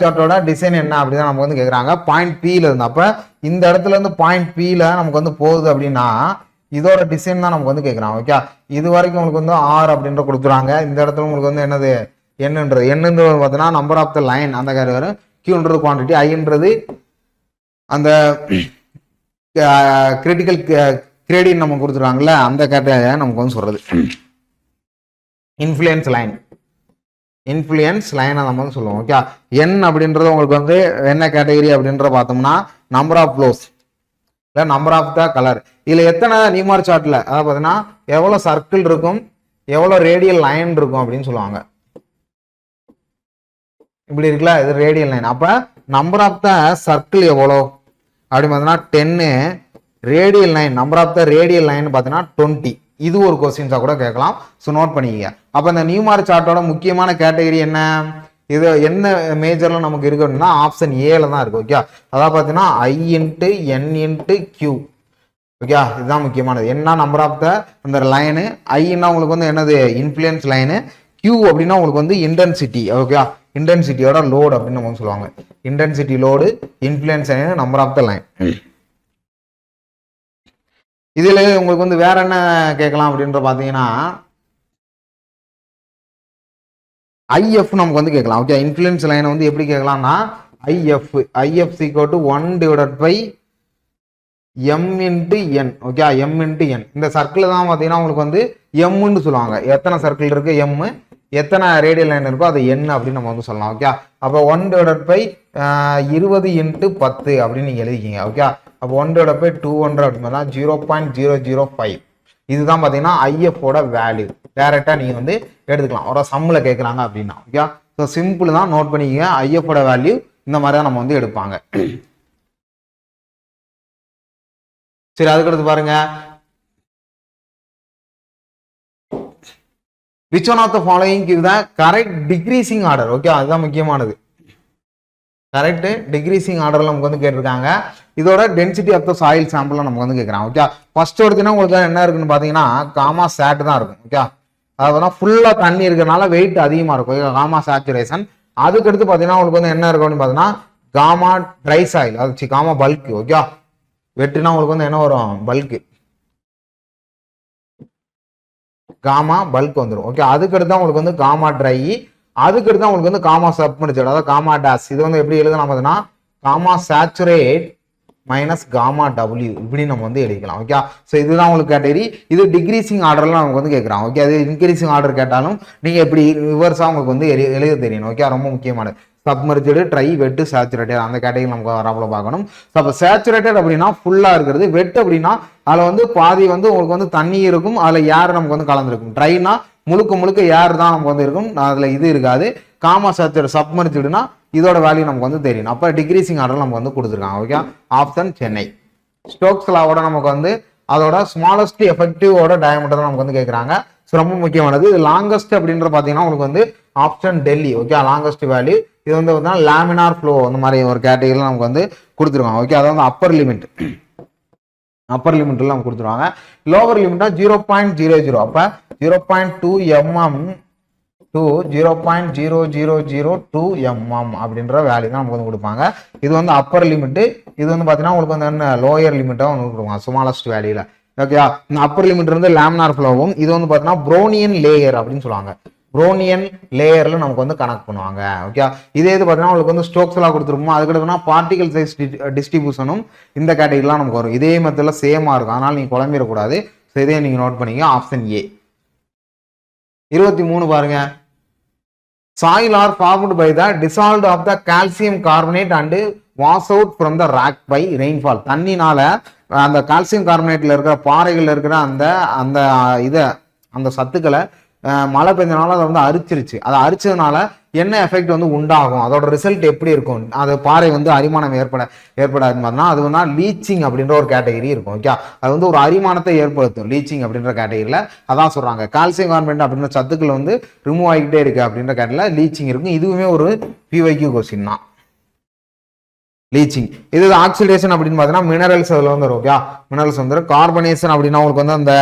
சார்ட்டோட டிசைன் என்ன அப்படிதான் நமக்கு வந்து கேட்குறாங்க. பாயிண்ட் பியில் இருந்து, அப்போ இந்த இடத்துல இருந்து பாயிண்ட் பியில் நமக்கு வந்து போகுது அப்படின்னா இதோட டிசைன் தான் நமக்கு வந்து கேட்குறாங்க. ஓகே, இது வரைக்கும் உங்களுக்கு வந்து ஆர் அப்படின்ற கொடுக்குறாங்க. இந்த இடத்துல உங்களுக்கு வந்து என்னது என்னன்றது பார்த்தீங்கன்னா நம்பர் ஆஃப் த லைன் அந்த கேரி வரும், கியூன்றது குவான்டிட்டி, ஐன்றது அந்த கிரிட்டிக்கல் கிரேடியன்ட் நம்ம கொடுத்துருவாங்கல்ல அந்த கேட்டகரியை நமக்கு வந்து சொல்றது. இன்ஃப்ளூயன்ஸ் லைனை நம்ம வந்து சொல்லுவோம். ஓகே, என் அப்படின்றது உங்களுக்கு வந்து என்ன கேட்டகரி அப்படின்ற பார்த்தோம்னா நம்பர் ஆஃப் ஃப்ளோஸ் இல்லை நம்பர் ஆஃப் த கலர். இதில் எத்தனை நியூமார் சார்ட்ல அதாவது பார்த்தீங்கன்னா எவ்வளோ சர்க்கிள் இருக்கும், எவ்வளோ ரேடியல் லைன் இருக்கும் அப்படின்னு சொல்லுவாங்க. இப்படி இருக்குல்ல, இது ரேடியல் லைன். அப்போ நம்பர் ஆஃப் த சர்க்கிள் எவ்வளோ அப்படின்னு பார்த்தீங்கன்னா 10, radial line number of the radial line பார்த்தீங்கன்னா 20. இது ஒரு கொஸ்டின்ஸாக கூட கேட்கலாம், ஸோ நோட் பண்ணிக்க. அப்போ இந்த நியூமார் சார்ட்டோட முக்கியமான கேட்டகரி என்ன, இது என்ன மேஜர்ல நமக்கு இருக்கு அப்படின்னா ஆப்ஷன் ஏல தான் இருக்கு. ஓகே, அதாவது பார்த்தீங்கன்னா I × N × Q. ஓகே, இதுதான் முக்கியமானது. என்ன நம்பர் ஆஃப் த அந்த லைனு, ஐன்னா உங்களுக்கு வந்து என்னது இன்ஃப்ளூயன்ஸ் லைனு, Q அப்படின்னா உங்களுக்கு வந்து இன்டென்சிட்டி. ஓகே, இன்டென்சிட்டியோட லோடு அப்படின்னு நம்ம சொல்லுவாங்க. Intensity load, influence line, number of the line. இதுல உங்களுக்கு வந்து வேற என்ன கேட்கலாம் அப்படின்ற பாத்தீங்கன்னா ஐஎஃப் நமக்கு வந்து கேட்கலாம். ஓகே, இன்ஃப்ளூயன்ஸ் லைனை வந்து எப்படி கேட்கலாம்னா IF equal to 1 divided by M into N. Okay, M into N. இந்த சர்க்கிள் தான் பார்த்தீங்கன்னா உங்களுக்கு வந்து எம்னு சொல்லுவாங்க. எத்தனை சர்க்கிள் இருக்கு எம், எத்தனை ரேடியல் லைன் இருக்கோ அது என்ன அப்படின்னு நம்ம வந்து சொல்லலாம். ஓகே, அப்போ 1 டிவைடட் பை 20 இன்ட்டு 10 அப்படின்னு நீங்க எழுதிக்கிங்க. ஓகே, அப்போ 1 டிவைடட் பை 200 அப்படின்னா 0.005. இதுதான் பார்த்தீங்கன்னா ஐஎஃபோட வேல்யூ. டைரக்டா நீங்க வந்து எடுத்துக்கலாம். ஒரு சம்மில் கேட்குறாங்க அப்படின்னா. ஓகே, ஸோ சிம்பிள் தான், நோட் பண்ணிக்கங்க. ஐஎஃபோட வேல்யூ இந்த மாதிரி தான் நம்ம வந்து எடுப்பாங்க. சரி, அதுக்கடுத்து பாருங்க, which one of the following give the correct decreasing order. Okay, அதுதான் முக்கியமானது. கரெக்ட் டிக்ரீசிங் ஆர்டர்ல நமக்கு வந்து கேட்டிருக்காங்க. இதோட density of the soil sample நமக்கு வந்து கேட்குறாங்க. ஓகே, ஃபர்ஸ்ட் எடுத்தீங்கன்னா உங்களுக்கு என்ன இருக்குன்னு பார்த்தீங்கன்னா காமா சாட் தான் இருக்கும். ஓகே, அதாவது ஃபுல்லாக தண்ணி இருக்கிறனால வெயிட் அதிகமாக இருக்கும். Gamma saturation. அதுக்கடுத்து பார்த்தீங்கன்னா உங்களுக்கு வந்து என்ன இருக்கும் அப்படின்னு பார்த்தீங்கன்னா காமா ட்ரை சாயில், அது காமா பல்க். ஓகே, வெட்டுனா உங்களுக்கு வந்து என்ன வரும், பல்க், காமா பல்க் வந்துடும். ஓகே, அதுக்கடுத்து உங்களுக்கு வந்து காமா ட்ரை, அதுக்கடுத்து உங்களுக்கு வந்து காமா சப்மர்ஜ்டு, அதாவது காமா டேஸ். இது வந்து எப்படி எழுதலாம் பார்த்தீங்கன்னா gamma saturated minus gamma W, இப்படி நம்ம வந்து எழுதிக்கலாம். ஓகே, ஸோ இதுதான் உங்களுக்கு கேட்டகரி. இது டிக்ரீசிங் ஆர்டர்ல நமக்கு வந்து கேட்குறாங்க. ஓகே, அது இன்க்ரீசிங் ஆர்டர் கேட்டாலும் நீங்க எப்படி ரிவர்ஸா உங்களுக்கு வந்து எழுத தெரியணும். ஓகே, ரொம்ப முக்கியமானது. சப்மர்ஜ்டு, ட்ரை, வெட்டு, சேச்சுரேட்டட், அந்த கேட்டகரி நமக்கு வராப்புல பார்க்கணும். அப்போ சேச்சுரேட்டட் அப்படின்னா ஃபுல்லா இருக்கிறது, வெட் அப்படின்னா அதுல வந்து பாதி வந்து உங்களுக்கு வந்து தண்ணி இருக்கும், அதுல ஏர் நமக்கு வந்து கலந்துருக்கும். ட்ரைனா முழுக்க முழுக்க ஏர் தான் நமக்கு வந்து இருக்கும், அதுல இது இருக்காது. காமா சேச்சுரேட் சப்மர்ஜ்டுனா இதோட வேல்யூ நமக்கு வந்து தெரியும். அப்ப டிக்ரீசிங் ஆர்டர் நமக்கு வந்து கொடுத்துருக்காங்க. Okay, option Chennai. ஸ்டோக்ஸ் லாவோட நமக்கு வந்து அதோட ஸ்மாலஸ்ட் எஃபெக்டிவோட டயமீட்டர் நமக்கு வந்து கேட்கறாங்க. ரொம்ப முக்கியமானது. இது லாங்கஸ்ட் அப்படின்ற பாத்தீங்கன்னா உங்களுக்கு வந்து option Delhi. Okay, longest value. இது வந்து பார்த்தீங்கன்னா லேமினார் ஃப்ளோ அந்த மாதிரி ஒரு கேட்டகரியில் நமக்கு வந்து கொடுத்துருவாங்க. ஓகே, அதாவது வந்து அப்பர் லிமிட் நம்ம கொடுத்துருவாங்க. லோவர் லிமிட்டா 0.00. அப்ப 0.2 mm to 0.0002 mm அப்படின்ற வேல்யூ தான் நமக்கு வந்து கொடுப்பாங்க. இது வந்து அப்பர் லிமிட். இது வந்து பாத்தீங்கன்னா உங்களுக்கு வந்து என்ன லோயர் லிமிட்டா வந்து கொடுப்பாங்க ஸ்மாலஸ்ட் வேல்யூல. ஓகே, இந்த அப்பர் லிமிட் வந்து லேமினார் ஃப்ளோவும், இது வந்து பாத்தீங்கன்னா ப்ரோனியன் லேயர் அப்படின்னு சொல்லுவாங்க. ப்ரோனியன் லேயர்ல நமக்கு வந்து கனெக்ட் பண்ணுவாங்க. ஓகே, இதே இது பார்த்தீங்கன்னா உங்களுக்கு வந்து ஸ்டோக்ஸ் எல்லாம் கொடுத்துருப்போம். அதுக்கடுத்துனா பார்ட்டிகல் சைஸ் டிஸ்ட்ரிபியூஷனும் இந்த கேட்டகரிலாம் நமக்கு வரும். இதே மெத்தட்ல சேமா இருக்கும், அதனால நீங்க குழம்பிடக்கூடாது. இதே நீங்க நோட் பண்ணிக்க. Option A. 23 பாருங்க. Soil are formed by the dissolved of the calcium carbonate and wash out from the rock by rainfall. தண்ணினால அந்த கால்சியம் கார்பனேட்ல இருக்கிற பாறைகள்ல இருக்கிற அந்த சத்துக்களை மழை பெஞ்சனால அதை வந்து அரிச்சிருச்சு. அதை அரிச்சதுனால என்ன எஃபெக்ட் வந்து உண்டாகும், அதோட ரிசல்ட் எப்படி இருக்கும், அது பாறை வந்து அரிமானம் ஏற்படாதுன்னா அது வந்து லீச்சிங் அப்படின்ற ஒரு கேட்டகரி இருக்கும். ஓகே, அது வந்து ஒரு அரிமானத்தை ஏற்படுத்தும் லீச்சிங் அப்படின்ற கேட்டகரியில. அதான் சொல்றாங்க கால்சியம் கார்பனேட் அப்படின்ற சத்துக்கள் வந்து ரிமூவ் ஆகிக்கிட்டே இருக்கு அப்படின்ற கேட்டகரியில லீச்சிங் இருக்கும். இதுவுமே ஒரு PYQ கொஸ்டின் தான். லீச்சிங். இது ஆக்சிடேஷன் அப்படின்னு பார்த்தீங்கன்னா மினரல்ஸ் அதில் வந்து வரும். ஓகே, மினரல்ஸ் வந்து கார்பனேஷன் அப்படின்னா உங்களுக்கு வந்து அந்த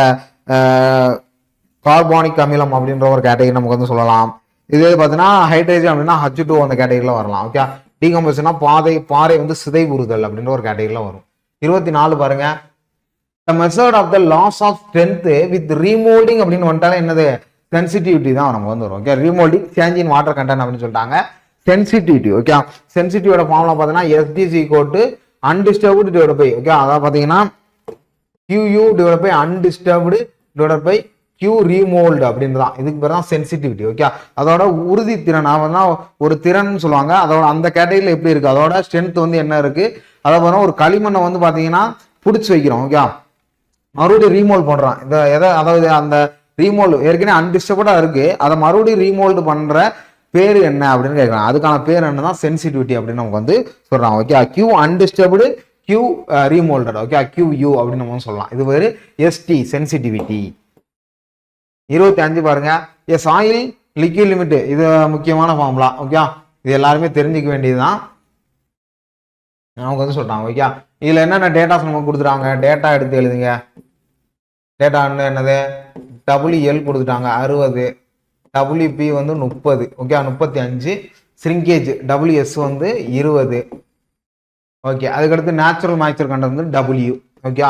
கார்பானிக் அமிலம் அப்படின்ற ஒரு கேட்டகரி நமக்கு வந்து சொல்லலாம். இதே பார்த்தீங்கன்னா ஹைட்ரஜன் அப்படின்னா H2 அந்த கேட்டகரியில் வரலாம். ஓகே, டீகம்போசிஷனா பாறை வந்து சிதைவுறுதல் அப்படின்ற ஒரு கேட்டகரியில் வரும். 24 பாருங்க. The method of the loss of strength with remolding அப்படின்னு வந்துட்டாலே என்னது சென்சிட்டிவிட்டி தான் நமக்கு வந்து வரும். Okay, remoulding change in water content அப்படின்னு சொல்லிட்டாங்க. சென்சிட்டிவிட்டி. ஓகே, சென்சிட்டிவியோட ஃபார்முலா பார்த்தீங்கன்னா SDC = undisturbed divided by. ஓகே, அதாவது பார்த்தீங்கன்னா QU divided by undisturbed divided by Q ரீமோல்டு அப்படின்றதான். இதுக்கு பேர் தான் சென்சிட்டிவிட்டி. ஓகே, அதோட உறுதி திறன் ஒரு திறன் சொல்லுவாங்க. அதோட அந்த கேட்டகரியில் எப்படி இருக்கு, அதோட ஸ்ட்ரென்த் வந்து என்ன இருக்கு, அதை பார்த்தா ஒரு களிமண்ணை வந்து பாத்தீங்கன்னா பிடிச்சி வைக்கிறோம். ஓகே, மறுபடியும் ரீமோல்டு பண்றோம். அதாவது அந்த ரீமோல்டு ஏற்கனவே அன்டிஸ்டர்படா இருக்கு, அதை மறுபடியும் ரீமோல்டு பண்ற பேர் என்ன அப்படின்னு கேட்கலாம். அதுக்கான பேர் என்னன்னா சென்சிட்டிவிட்டி அப்படின்னு நமக்கு வந்து சொல்றாங்க. Okay, Q அன்டிஸ்டர்படு, Q remoulded. Okay, QU அப்படின்னு நம்ம சொல்லலாம். இது வேறு ST சென்சிட்டிவிட்டி. 25 பாருங்க. Soil liquid limit. இது முக்கியமான ஃபார்முலா. ஓகே, இது எல்லாருமே தெரிஞ்சுக்க வேண்டியதுதான். அவங்க வந்து சொல்றாங்க. ஓகே, இதுல என்னென்ன டேட்டாஸ் நமக்கு கொடுத்துறாங்க, டேட்டா எடுத்து எழுதுங்க. டேட்டா என்னது, WL கொடுத்துட்டாங்க 60, WP வந்து 30, ஓகே 35, ஸ்ரிங்கேஜ் WS வந்து 20. ஓகே, அதுக்கடுத்து நேச்சுரல் மாய்ச்சர் கண்டென்ட் வந்து W. ஓகே,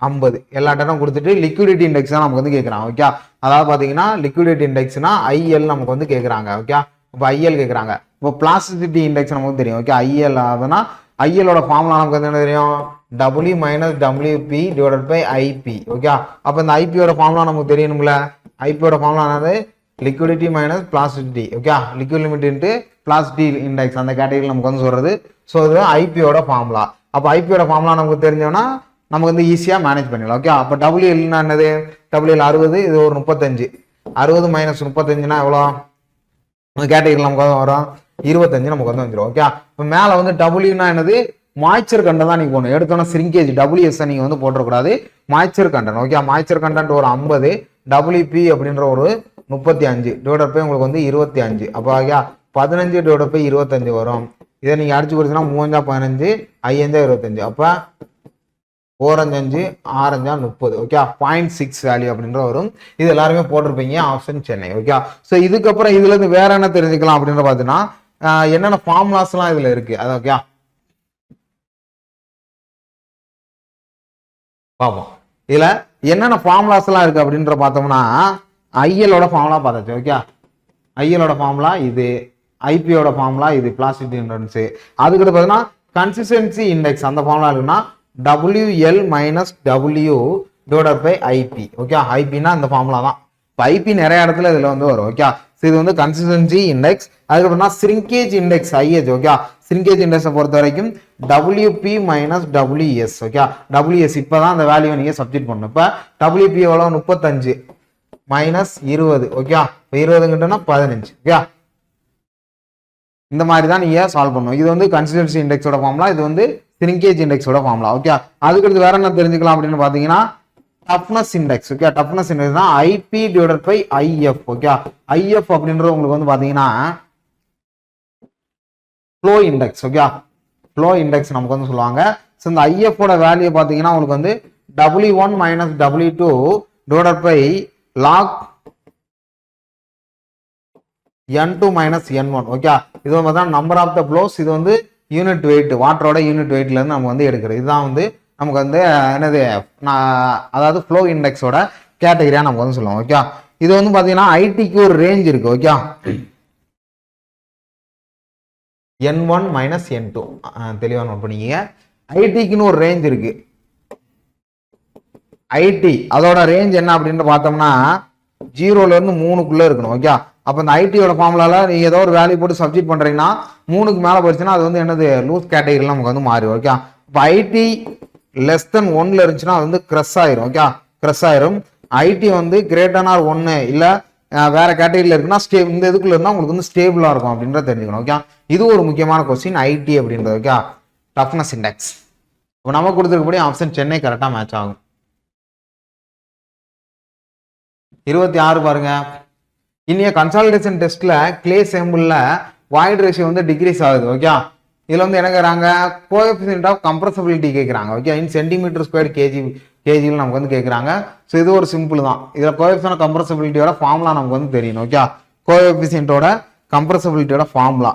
50. எல்லா டேட்டாவும் கொடுத்துட்டு லிக்விடிட்டி இண்டெக்ஸ் தான் நமக்கு வந்து கேட்குறாங்க. ஓகே, அதாவது பார்த்தீங்கன்னா லிக்விடிட்டி இண்டெக்ஸ்னா IL நமக்கு வந்து கேட்குறாங்க. ஓகே, இப்போ ஐஎல் கேட்குறாங்க. இப்போ பிளாஸ்டிசிட்டி இண்டெக்ஸ் நமக்கு தெரியும். ஓகே, ஐஎல் ஆகுதுன்னா ஐஎலோட ஃபார்முலா நமக்கு வந்து என்ன தெரியும்? W minus WP divided by IP. Okay, அப்போ இந்த ஐபியோட ஃபார்முலா நமக்கு தெரியணும்ல. ஐபியோட ஃபார்முலா என்னது? Liquidity minus plasticity. Okay, liquid limit into plasticity index அந்த கேட்டகரியில் நமக்கு வந்து சொல்றது. ஸோ இது ஐபியோட ஃபார்முலா. அப்போ ஐபியோட ஃபார்முலா நமக்கு தெரிஞ்சோன்னா நமக்கு வந்து ஈஸியாக மேனேஜ் பண்ணிடலாம். ஓகே, அப்போ WLனா என்னது? WL 60, இது ஒரு 35. 60 மைனஸ் 35னா எவ்வளோ? கேட்டகரியில் நமக்கு வந்து வரும் 25 நமக்கு வந்து வந்துடும். ஓகே, இப்போ மேலே வந்து Wனா என்னது? மாய்ச்சர் கண்டன் தான் நீங்கள் போகணும். எடுத்தோன்னா சிரிங்கேஜ் WS நீங்கள் வந்து போட்டுறக்கூடாது. மாய்ச்சர் கண்டன். ஓகே, மாய்ச்சர் கண்டன்ட் ஒரு 50, WP அப்படின்ற ஒரு 35 டிவைடட் பை உங்களுக்கு வந்து 25. அப்போ ஐயா 15 டிவைடட் பை 25 வரும். இதை நீங்கள் அடிச்சு கொடுத்தீங்கன்னா 3 15, 5 25. அப்போ 4 5 6 30. ஓகே, 0.6 வேல்யூ அப்படின்ற வரும். இது எல்லாருமே போட்டிருப்பீங்க ஆப்ஷன் சென்னை. ஓகே, ஸோ இதுக்கப்புறம் இதுல இருந்து வேற என்ன தெரிஞ்சுக்கலாம் அப்படின்ற பார்த்தீங்கன்னா என்னென்ன ஃபார்முலாஸ்லாம் இதுல இருக்கு. அது ஓகே பார்ப்போம். இதுல என்னென்ன ஃபார்முலாஸ் எல்லாம் இருக்கு அப்படின்ற பார்த்தோம்னா ஐஎலோட ஃபார்முலா பார்த்தாச்சு. ஓகே, ஐஎலோட ஃபார்முலா இது, ஐபியோட ஃபார்முலா இது, பிளாஸ்டிக் இண்டெக்ஸ். அதுக்கிட்ட பார்த்தீங்கன்னா கன்சிஸ்டன்சி இண்டெக்ஸ் அந்த ஃபார்முலா இருக்குன்னா WL minus W divided by IP. Okay, ஐபின்னா இந்த ஃபார்முலா தான். இப்போ ஐபி நிறைய இடத்துல இதுல வந்து வரும். ஓகே, இது வந்து கன்சிஸ்டன்சி இண்டெக்ஸ். அதுக்கப்புறம்னா shrinkage index IH. Okay, shrinkage இண்டெக்ஸை பொறுத்த வரைக்கும் WP minus WS. Okay, WS இப்போதான் அந்த வேல்யூ நீங்க சப்ஸ்டிட் பண்ணணும். இப்போ WP எவ்வளோ? 35 மைனஸ் 20. ஓகே, இப்போ 20 15. ஓகே, இந்த மாதிரி தான் நீங்க சால்வ் பண்ணணும். இது வந்து கன்சிஸ்டன்சி இண்டெக்ஸோட ஃபார்முலா, இது வந்து சிரிங்கேஜ் இண்டெக்ஸோட ஃபார்முலா. ஓகே, அதுக்கடுத்து வேற என்ன தெரிஞ்சுக்கலாம் அப்படின்னு பாத்தீங்கன்னா toughness index. Okay, toughness index தான் IP divided by IF. Okay, IF அப்படின்றது உங்களுக்கு வந்து பாத்தீங்கன்னா flow index. Okay, flow index நமக்கு வந்து சொல்லுவாங்க. ஸோ இந்த IF ஓட வேல்யூ பாத்தீங்கன்னா உங்களுக்கு வந்து W1 minus W2 divided by log N2 minus N1. Okay, இது வந்து பார்த்தா நம்பர் ஆஃப் த ஃப்ளோஸ். இது வந்து யூனிட் வெயிட், வாட்டரோட யூனிட் வெயிட்ல இருந்து நம்ம வந்து எடுக்கிறது. இதுதான் வந்து நமக்கு வந்து என்னது, அதாவது ஃப்ளோ இண்டெக்ஸோட கேட்டகரியா நமக்கு வந்து சொல்லுவோம். ஓகே, இது வந்து பாத்தீங்கன்னா ஐடிக்கு ஒரு ரேஞ்ச் இருக்கு. ஓகே, N1 மைனஸ் N2 தெளிவா நோட் பண்ணிக்கங்க. ஐடிக்குன்னு ஒரு ரேஞ்ச் இருக்கு. ஐடி அதோட ரேஞ்ச் என்ன அப்படின்னு பார்த்தோம்னா 0ல இருந்து 3க்குள்ள இருக்கணும். ஓகே, அப்ப இந்த ஐடியோட ஃபார்முலால நீங்க ஏதோ ஒரு வேல்யூ போட்டு சப்ஸ்டிட் பண்றீங்கன்னா 3க்கு மேல போச்சுன்னா அது வந்து என்னது, லூஸ் கேட்டகரியில நமக்கு வந்து மாறி. ஓகே, இப்போ ஐடி லெஸ் தென் 1ல இருந்துச்சுன்னா அது வந்து கிரஸ் ஆயிரும். ஓகே, கிரஸ் ஆயிரும். ஐடி வந்து கிரேட்டர் ஆர் 1 இல்ல வேற கேட்டகரியில இருக்குன்னா இந்த இதுக்குள்ள இருந்தா உங்களுக்கு வந்து ஸ்டேபிளா இருக்கும் அப்படின்றத தெரிஞ்சுக்கணும். ஓகே, இது ஒரு முக்கியமான கொஸ்டின் ஐடி அப்படின்றது. Okay, toughness index. இப்போ நம்ம கொடுத்துருக்கபடி ஆப்ஷன் சென்னை கரெக்டா மேட்ச் ஆகும். 26 பாருங்க. இனிய கன்சாலிடேஷன் டெஸ்ட்ல கிளே சாம்பிள்ல வாய்ட் ரேஷியோ வந்து டிக்ரீஸ் ஆகுது. ஓகே, இதுல வந்து என்ன கேக்குறாங்க? கோஎஃபிஷியன்ட் ஆஃப் கம்ப்ரஸபிலிட்டி கேக்குறாங்க. ஓகே, இன் சென்டிமீட்டர் ஸ்கொயர் கேஜில நமக்கு வந்து கேக்குறாங்க. ஸோ இது ஒரு சிம்பிள் தான். இதுல கோஎஃபிஷியன்ட் ஆஃப் கம்ப்ரஸபிலிட்டியோட ஃபார்முலா நமக்கு வந்து தெரியணும். ஓகே, கோஎஃபிஷியன்ட்டோட கம்ப்ரஸபிலிட்டியோட ஃபார்முலா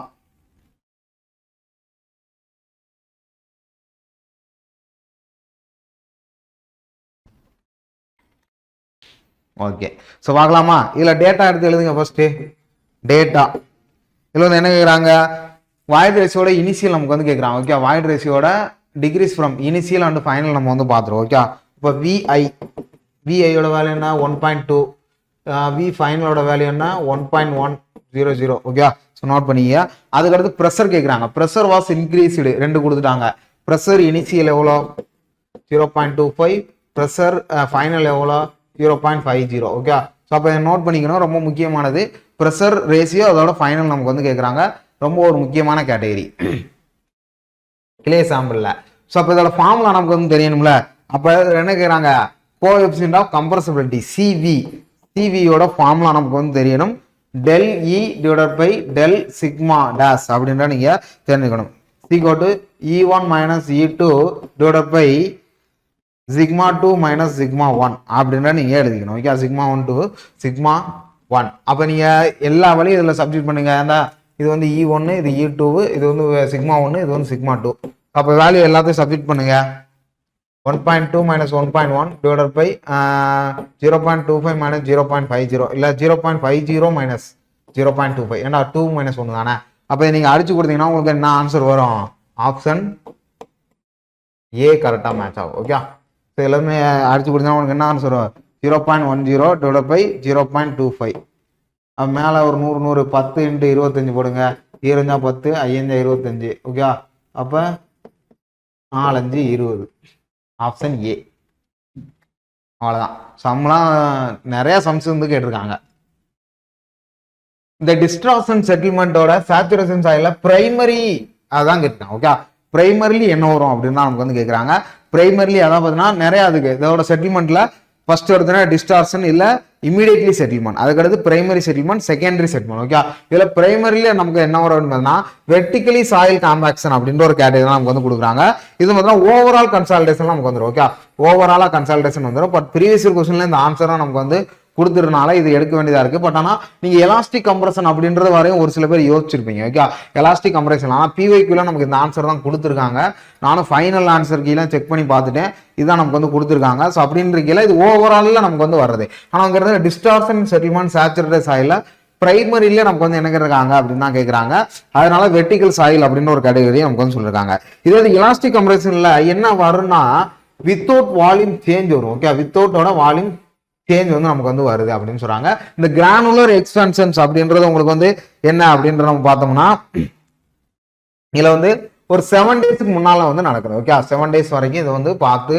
ஓகே. ஸோ பார்க்கலாமா? இதுல டேட்டா எடுத்து எழுதுங்க. First data. இதுல வந்து என்ன கேட்குறாங்க? வாய்ட் ரேஷியோட இனிஷியல் நமக்கு வந்து கேட்குறாங்க. ஓகே, வாய்ட் ரேஷியோட decrease from initial and final நம்ம வந்து பார்த்துருவோம். ஓகே, இப்போ விஐயோட வேல்யூ என்ன? 1.2. வி ஃபைனலோட வேல்யூ என்ன? 1.100. ஓகே, ஸோ நோட் பண்ணிக்க. அதுக்கடுத்து ப்ரெஷர் கேட்குறாங்க. ப்ரெஷர் வாஸ் இன்க்ரீஸ்டு, 2 கொடுத்துட்டாங்க. ப்ரெஷர் இனிஷியல் எவ்வளோ? 0.25. ப்ரெஷர் ஃபைனல் எவ்வளோ? 0.50. ஓகே, ஸோ அப்போ இதை நோட் பண்ணிக்கணும். ரொம்ப முக்கியமானது. ப்ரெஷர் ரேஷியோ அதோட ஃபைனல் நமக்கு வந்து கேட்குறாங்க. ரொம்ப ஒரு முக்கியமான கேட்டகரி கிளே சாம்பிள்ல. ஸோ அப்போ இதோட ஃபார்முலா நமக்கு வந்து தெரியணும்ல. அப்போ என்ன கேட்குறாங்க? கோஎஃபிஷியன்ட் ஆஃப் கம்ப்ரஸபிலிட்டி சிவியோட ஃபார்முலா நமக்கு வந்து தெரியணும். del E divided by del sigma dash அப்படின்ற நீங்க தெரிஞ்சுக்கணும். Equal E1 minus E2 divided by sigma 2 minus sigma 1 அப்படின்ற நீங்க எழுதிக்கணும். Okay, sigma 1 to sigma 1. அப்போ நீங்க எல்லா வழியும் இதுல சப்ஸ்டிட் பண்ணுங்க. இது வந்து E1, இது E2, இது வந்து சிக்மா 1, இது வந்து சிக்மா 2. அப்போ வேல்யூ எல்லாத்தையும் சப்ஸ்டிட் பண்ணுங்க. 1.2 மைனஸ் 1.1 டிவைடட் பை 0.25 மைனஸ் 0.50 இல்ல 0.50 மைனஸ் 0.25. ஏன்னா 2 - 1 தானே. அப்போ நீங்கள் அடிச்சு கொடுத்தீங்கன்னா உங்களுக்கு என்ன ஆன்சர் வரும்? ஆப்ஷன் ஏ கரெக்டாக மேட்ச் ஆகும். ஓகே, ஸோ எல்லாமே அடிச்சு கொடுத்தீங்கன்னா உங்களுக்கு என்ன ஆன்சர் வரும்? 0.10 டிவைட் பை 0.25. மேலே ஒரு 100 100 10 × 25 போடுங்க. 2 10 5 25. ஓகே, அப்போ 4 5 20. Option A. அவ்வளோதான். சம்லாம் நிறைய சம்ஸ் வந்து கேட்டிருக்காங்க. இந்த டிஸ்ட்ராக்ஷன் செட்டில்மெண்ட்டோட சேச்சுரேஷன் சாயில பிரைமரி அதான் கேட்குறாங்க. ஓகே, பிரைமரிலி என்ன வரும் அப்படின்னு தான் நமக்கு வந்து கேட்குறாங்க. பிரைமரிலி அதான் பார்த்தீங்கன்னா நிறைய அதுக்கு இதோட செட்டில்மெண்ட்ல ஃபர்ஸ்ட் எடுத்தோன்னா டிஸ்டார்ஷன் இல்ல இமீடியட்லி செட்டில்மெண்ட், அதுக்கடுத்து primary settlement, secondary settlement. Okay, இதுல பிரைமரியில நமக்கு என்ன வரும் அப்படின்னா வெர்டிகலி சாயில் காம்பாக்ஷன் அப்படின்ற ஒரு கேட்டகரி நமக்கு வந்து கொடுக்குறாங்க. இது பார்த்தீங்கன்னா ஓவரால் கன்சால்டேஷன் நமக்கு வந்துடும். ஓகே, ஓவராலா கன்சால்டேஷன் வந்துடும். பட் ப்ரீவியஸ் கொஸ்டின்ல இந்த ஆன்சரா நமக்கு வந்து கொடுத்துருனால இது எடுக்க வேண்டியதா இருக்கு. பட் ஆனால் நீங்க எலாஸ்டிக் கம்ப்ரஷன் அப்படின்றது வரையும் ஒரு சில பேர் யோசிச்சிருப்பீங்க. ஓகே, எலாஸ்டிக் கம்ப்ரஷன் ஆனால் பிவைக்குள்ள நமக்கு இந்த ஆன்சர் தான் கொடுத்துருக்காங்க. நானும் ஃபைனல் ஆன்சர் கீழே செக் பண்ணி பார்த்துட்டேன், இதுதான் நமக்கு வந்து கொடுத்துருக்காங்க. ஸோ அப்படின்ற கீழே இது ஓவராலில் நமக்கு வந்து வருது. ஆனால் அங்கிறது டிஸ்டார்ஷன் செட்டில்மெண்ட் சேச்சுரேட்டட் சாயில பிரைமரியில நமக்கு வந்து என்ன கேட்கறாங்க அப்படின்னு தான் கேட்கறாங்க. அதனால வெர்டிகல் சாயில் அப்படின்னு ஒரு கேட்டகரி நமக்கு வந்து சொல்லிருக்காங்க. இது எலாஸ்டிக் கம்ப்ரஷன்ல என்ன வரும்னா வித்தவுட் வால்யூம் சேஞ்ச் வரும். ஓகே, வித்தவுட்டோட வால்யூம் சேஞ்ச் வந்து நமக்கு வந்து வருது அப்படின்னு சொல்றாங்க. இந்த கிரானுலர் எக்ஸ்பென்ஷன்ஸ் அப்படின்றது உங்களுக்கு வந்து என்ன அப்படின்றத நம்ம பார்த்தோம்னா இதுல வந்து ஒரு 7 டேஸ்க்கு முன்னால வந்து நடக்குது. ஓகே, 7 டேஸ் வரைக்கும் இதை வந்து பார்த்து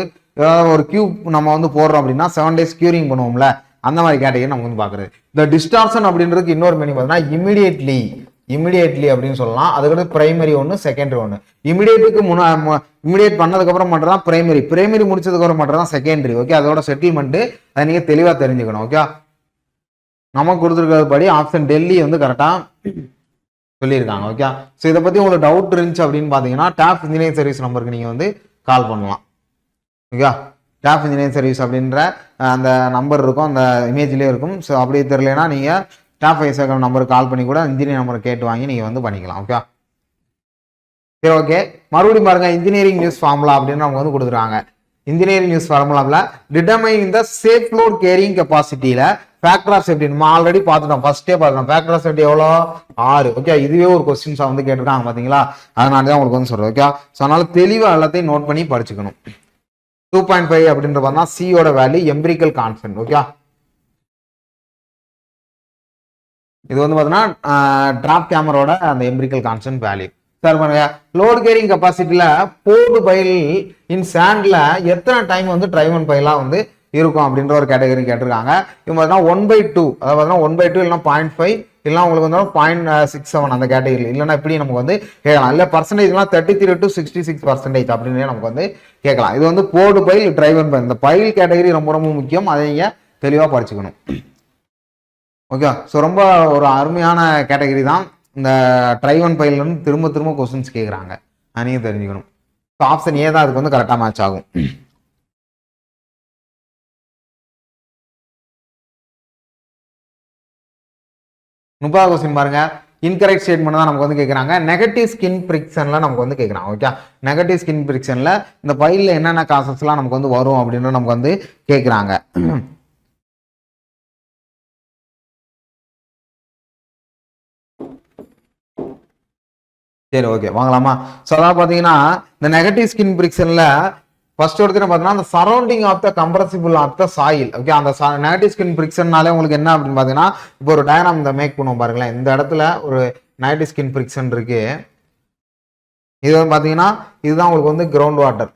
ஒரு கியூப் நம்ம வந்து போடுறோம் அப்படின்னா 7 டேஸ் கியூரிங் பண்ணுவோம்ல, அந்த மாதிரி கேட்டகரி நம்ம வந்து பாக்குறது. இந்த டிஸ்டார்ஷன் அப்படின்றதுக்கு இன்னொரு மீனிங் பார்த்தீங்கன்னா இமிடியேட்லி அப்படின்னு சொல்லலாம். அதுக்கடுத்து பிரைமரி ஒன்று, செகண்டரி ஒன்று. இமிடியேட்டுக்கு இமிடியேட் பண்ணதுக்கு அப்புறம் மட்டும் தான் பிரைமரி முடிச்சதுக்கு அப்புறம் மட்டும் தான் செகண்டரி. ஓகே, அதோட செட்டில்மெண்ட் அதை நீங்க தெளிவா தெரிஞ்சுக்கணும். ஓகே, நமக்கு கொடுத்துருக்கிறது படி ஆப்ஷன் டெல்லி வந்து கரெக்டா சொல்லியிருக்காங்க. ஓகே, ஸோ இதை பத்தி உங்களுக்கு டவுட் இருந்துச்சு அப்படின்னு பாத்தீங்கன்னா டாப் இன்ஜினியரிங் சர்வீஸ் நம்பருக்கு நீங்க வந்து கால் பண்ணலாம். ஓகே, டாப் இன்ஜினியரிங் சர்வீஸ் அப்படின்ற அந்த நம்பர் இருக்கும், அந்த இமேஜ்லேயே இருக்கும். ஸோ அப்படி தெரியலனா நீங்க டாப் ஐசேகம் நம்பருக்கு கால் பண்ணி கூட இன்ஜினியரிங் நம்பரை கேட்டு வாங்கி நீங்க வந்து பண்ணிக்கலாம். ஓகே, சரி, ஓகே, மறுபடியும் பாருங்க இன்ஜினியரிங் நியூஸ் ஃபார்முலா அப்படின்னு அவங்க வந்து கொடுத்துருக்காங்க. இன்ஜினியரிங் நியூஸ் ஃபார்முலாவில் டிட்டர்மைன் இந்த சேஃப் லோட் கேரிங் கெப்பாசிட்டியில ஃபேக்டர் ஆஃப் சேஃப்டி நம்ம ஆல்ரெடி பார்த்துட்டோம். ஃபர்ஸ்டே பார்த்துட்டோம். ஃபேக்டர் ஆஃப் சேஃப்டி எவ்வளோ? 6. ஓகே, இதுவே ஒரு கொஸ்டின்ஸா வந்து கேட்டிருக்காங்க பாத்தீங்களா, அதனால தான் உங்களுக்கு வந்து சொல்றேன். ஓகே, ஸோ அதனால தெளிவாக எல்லாத்தையும் நோட் பண்ணி படிச்சுக்கணும். 2.5 அப்படின்ற பார்த்தா சியோட வேல்யூ எம்பிரிக்கல் கான்ஸ்டன்ட். ஓகே, இது வந்து பார்த்தீங்கன்னா டிராப் கேமரோட அந்த எம்பிரிக்கல் கான்ஸ்டன்ட் வேல்யூ. சார் பாருங்க, லோட் கேரிங் கெப்பாசிட்டியில போர்டு பைல் இன் சாண்ட்ல எத்தனை டைம் வந்து ட்ரைவன் பைலா வந்து இருக்கும் அப்படின்ற ஒரு கேட்டகரி கேட்டிருக்காங்க. இவங்க பார்த்தீங்கன்னா 1/2, அதாவது பார்த்தீங்கன்னா 1/2 இல்லைன்னா 0.5 இல்லைன்னா உங்களுக்கு வந்து 0.67 அந்த கேட்டகரி, இல்லைன்னா இப்படி நமக்கு வந்து கேட்கலாம். இல்லை பர்சன்டேஜ்லாம் 33 to 66% அப்படின்னு நமக்கு வந்து கேட்கலாம். இது வந்து போர்டு பைல் டிரைவன் பைல், இந்த பைல் கேட்டகரி ரொம்ப ரொம்ப முக்கியம். அதை நீங்க தெளிவாக படிச்சுக்கணும். ஓகே, ஸோ ரொம்ப ஒரு அருமையான கேட்டகரி தான் இந்த ட்ரைவன் பைல்ல இருந்து திரும்ப திரும்ப கொஸ்டின்ஸ் கேட்குறாங்க, நீங்க தெரிஞ்சுக்கணும். ஸோ ஆப்ஷன் ஏ தான் அதுக்கு வந்து கரெக்டாக மேட்ச் ஆகும். முப்பதாவது கொஸ்டின் பாருங்க, இன்கரெக்ட் ஸ்டேட்மெண்ட் தான் நமக்கு வந்து கேட்குறாங்க. நெகட்டிவ் ஸ்கின் பிரிக்ஷன்ல நமக்கு வந்து கேட்குறாங்க. ஓகே, நெகட்டிவ் ஸ்கின் பிரிக்ஷன்ல இந்த பைல்ல என்னென்ன காசஸ்லாம் நமக்கு வந்து வரும் அப்படின்னு நமக்கு வந்து கேட்குறாங்க. சரி, ஓகே, வாங்கலாமா? ஸோ அதான் பார்த்தீங்கன்னா இந்த நெகட்டிவ் ஸ்கின் பிரிக்ஷன்ல ஃபர்ஸ்ட் எடுத்து பார்த்தீங்கன்னா அந்த surrounding of the compressible of the soil. Okay, அந்த நெகட்டிவ் ஸ்கின் பிரிக்ஷன்னாலே உங்களுக்கு என்ன அப்படின்னு பார்த்தீங்கன்னா இப்போ ஒரு டயக்ராம் இந்த மேக் பண்ணுவோம் பாருங்களேன். இந்த இடத்துல ஒரு நெகட்டிவ் ஸ்கின் பிரிக்ஷன் இருக்கு. இது வந்து பார்த்தீங்கன்னா இதுதான் உங்களுக்கு வந்து ground water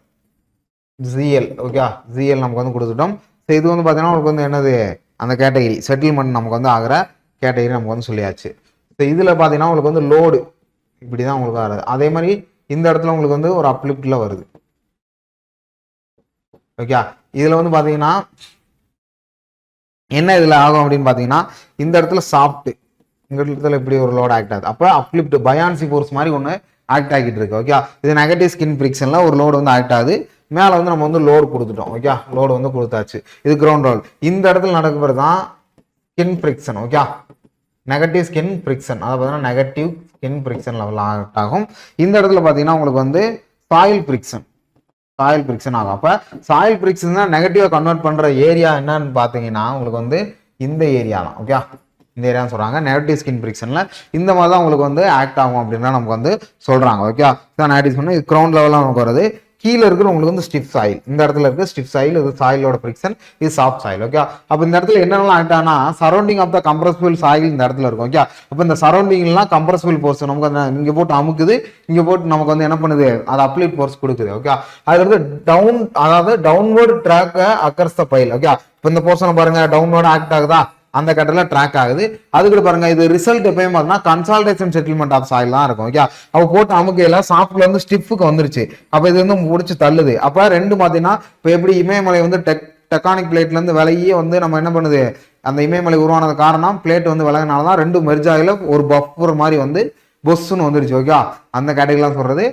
GL. Okay, GL நமக்கு வந்து கொடுத்துட்டோம். ஸோ இது வந்து பார்த்தீங்கன்னா உங்களுக்கு வந்து என்னது அந்த கேட்டகிரி செட்டில்மெண்ட் நமக்கு வந்து ஆகிற கேட்டகிரி நமக்கு வந்து சொல்லியாச்சு. ஸோ இதில் பார்த்தீங்கன்னா உங்களுக்கு வந்து லோடு இப்படி தான் உங்களுக்கு வருது. அதே மாதிரி இந்த இடத்துல உங்களுக்கு வந்து ஒரு அப்லிப்ட்ல வருது. ஓகே, இதுல வந்து பாத்தீங்கன்னா என்ன இதுல ஆகும் அப்படின்னு பாத்தீங்கன்னா இந்த இடத்துல சாஃப்ட், இந்த இடத்துல இப்படி ஒரு லோட் ஆக்ட் ஆகுது. அப்ப அப்லிப்ட் பயான்சி ஃபோர்ஸ் மாதிரி ஒன்று ஆக்ட் ஆகிட்டு இருக்கு. ஓகே, இது நெகட்டிவ் ஸ்கின் பிரிக்ஷன்ல ஒரு லோடு வந்து ஆக்ட் ஆகுது. மேல வந்து நம்ம வந்து லோடு கொடுத்துட்டோம். ஓகே, லோடு வந்து கொடுத்தாச்சு. இது கிரவுண்ட் ரோல். இந்த இடத்துல நடக்கிறது தான் skin friction. Okay, negative skin friction, அதாவது பார்த்தீங்கன்னா negative skin friction level act ஆகும். இந்த இடத்துல பார்த்தீங்கன்னா உங்களுக்கு வந்து சாயில் பிரிக்ஷன் ஆகும். அப்போ சாயில் பிரிக்ஷன் தான் நெகட்டிவா கன்வெர்ட் பண்ற ஏரியா என்னன்னு பார்த்தீங்கன்னா உங்களுக்கு வந்து இந்த ஏரியா தான். ஓகே, இந்த ஏரியான்னு சொல்றாங்க. நெகட்டிவ் ஸ்கின் ஃபிரிக்ஷன்ல இந்த மாதிரி தான் உங்களுக்கு வந்து ஆக்ட் ஆகும் அப்படின்னு நமக்கு வந்து சொல்றாங்க. ஓகே, இதான் நெகட்டிவ் ஸ்கின். இது கிரவுண்ட் லெவலில் நமக்கு வருது. கீழே இருக்கிற உங்களுக்கு வந்து ஸ்டிஃப் சாயில், இந்த இடத்துல இருக்கு ஸ்டிஃப் சாயில், இது சாயிலோட ஃபிரிக்ஷன், இது சாஃப்ட் சாயில். ஓகே, அப்போ இந்த இடத்துல என்னென்னலாம் ஆக்ட் ஆனா சரௌண்டிங் ஆஃப் த கம்ப்ரசிபிள் சாயில் இந்த இடத்துல இருக்கும். ஓகே, அப்போ இந்த சரௌண்டிங்லாம் கம்ப்ரசிபிள் ஃபோர்ஸ் நமக்கு வந்து இங்க போட்டு அமுக்குது, இங்க போட்டு நமக்கு வந்து என்ன பண்ணுது, அது அப்ளைட் ஃபோர்ஸ் கொடுக்குது. ஓகே, அதுல இருந்து டவுன், அதாவது downward drag occurs the pile. Okay, இப்போ இந்த போர்ஷனை பாருங்க, டவுன்வர்ட் ஆக்ட் ஆகுதா, அந்த கட்டத்தில் ட்ராக் ஆகுது. அதுக்கு பாருங்க, இது ரிசல்ட் எப்பயும் பார்த்தீங்கன்னா கன்சால்டேஷன் செட்டில்மெண்ட் ஆஃப் சாயில் தான் இருக்கும். ஓகே, அப்போ போட்டு அமுக்கையில சாஃப்ட்ல இருந்து ஸ்டிஃப்க்கு வந்துருச்சு. அப்போ இது வந்து முடிச்சு தள்ளுது. அப்போ ரெண்டு பார்த்தீங்கன்னா இப்போ எப்படி இமயமலை வந்து டெக்டானிக் பிளேட்ல இருந்து விலகியே வந்து நம்ம என்ன பண்ணுது, அந்த இமயமலை உருவானது காரணம் பிளேட் வந்து விலகினால தான் ரெண்டு மெர்ஜ் ஆகல ஒரு பஃபர் மாதிரி வந்து பொஸ்ன்னு வந்துருச்சு. ஓகே, அந்த கேட்டகரிலாம் சொல்றது.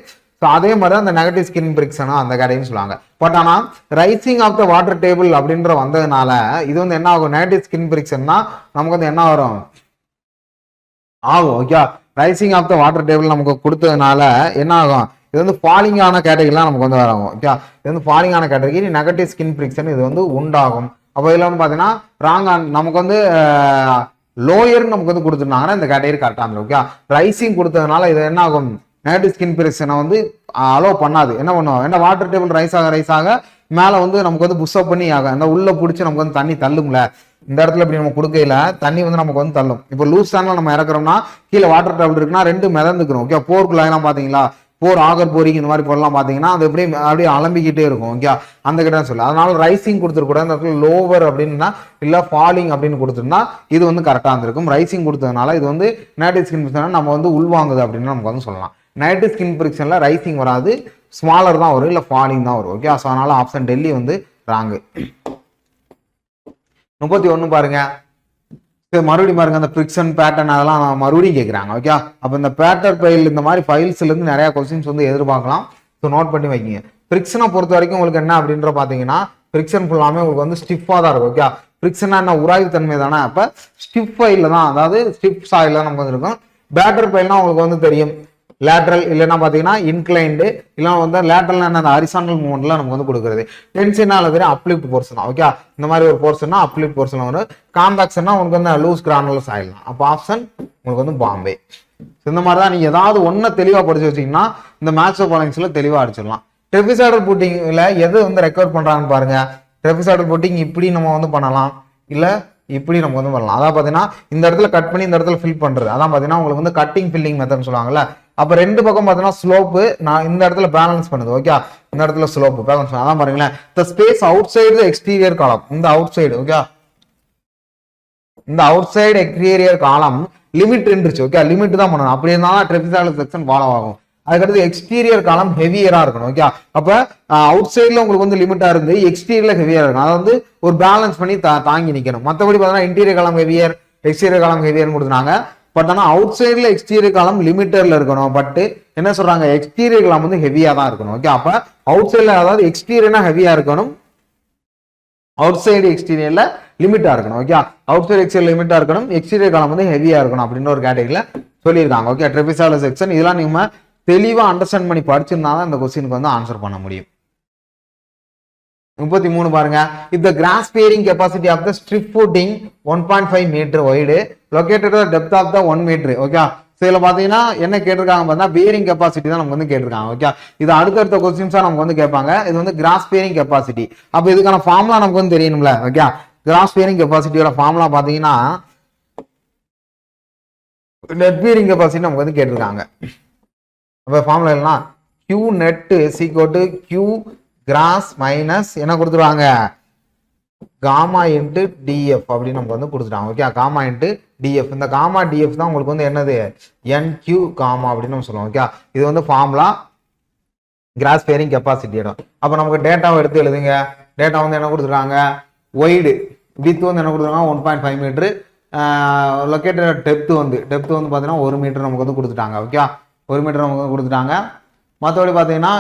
ஸோ அதே மாதிரி அந்த நெகட்டிவ் ஸ்கின் ஃபிரிக்ஷனா அந்த கேட்டகரின்னு சொல்லுவாங்க. பட் ஆனால் rising of the water table அப்படின்ற வந்ததுனால இது வந்து என்ன ஆகும், நெகட்டிவ் ஸ்கின் ஃபிரிக்ஷன்னா நமக்கு வந்து என்ன வரும் ஆகும். Okay, rising of the water table நமக்கு கொடுத்ததுனால என்ன ஆகும், இது வந்து ஃபாலிங் ஆன கேட்டகரிலாம் நமக்கு வந்து வரும். ஓகே, இது வந்து ஃபாலிங் ஆன கேட்டகரி நெகட்டிவ் ஸ்கின் ஃபிரிக்ஷன் இது வந்து உண்டாகும். அப்போ இதில் வந்து பார்த்தீங்கன்னா ராங் நமக்கு வந்து லோயர் நமக்கு வந்து கொடுத்துருந்தாங்கன்னா இந்த கேட்டகரி கரெக்டாக இருந்தது. ஓகே, ரைசிங் கொடுத்ததுனால இது என்ன ஆகும், நெகட்டிவ் ஸ்கின் ஃபிரிக்ஷனை வந்து அலோவ் பண்ணாது. என்ன பண்ணுவோம், என்ன வாட்டர் டேபிள் ரைஸ் ஆக மேலே வந்து நமக்கு வந்து புஷ் அப் பண்ணி ஆகும், அந்த உள்ள பிடிச்சி நமக்கு வந்து தண்ணி தள்ளும்ல. இந்த இடத்துல இப்படி நம்ம கொடுக்கையில தண்ணி வந்து நமக்கு வந்து தள்ளும். இப்போ லூஸ் தானே நம்ம இறக்குறோம்னா கீழே வாட்டர் டேபிள் இருக்குன்னா ரெண்டு மிதந்துக்கிறோம். ஓகே, போர்க்குள்ளாயெல்லாம் பார்த்தீங்களா, போர் ஆகர் போரிங் இந்த மாதிரி பொருள்லாம் பார்த்தீங்கன்னா அது அப்படியே அலம்பிக்கிட்டே இருக்கும். ஓகே, அந்த கிட்ட சொல்லு. அதனால ரைசிங் கொடுத்துருக்கூடாது. இந்த இடத்துல லோவர் அப்படின்னா இல்லை ஃபாலிங் அப்படின்னு கொடுத்துருந்தா இது வந்து கரெக்டாக இருந்திருக்கும். ரைசிங் கொடுத்ததுனால இது வந்து நெகட்டிவ் ஸ்கின் ஃபிரிக்ஷன் நம்ம வந்து உள்வாங்குது அப்படின்னு நமக்கு வந்து சொல்லலாம். நெகட்டிவ் ஸ்கின் ஃபிரிக்ஷன்ல ரைசிங் வராது, ஸ்மாலர் தான் வரும், இல்லை ஃபாலிங் தான் வரும். ஓகே, ஸோ அதனால ஆப்ஷன் டெல்லி வந்து ராங்கு. 31 பாருங்க, மறுபடியும் பாருங்க, அந்த ஃபிரிக்ஷன் பேட்டர்ன் அதெல்லாம் மறுபடியும் கேட்குறாங்க. ஓகே, அப்போ இந்த பேட்டர் ஃபைல் இந்த மாதிரி ஃபைல்ஸ்ல இருந்து நிறைய கொஸ்டின்ஸ் வந்து எதிர்பார்க்கலாம். ஸோ நோட் பண்ணி வைக்கிங்க. ஃபிரிக்ஷனை பொறுத்த வரைக்கும் உங்களுக்கு என்ன அப்படின்ற பார்த்தீங்கன்னா ஃபிரிக்ஷன் ஃபுல்லாமே உங்களுக்கு வந்து ஸ்டிஃபாக தான் இருக்கும். ஓகே, ஃபிரிக்ஷனா என்ன உராய்வு தன்மை தானே, அப்போ ஸ்டிஃப் ஃபைலில் தான், அதாவது ஸ்டிஃப் சாயில் நமக்கு வந்து இருக்கும். பேட்டர் ஃபைல்னா உங்களுக்கு வந்து தெரியும், லேட்ரல் இல்லைன்னா பார்த்தீங்கன்னா இன்க்ளைண்டு, இல்லைன்னா வந்து லேட்ரல் என்ன ஹரிசாண்டல் மூவ்மெண்ட்ல நமக்கு வந்து கொடுக்குறது. டென்ஷனால தெரியும் அப்லிஃப்ட் போர்ஷன் தான். ஓகே, இந்த மாதிரி ஒரு போர்ஷன்னா அப்லிஃப்ட் போர்ஷன் வரும். காம்பாக்ஷன்னா உங்களுக்கு வந்து லூஸ் கிரானுலர் சாயில் தான். அப்போ ஆப்ஷன் உங்களுக்கு வந்து பாம்பே. இந்த மாதிரி தான் நீங்கள் ஏதாவது ஒன்றை தெளிவாக படிச்சு வச்சிங்கன்னா இந்த மேட்ச் ஆஃப் பாலிங்ஸ்ல தெளிவாக அடிச்சிடலாம். ட்ரெபிசாய்டல் புட்டிங்ல எது வந்து ரெக்கவர் பண்றாங்கன்னு பாருங்க. ட்ரெபிசாய்டல் புட்டிங் இப்படி நம்ம வந்து பண்ணலாம், இல்லை இப்படி நம்ம வந்து பண்ணலாம். அதான் பார்த்தீங்கன்னா இந்த இடத்துல கட் பண்ணி இந்த இடத்துல ஃபில் பண்றது, அதான் பார்த்தீங்கன்னா உங்களுக்கு வந்து கட்டிங் ஃபில்லிங் மெத்தட்னு சொல்லுவாங்கல்ல. அப்போ ரெண்டு பக்கம் பார்த்தீங்கன்னா ஸ்லோப்பு நான் இந்த இடத்துல பேலன்ஸ் பண்ணுது. ஓகே, இந்த இடத்துல ஸ்லோப்பு பேலன்ஸ் பண்ணுது. அதான் பாருங்களேன், the space out side exterior காலம், இந்த அவுட் சைடு. ஓகே, இந்த அவுட் சைடு எக்ஸ்டீரியர் காலம் லிமிட் இருந்துச்சு. ஓகே, லிமிட் தான் பண்ணணும். அப்படி இருந்தாலும் ட்ரெபிசாய்டல் செக்ஷன் ஃபாலோ ஆகும். அதுக்கடுத்து எக்ஸ்டீரியர் காலம் ஹெவியரா இருக்கணும். ஓகே, அப்ப அவுட் சைட்ல உங்களுக்கு வந்து லிமிட்டா இருந்து எக்ஸ்டீரியர்ல ஹெவியரா இருக்கும். அதை வந்து ஒரு பேலன்ஸ் பண்ணி தாங்கி நிக்கணும். மற்றபடி பார்த்தீங்கன்னா இன்டீரியர் காலம் ஹெவியர், எக்ஸ்டீரியர் காலம் ஹெவியர்னு கொடுத்தாங்க. பட் ஆனால் அவுட் சைட்ல எக்ஸ்டீரியர் காலம் லிமிட்டர்ல இருக்கணும். பட் என்ன சொல்றாங்க, எக்ஸ்டீரியர் காலம் வந்து ஹெவியா தான் இருக்கணும். ஓகே, அப்ப அவுட் சைட்ல அதாவது எக்ஸ்டீரியர்னா ஹெவியா இருக்கணும், அவுட் சைடு எக்ஸ்டீரியர்ல லிமிட்டா இருக்கணும். ஓகே, அவுட் சைடு எக்ஸ்டீரியர் லிமிட்டா இருக்கணும், எக்ஸ்டீரியர் காலம் வந்து ஹெவியா இருக்கணும் அப்படின்னு ஒரு கேட்டகரியில சொல்லியிருக்காங்க. ஓகே, ட்ரெபிசாய்டல் செக்ஷன் இதெல்லாம் நீங்க தெளிவா அண்டர்ஸ்டாண்ட் பண்ணி படிச்சிருந்தா தான் இந்த கொஸ்டினுக்கு வந்து ஆன்சர் பண்ண முடியும். 33 பாருங்க, if the grass bearing capacity of the strip footing 1.5 meter wide located at the depth of the 1 meter. Okay, so இதில் பார்த்தீங்கன்னா என்ன கேட்டிருக்காங்க பார்த்தீங்கன்னா பேரிங் கெப்பாசிட்டி தான் நமக்கு வந்து கேட்டிருக்காங்க. ஓகே, இது அடுத்தடுத்த கொஸ்டின்ஸாக நமக்கு வந்து கேட்பாங்க. இது வந்து கிராஸ் பேரிங் கெப்பாசிட்டி. அப்போ இதுக்கான ஃபார்முலா நமக்கு வந்து தெரியணும்ல. ஓகே, கிராஸ் பேரிங் கெப்பாசிட்டியோட ஃபார்முலா பார்த்தீங்கன்னா நெட் பேரிங் கெப்பாசிட்டி நமக்கு வந்து கேட்டிருக்காங்க. அப்போ ஃபார்முலா இல்லைன்னா Q net = Q gross minus என்ன கொடுத்துருவாங்க, காமா இன்ட்டு டிஎஃப் அப்படின்னு நமக்கு வந்து கொடுத்துட்டாங்க. Okay, gamma into DF. இந்த காமா டிஎஃப் தான் உங்களுக்கு வந்து என்னது NQ காமா அப்படின்னு நம்ம சொல்லுவோம். ஓகே, இது வந்து ஃபார்முலா கிராஸ் பேரிங் கெப்பாசிட்டி இடம். அப்போ நமக்கு டேட்டாவை எடுத்து எழுதுங்க. டேட்டா வந்து என்ன கொடுத்துருக்காங்க, ஒய்டு வித் வந்து என்ன கொடுத்துருக்காங்க 1.5 மீட்டரு, லொக்கேட்டட் டெப்த் வந்து பார்த்தீங்கன்னா 1 மீட்டர் நமக்கு வந்து கொடுத்துட்டாங்க. ஓகே, 1 மீட்டர் நமக்கு வந்து கொடுத்துட்டாங்க. மற்றபடி பார்த்தீங்கன்னா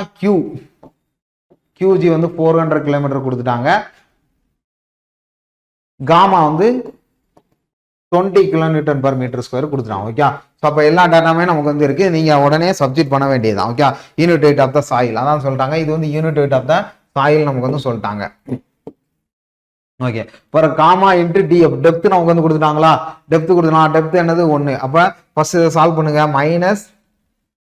QG வந்து 400 கிலோமீட்டர் கொடுத்துட்டாங்க. காமா வந்து 20 kN/m² கொடுத்துட்டாங்க. ஓகே, ஸோ அப்போ எல்லா டேட்டாமே நமக்கு வந்து இருக்கு. நீங்க உடனே சப்ஜெக்ட் பண்ண வேண்டியதுதான். Okay, unit weight of the soil அதான் சொல்லிட்டாங்க. இது வந்து unit weight of the soil நமக்கு வந்து சொல்லிட்டாங்க. Okay for gamma into DF depth நமக்கு வந்து கொடுத்துட்டாங்களா, டெப்த் கொடுத்துக்கலாம். டெப்த் என்னது 1. அப்போ ஃபர்ஸ்ட் இதை சால்வ் பண்ணுங்க. மைனஸ்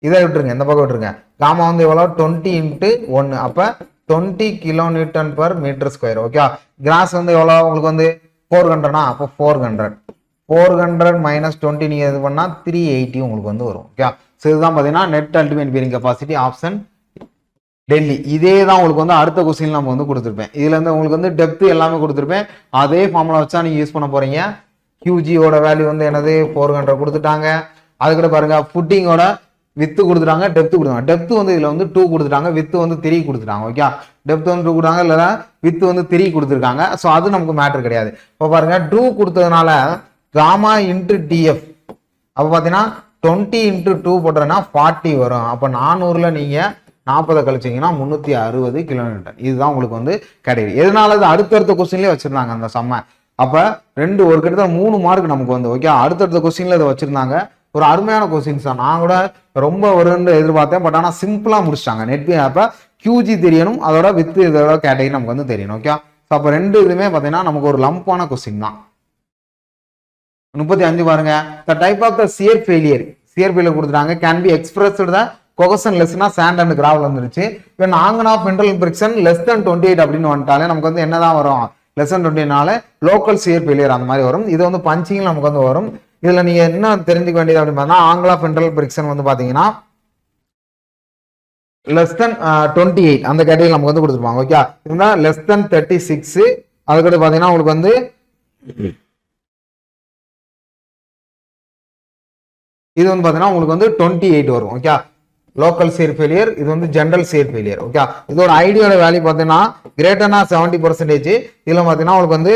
இதை விட்டுருங்க, இந்த பக்கம் விட்டுருங்க. காமா வந்து எவ்வளோ 20 இன்ட்டு 1, அப்போ 20 kN/m². ஓகே கிராஸ் வந்து எவ்வளோ உங்களுக்கு வந்து 400, அப்போ 400 மைனஸ் 20 நீங்கள் இது பண்ணால் 380 உங்களுக்கு வந்து வரும். ஓகே ஸோ இதுதான் பார்த்தீங்கன்னா net ultimate bearing capacity option Delhi. இதே தான் உங்களுக்கு வந்து அடுத்த கொஸ்டின் நம்ம வந்து கொடுத்துருப்பேன். இதுல இருந்து உங்களுக்கு வந்து டெப்த் எல்லாமே கொடுத்துருப்பேன். அதே ஃபார்முலா வச்சா நீங்க யூஸ் பண்ண போறீங்க. QGயோட வேல்யூ வந்து என்னது 400 கொடுத்துட்டாங்க. அதுக்கிட்ட பாருங்க ஃபுட்டிங்கோட வித்து கொடுத்துட்டாங்க, டெப்த் கொடுத்தாங்க. டெப்த் வந்து இதுல வந்து 2 கொடுத்துட்டாங்க, வித்து வந்து 3 கொடுத்துட்டாங்க. ஓகே டெப்த் வந்து 2 கொடுத்தாங்க, இல்லைன்னா வித்து வந்து 3 கொடுத்துருக்காங்க. ஸோ அது நமக்கு மேட்டர் கிடையாது. இப்போ பாருங்க 2 கொடுத்ததுனால காமா இன்ட்டு டிஎஃப் அப்போ பார்த்தீங்கன்னா 20 இன்ட்டு 2 போட்டோன்னா 40 வரும். அப்போ 400ல நீங்க 40 கழிச்சிங்கன்னா 360 kN. இதுதான் உங்களுக்கு வந்து கிடையாது. எதனால இது அடுத்தடுத்த கொஸ்டின்லேயே வச்சிருந்தாங்க அந்த சம்ம. அப்போ ஒரு கிட்டத்தட்ட 3 மார்க் நமக்கு வந்து ஓகே அடுத்தடுத்த கொஸ்டின்ல இதை வச்சிருந்தாங்க. ஒரு அருமையான கொஸ்டின்ஸ் தான். நான் கூட ரொம்ப வரும்னு எதிர்பார்த்தேன், பட் ஆனால் சிம்பிளா முடிச்சிட்டாங்க. நெட் அப்போ QG தெரியணும், அதோட வித் இதோட கேட்டகரி நமக்கு வந்து தெரியணும். ஓகே ஸோ அப்போ 2 இதுவுமே பார்த்தீங்கன்னா நமக்கு ஒரு லம்பான கொஸ்டின் தான். 35 பாருங்க. The type of the shear failure கொடுத்துட்டாங்க. Can be expressed the cohesion லெஸ்னா சாண்ட் அண்ட் கிராவல் வந்துருச்சு. when angle of internal friction less than 28 அப்படின்னு வந்துட்டாலே நமக்கு வந்து என்னதான் வரும், less than 28 local shear failure அந்த மாதிரி வரும். இது வந்து பஞ்சிங் நமக்கு வந்து வரும். இதுல நீங்க என்ன தெரிஞ்சுக்க வேண்டியது அப்படின்னு பார்த்தா ஆங்கிள் ஆஃப் இன்டர்னல் ஃபிரிக்ஷன் வந்து பாத்தீங்கன்னா லெஸ் than 28 அந்த கேட்டகரி நமக்கு வந்து கொடுத்துருப்பாங்க. ஓகே இதுனா லெஸ் than 36. அதுக்கடுத்து பாத்தீங்கன்னா உங்களுக்கு வந்து இது வந்து பாத்தீங்கன்னா உங்களுக்கு வந்து 28 வரும். ஓகே லோக்கல் சியர் ஃபெயிலியர், இது வந்து ஜெனரல் சியர் ஃபெயிலியர். ஓகே இதோட ஐடியோட வேல்யூ பார்த்தீங்கன்னா கிரேட்டர்னா 70%. இதுல பார்த்தீங்கன்னா உங்களுக்கு வந்து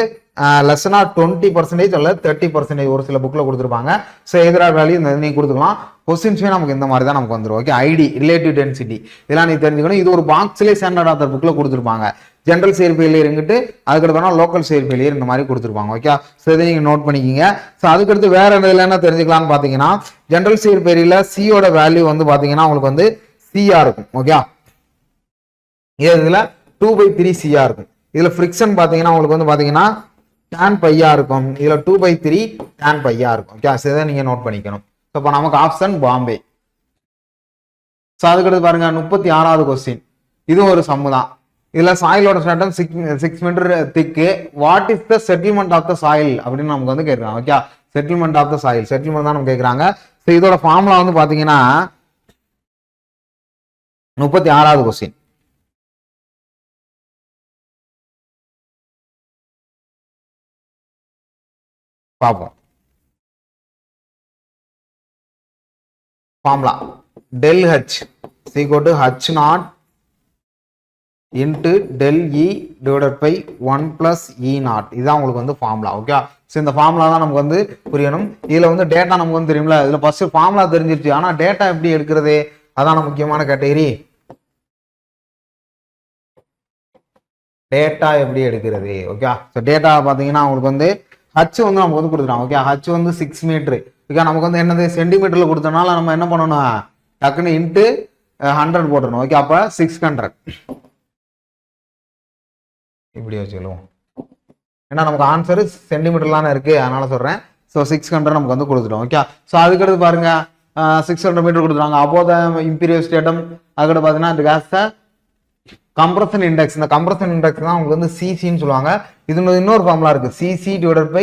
லெஸ்னா 20% அல்ல 30% ஒரு சில புக்ல கொடுத்துருப்பாங்க. ஸோ எதிராக வேல்யூ இந்த நீங்க கொடுத்துக்கலாம். கொஸ்டின்ஸே நமக்கு இந்த மாதிரி தான் நமக்கு வந்துடும். ஓகே ஐடி ரிலேட்டிவ் டென்சிட்டி இதெல்லாம் நீ தெரிஞ்சுக்கணும். இது ஒரு பாக்ஸ்லேயே ஸ்டாண்டர்ட் ஆஃப் புக்ல கொடுத்துருப்பாங்க. ஜெனரல் சியர் ஃபெயிலியர் இங்கிட்டு அதுக்கடுத்து லோக்கல் சியர் ஃபெயிலியர் இந்த மாதிரி கொடுத்துருப்பாங்க. ஓகே ஸோ இதை நீங்க நோட் பண்ணிக்கிங்க. ஸோ அதுக்கடுத்து வேற என்ன தெரிஞ்சுக்கலாம்னு பார்த்தீங்கன்னா ஜெனரல் சியர் ஃபெயிலியர்ல சியோட வேல்யூ வந்து பார்த்தீங்கன்னா உங்களுக்கு வந்து சியா இருக்கும். ஓகே இதுல 2/3 சியா இருக்கும். இதுல ஃபிரிக்ஷன் பார்த்தீங்கன்னா உங்களுக்கு வந்து பார்த்தீங்கன்னா tan பையா இருக்கும். இதுல 2/3 tan பையா இருக்கும். ஓகே ஸோ இதை நீங்க நோட் பண்ணிக்கணும். ஸோ இப்போ நமக்கு ஆப்ஷன் பாம்பே. ஸோ அதுக்கடுத்து பாருங்க 36வது கொஸ்டின். இதுவும் ஒரு சம்மு தான். இதுல சாயிலோட ஸ்டாண்டம் 6 metre thick. What is the settlement of the soil அப்படின்னு நமக்கு வந்து கேட்கறாங்க. Okay settlement of the soil settlement தான் நம்ம கேட்கறாங்க. ஸோ இதோட ஃபார்முலா வந்து பாத்தீங்கன்னா 36வது கொஸ்டின் பார்ப்போம். Formula del H equal to H naught into del E divided by 1 plus E naught. இதுதான் உங்களுக்கு வந்து ஃபார்முலா. ஓகே ஸோ இந்த ஃபார்முலா தான் நமக்கு வந்து புரியணும். இதுல வந்து டேட்டா நமக்கு வந்து தெரியும்ல. இதுல ஃபர்ஸ்ட் ஃபார்முலா தெரிஞ்சிருச்சு, ஆனா டேட்டா எப்படி எடுக்கிறது அதான முக்கியமான கேட்டகரி. டேட்டா எப்படி எடுக்கிறது. ஓகே ஸோ டேட்டா பாத்தீங்கன்னா உங்களுக்கு வந்து ஹச் வந்து நமக்கு வந்து கொடுத்துருவோம். ஓகே ஹச் வந்து 6 மீட்டர். ஓகே நமக்கு வந்து என்னது சென்டிமீட்டர்ல கொடுத்தனால நம்ம என்ன பண்ணணும், டக்குன்னு இன்ட்டு 100 போட்டணும். ஓகே அப்ப 600 இப்படி வச்சுக்கலாம். ஏன்னா நமக்கு ஆன்சர் சென்டிமீட்டர்லான இருக்கு, அதனால சொல்றேன். ஸோ 600 நமக்கு வந்து கொடுத்துட்டோம். ஓகே ஸோ அதுக்கடுத்து பாருங்க 600 மீட்டர் கொடுத்துருவாங்க. அப்போ இம்பீரியல் ஸ்டேட்டம் அதுக்கடுத்து பார்த்தீங்கன்னா இந்த கேஸ் கம்ப்ரஷன் இண்டெக்ஸ். இந்த கம்ப்ரஷன் இண்டெக்ஸ் தான் உங்களுக்கு வந்து சிசின்னு சொல்லுவாங்க. இது இன்னொரு ஃபார்முலா இருக்கு, CC divided by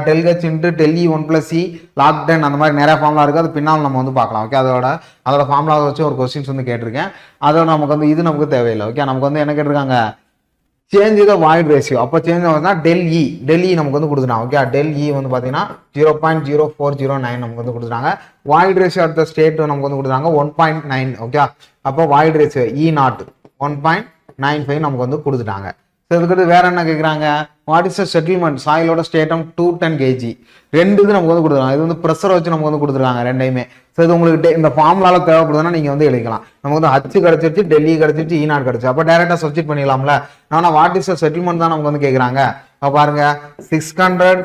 del H into del E 1 plus C log 10 அந்த மாதிரி நிறைய ஃபார்முலா இருக்கு. அது பின்னால் நம்ம வந்து பார்க்கலாம். ஓகே அதோட ஃபார்முலா வச்சு ஒரு கொஸ்டின்ஸ் வந்து கேட்டிருக்கேன். அதோட நமக்கு வந்து இது நமக்கு தேவையில்லை. ஓகே நமக்கு வந்து என்ன கேட்டிருக்காங்க, சேஞ்ச் த வாய்ட் ரேஷியோ. அப்போ சேஞ்ச் ஆகுதுன்னா del E நமக்கு வந்து கொடுத்துட்டாங்க. ஓகே del E வந்து பார்த்தீங்கன்னா 0.0409 நமக்கு வந்து கொடுத்துட்டாங்க. வாய்ட் ரேஷியோ அடுத்த ஸ்டேட் நமக்கு வந்து கொடுத்தாங்க 1.9. ஓகே அப்போ வாய்ட் ரேஷியோ E நாட் 1.95 நமக்கு வந்து கொடுத்துட்டாங்க. ஸோ இதுக்கு வேற என்ன கேட்குறாங்க, வாட் இஸ் த செட்டில்மெண்ட் சாயிலோட ஸ்டேட்டம் 210 kg. ரெண்டு இது நமக்கு வந்து கொடுத்துருக்காங்க. இது வந்து ப்ரெஷர் வச்சு நமக்கு வந்து கொடுத்துருக்காங்க ரெண்டையுமே. ஸோ இது உங்களுக்கு இந்த ஃபார்முலால தேவைப்படுதுன்னா நீங்க வந்து எழுதிக்கலாம். நமக்கு வந்து ஹச் கிடைச்சிருச்சு, டெல்லி கிடைச்சிருச்சு, ஈ நாட் கிடைச்சு. அப்போ டேரக்டா சப்ஸ்டிட் பண்ணிடலாம்ல. ஆனால் வாட் இஸ் த செட்டில்மெண்ட் தான் நமக்கு வந்து கேட்குறாங்க. அப்போ பாருங்க 600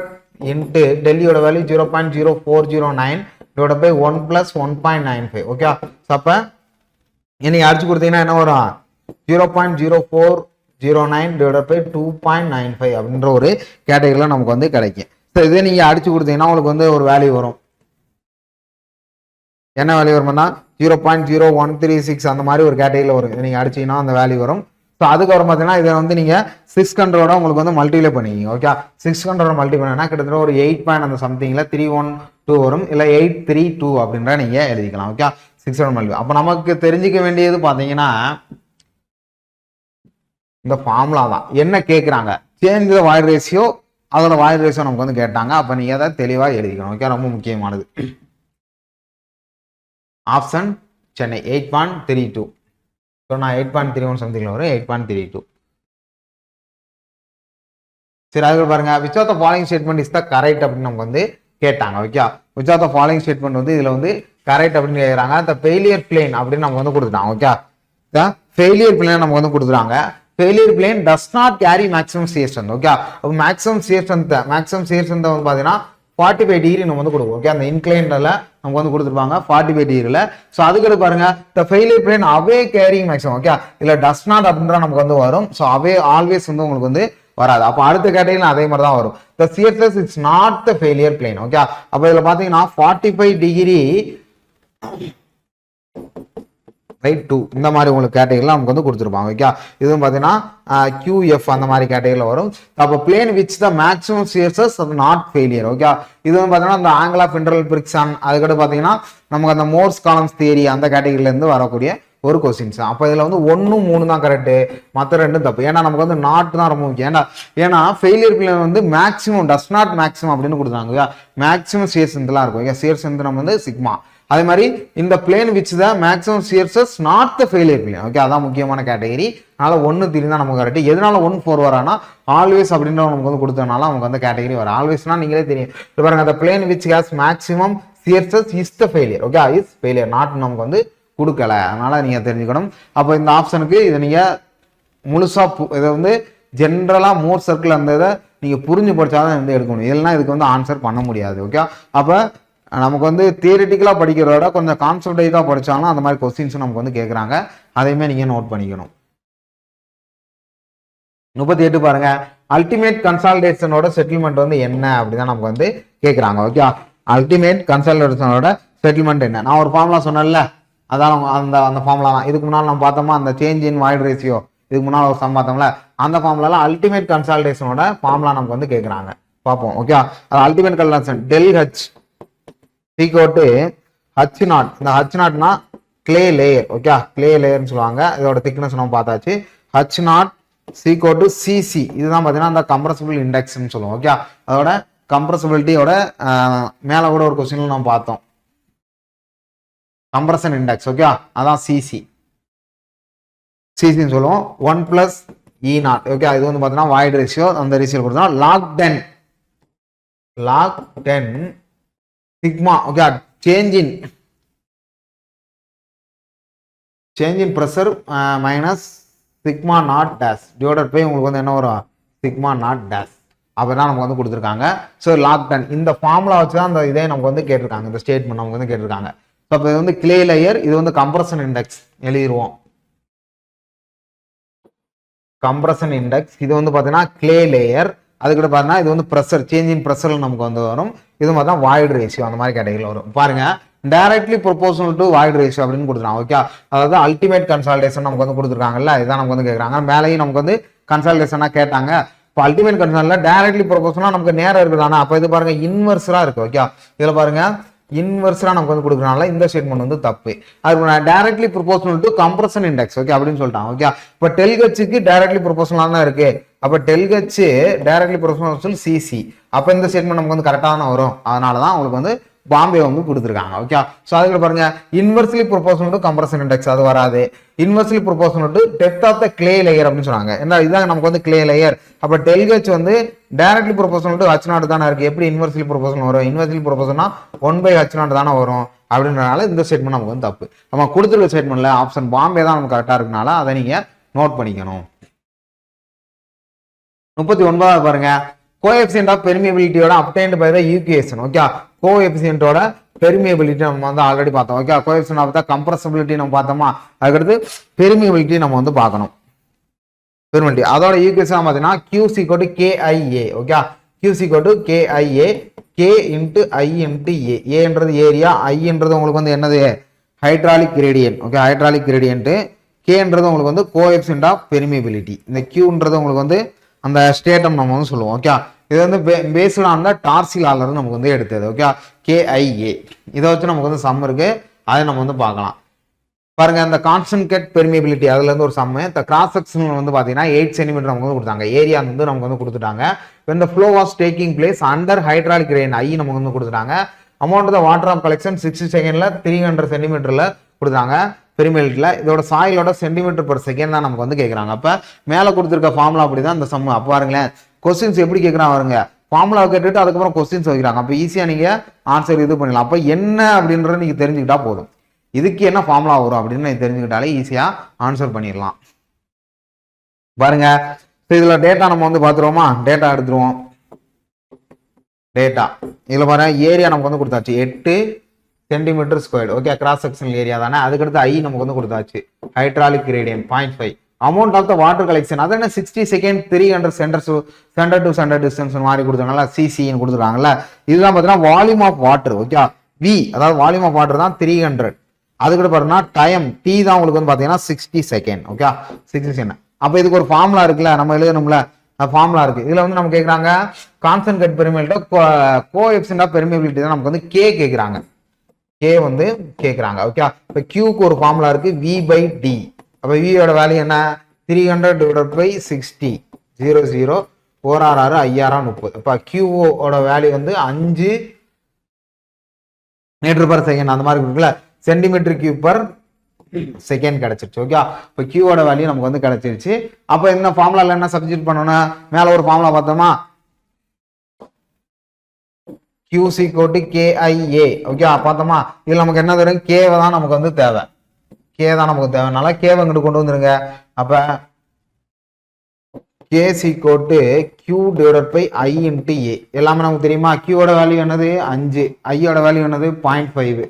இன்ட்டு டெல்லியோட value 0.0409 divide by 1 + 1.95. Okay so அப்போ இன்னைக்கு அடிச்சு கொடுத்தீங்கன்னா என்ன வரும், 0.0409 09 divided by 2.95 அப்படின்ற ஒரு கேட்டகரியில் நமக்கு வந்து கிடைக்கும். ஸோ இதே நீங்கள் அடிச்சு கொடுத்தீங்கன்னா உங்களுக்கு வந்து ஒரு வேல்யூ வரும். என்ன வேல்யூ வரும்னா 0.0136 அந்த மாதிரி ஒரு கேட்டகரியில் வரும். இதை நீங்கள் அடிச்சீங்கன்னா அந்த வேல்யூ வரும். ஸோ அதுக்கப்புறம் பார்த்தீங்கன்னா இதை வந்து நீங்கள் 600 உங்களுக்கு வந்து மல்டிப்ளை பண்ணிக்கிங்க. ஓகே 600 மல்டிப்ளை பண்ணா கிட்டத்தட்ட ஒரு 8 பாயிண்ட் அந்த சம்திங்கில் 312 வரும், இல்லை 832 அப்படின்ற நீங்கள் எழுதிக்கலாம். Okay 600 multiply. அப்போ நமக்கு தெரிஞ்சிக்க வேண்டியது பார்த்தீங்கன்னா இந்த ஃபார்முலா தான். என்ன கேட்குறாங்க, சேஞ்ச் த வாய்ட் ரேஷியோ, அதோட வாய்ட் ரேஷியோ நமக்கு வந்து கேட்டாங்க. அப்போ நீங்கள் அதை தெளிவாக எழுதிக்கணும். ஓகே ரொம்ப முக்கியமானது. ஆப்ஷன் சென்னை 8.32. ஸோ நான் 8.31 சம்திங்கில் வரும் 8.32. சரி அதுக்கு பாருங்க, which of the following statement is the correct அப்படின்னு நமக்கு வந்து கேட்டாங்க. Okay which of the following statement வந்து இதில் வந்து கரெக்ட் அப்படின்னு கேட்குறாங்க. த ஃபெயிலியர் பிளேன் அப்படின்னு நமக்கு வந்து கொடுத்துட்டாங்க. ஓகே த ஃபெயிலியர் பிளேன் நமக்கு வந்து கொடுத்துறாங்க. Failure plane does not carry maximum shear strength. Okay அப்போ மேக்ஸிமம் shear strength வந்து பார்த்தீங்கன்னா 45 டிகிரி நம்ம வந்து கொடுக்கும். ஓகே அந்த இன்க்ளைன்ல நமக்கு வந்து கொடுத்துருப்பாங்க 45 டிகிரியில். ஸோ அதுக்கு பாருங்க the failure plane away carrying maximum. Okay இல்லை டஸ் நாட் அப்படின்ற நமக்கு வந்து வரும். ஸோ அவே ஆல்வேஸ் வந்து உங்களுக்கு வந்து வராது. அப்போ அடுத்த கேட்டகரியில் அதே மாதிரி தான் வரும். த shear stress it's not the failure plane. Okay அப்போ இதில் பார்த்தீங்கன்னா 45 டிகிரி ரைட் 2 இந்த மாதிரி உங்களுக்கு கேட்டகரியில் நமக்கு வந்து கொடுத்துருப்பாங்க. ஓகே இதுவும் பார்த்தீங்கன்னா QF அந்த மாதிரி கேட்டகரியில் வரும். அப்போ plane which the maximum shear stress அது நாட் ஃபெயிலியர். ஓகே இதுவும் பார்த்தீங்கன்னா இந்த ஆங்கிள் ஆஃப் இன்டர்வல் ஃபிரிக்ஷன், அதுக்கடுத்து பார்த்தீங்கன்னா நமக்கு அந்த மோர்ஸ் காலம்ஸ் தியரி அந்த கேட்டகரியிலேருந்து வரக்கூடிய ஒரு கொஸ்டின்ஸ். அப்போ இதில் வந்து 1, 3 தான் கரெக்டு, மற்ற 2 தப்பு. ஏன்னா நமக்கு வந்து நாட் தான் ரொம்ப முக்கியம். ஏன்னா ஃபெயிலியர் பிளேன் வந்து மேக்ஸிமம் டஸ் நாட் மேக்ஸிமம் அப்படின்னு கொடுத்தாங்க. மேக்ஸிமம் shear strength எல்லாம் இருக்கும். shear strength நம்ம வந்து சிக்மா. அதே மாதிரி இந்த plane which the maximum shear stress not the failure plane. Okay அதான் முக்கியமான கேட்டகரி. அதனால 1, 3 தான் நமக்கு கரெக்ட். எதனால 1, 4 வரானா ஆல்வேஸ் அப்படின்ற நமக்கு வந்து கொடுத்தனால நமக்கு வந்து கேட்டகரி வரும். ஆல்வேஸ்னா நீங்களே தெரியும் பாருங்க, அந்த plane which has maximum shear stress is the failure. Okay is failure, not நமக்கு வந்து கொடுக்கல. அதனால நீங்க தெரிஞ்சுக்கணும். அப்போ இந்த ஆப்ஷனுக்கு இதை நீங்க முழுசா இதை வந்து ஜென்ரலா மோர் சர்க்கிள் அந்த இதை நீங்க புரிஞ்சு படிச்சாதான் வந்து எடுக்கணும். இல்லைன்னா இதுக்கு வந்து ஆன்சர் பண்ண முடியாது. ஓகே அப்போ நமக்கு வந்து தியரிட்டிக்கலா படிக்கிறத கொஞ்சம் கான்செப்டைஸா படிச்சாலும் அந்த மாதிரி கொஸ்டின்ஸ் நமக்கு வந்து கேட்கறாங்க. அதையுமே நீங்க நோட் பண்ணிக்கணும். 38 பாருங்க, அல்டிமேட் கன்சாலிடேஷனோட செட்டில்மெண்ட் வந்து என்ன அப்படிதான் நமக்கு வந்து கேட்கறாங்க. ஓகே அல்டிமேட் கன்சாலிடேஷனோட செட்டில்மெண்ட் என்ன? நான் ஒரு ஃபார்முலா சொன்னேன்ல, அதான் அந்த ஃபார்முலா தான். இதுக்கு முன்னால் நம்ம பார்த்தோமா அந்த சேஞ்ச் இன் வாய்ட் ரேஷியோ, இதுக்கு முன்னால் ஒரு சம் பார்த்தோம்ல, அந்த ஃபார்முலால அல்டிமேட் கன்சாலிடேஷனோட ஃபார்முலா நமக்கு வந்து கேட்கறாங்க. பார்ப்போம். ஓகே அது ultimate consolidation del H equal H naught. இந்த ஹச் நாட்னா கிளே லேயர். ஓகே கிளே லேயர்னு சொல்லுவாங்க. இதோட திக்னஸ் நம்ம பார்த்தாச்சு. H naught equal to CC. இதுதான் பார்த்தீங்கன்னா அந்த கம்ப்ரசிபிள் இண்டெக்ஸ்ன்னு சொல்லுவோம். ஓகே அதோட கம்ப்ரசிபிலிட்டியோட மேல கூட ஒரு கொஸ்டின்ல நம்ம பார்த்தோம் கம்ப்ரஷன் இண்டெக்ஸ். ஓகே அதான் சிசி சிசின்னு சொல்லுவோம். 1 + E0. ஓகே இது வந்து பார்த்தீங்கன்னா வாய்ட் ரேஷியோ. அந்த ரேஷியோ கொடுத்தா log 10 sigma. Okay change in pressure minus sigma naught dash divided by உங்களுக்கு வந்து என்ன வரும் சிக்மா நாட் டேஷ். அப்பதான் நமக்கு வந்து கொடுத்துருக்காங்க. ஸோ log 10 இந்த ஃபார்முலா வச்சு தான் அந்த இதே நமக்கு வந்து கேட்டிருக்காங்க. இந்த ஸ்டேட்மெண்ட் நமக்கு வந்து கேட்டிருக்காங்க. ஸோ இப்போ இது வந்து கிளே லேயர், இது வந்து கம்ப்ரஷன் இண்டெக்ஸ் எழுதிடுவோம். கம்ப்ரஷன் இண்டெக்ஸ் இது வந்து பார்த்தீங்கன்னா கிளே லேயர். அதுக்கிட்ட பார்த்தீங்கன்னா இது வந்து ப்ரெஷர், சேஞ்ச் இன் ப்ரெஷர் நமக்கு வந்து வரும். இது பார்த்தா வாய்ட் ரேஷியோ அந்த மாதிரி கேட்டகரியில் வரும். பாருங்க directly proportional to void ratio அப்படின்னு கொடுத்துருக்காங்க. ஓகே அதாவது அல்டிமேட் கன்சாலிடேஷன் நமக்கு வந்து கொடுத்துருக்காங்கல்ல, இதான் நமக்கு வந்து கேட்குறாங்க. மேலேயும் நமக்கு வந்து கன்சாலிடேஷனா கேட்டாங்க. இப்போ அல்டிமேட் கன்சாலிடேஷன்ல டைரக்ட்லி ப்ரொபோஷனலா நமக்கு நேரம் இருக்குதானா? அப்போ இது பாருங்க இன்வெர்ஸரா இருக்கு. ஓகே இதுல பாருங்க இன்வெர்ஸரா நமக்கு வந்து கொடுக்குறனால இந்த ஸ்டேட்மெண்ட் வந்து தப்பு. அது directly proportional to compression index. Okay அப்படின்னு சொல்லிட்டாங்க. ஓகே இப்போ டெல்கச்சுக்கு டைரக்ட்லி ப்ரொபோஷனலா தான் இருக்கு. அப்போ டெல்கச்சு டைரக்ட்லி ப்ரொபோஷனல் சிசி. அப்போ இந்த ஸ்டேட்மெண்ட் நமக்கு வந்து கரெக்டாக தான் வரும். அதனாலதான் உங்களுக்கு வந்து பாம்பே வந்து கொடுத்துருக்காங்க. ஓகே ஸோ அதுக்கு பாருங்க inversely proportional to compression index அது வராது. Inversely proportional to depth of the clay layer அப்படின்னு சொன்னாங்க. என்ன இதான் நமக்கு வந்து கிளே லேயர். அப்போ டெல்கச் வந்து directly proportional to H not தானே இருக்கு. எப்படி இன்வெர்ஸ்லி ப்ரொபோஷனல் வரும்? இன்வெர்ஸ்லி ப்ரொபோஷனா 1/h நாட் தானே வரும். அப்படின்றனால இந்த ஸ்டேட்மெண்ட் நமக்கு வந்து தப்பு. நம்ம கொடுத்துருக்க ஸ்டேட்மெண்ட்ல ஆப்ஷன் பாம்பே தான் நமக்கு கரெக்டா இருக்கனால அதை நீங்க நோட் பண்ணிக்கணும். 39 பாருங்க, கோஎஃபிஷியன்ட் ஆஃப் பெர்மியபிலிட்டியோட obtained by the equation. Okay கோஎஃபிஷியன்ட்டோட பெர்மியபிலிட்டி நம்ம வந்து ஆல்ரெடி பார்த்தோம். Okay coefficient of the compressibility நம்ம பார்த்தோமா, அதுக்கடுத்து பெர்மியபிலிட்டி நம்ம வந்து பார்க்கணும். பெர்மிபிலிட்டி. அதோட ஈக்குவேஷன் பார்த்தீங்கன்னா QC = KIA. Okay, QC = KIA, K × I × A. ஏன்றது ஏரியா, ஐன்றது உங்களுக்கு வந்து என்னது hydraulic gradient. Okay, hydraulic gradient. கேன்றது உங்களுக்கு வந்து கோஎஃபிஷியன்ட் ஆஃப் பெர்மிபிலிட்டி. இந்த கியூன்றது உங்களுக்கு வந்து அந்த ஸ்டேட்டம் நம்ம வந்து சொல்லுவோம். ஓகே, இது வந்து பேஸ்டு ஆன் த டார்சி லால இருந்து நமக்கு வந்து எடுத்தது. Okay, KIA. இதை வச்சு நமக்கு வந்து சம் இருக்கு, அதை நம்ம வந்து பார்க்கலாம். பாருங்க, இந்த கான்ஸ்டன்ட் கட் பெர்மிபிலிட்டி அதுல இருந்து ஒரு சம். இந்த கிராஸ் செக்ஷன் வந்து பாத்தீங்கன்னா 8 சென்டிமீட்டர் நமக்கு வந்து கொடுத்தாங்க. ஏரியா வந்து நமக்கு வந்து கொடுத்துட்டாங்க. when the flow was taking place under hydraulic gradient I நமக்கு வந்து கொடுத்துட்டாங்க. amount of the water of collection 60 செகண்ட்ல 300 சென்டிமீட்டர்ல கொடுத்தாங்க பெர்மிபிலிட்டில. இதோட சாயிலோட சென்டிமீட்டர் per செகண்ட் தான் நமக்கு வந்து கேட்கறாங்க. அப்ப மேல கொடுத்திருக்க ஃபார்முலா அப்படிதான் இந்த சம். அப்ப பாருங்களேன், கொஸ்டின்ஸ் எப்படி கேட்கறாங்க பாருங்க. ஃபார்முலா கேட்டுட்டு அதுக்கப்புறம் கொஸ்டின்ஸ் வைக்கிறாங்க. அப்ப ஈஸியா நீங்க ஆன்சர் இது பண்ணலாம். அப்ப என்ன அப்படின்றத நீங்க தெரிஞ்சுக்கிட்டா போதும். இதுக்கு என்ன ஃபார்முலா வரும் அப்படின்னு நீங்க தெரிஞ்சுக்கிட்டாலே ஈஸியா ஆன்சர் பண்ணிடலாம். பாருங்க, இதுல டேட்டா நம்ம வந்து பாத்துருவோமா? டேட்டா எடுத்துருவோம். டேட்டா இதுல பாருங்க, ஏரியா நமக்கு வந்து கொடுத்தாச்சு 8 centimetre squared. Okay, cross sectional area தானே. அதுக்கடுத்து ஐ நமக்கு வந்து கொடுத்தாச்சு, hydraulic gradient 0.5. Amount of the water collection அது என்ன 60 second 300 centre to centre distance மாதிரி கொடுத்தாங்கல்ல, சிசின்னு கொடுத்துருக்காங்கல்ல. இதுதான் பார்த்தீங்கன்னா volume of water. Okay, V அதாவது வால்யூம் ஆஃப் வாட்டர் தான் 300. அதுக்கிட்ட பாருங்கன்னா டைம் டி தான் உங்களுக்கு வந்து பார்த்தீங்கன்னா 60 செகண்ட். Okay, 60 second. அப்போ இதுக்கு ஒரு ஃபார்முலா இருக்குல்ல, நம்ம எழுதணும்ல, ஃபார்முலா இருக்கு. இதுல வந்து நம்ம கேட்கறாங்க constant cut permeability coefficient of permeability தான் நமக்கு வந்து கே கேட்கறாங்க. கே வந்து கேட்கறாங்க. ஓகே, இப்போ கியூக்கு ஒரு ஃபார்முலா இருக்கு, V/D. அப்போ வியோட வேல்யூ என்ன? 300/60 00 466 5030. இப்போ கியூவோட வேல்யூ வந்து 5 மீட்டர்/செகண்ட் அந்த மாதிரி இருக்குல்ல, சென்டிமீட்டர் கியூப் பர் செகண்ட் கிடைச்சிருச்சு. ஓகே, இப்போ கியூவோட வேல்யூ நமக்கு வந்து கிடைச்சிருச்சு. அப்போ இந்த ஃபார்முலால என்ன சப்ஸ்டிட்யூட் பண்ணணும்? மேல ஒரு ஃபார்முலா பார்த்தோமா, QC = KIA. ஓகே, பார்த்தோமா? இதுல நமக்கு என்ன தெரியும்? K தான் நமக்கு வந்து தேவை. K தான் நமக்கு தேவைனால K இங்கிட்டு கொண்டு வந்துருங்க. அப்ப KC = Q/I × A. எல்லாமே நமக்கு தெரியுமா? Qவோட வேல்யூ என்னது? 5. ஐயோட வேல்யூ என்னது? 0.5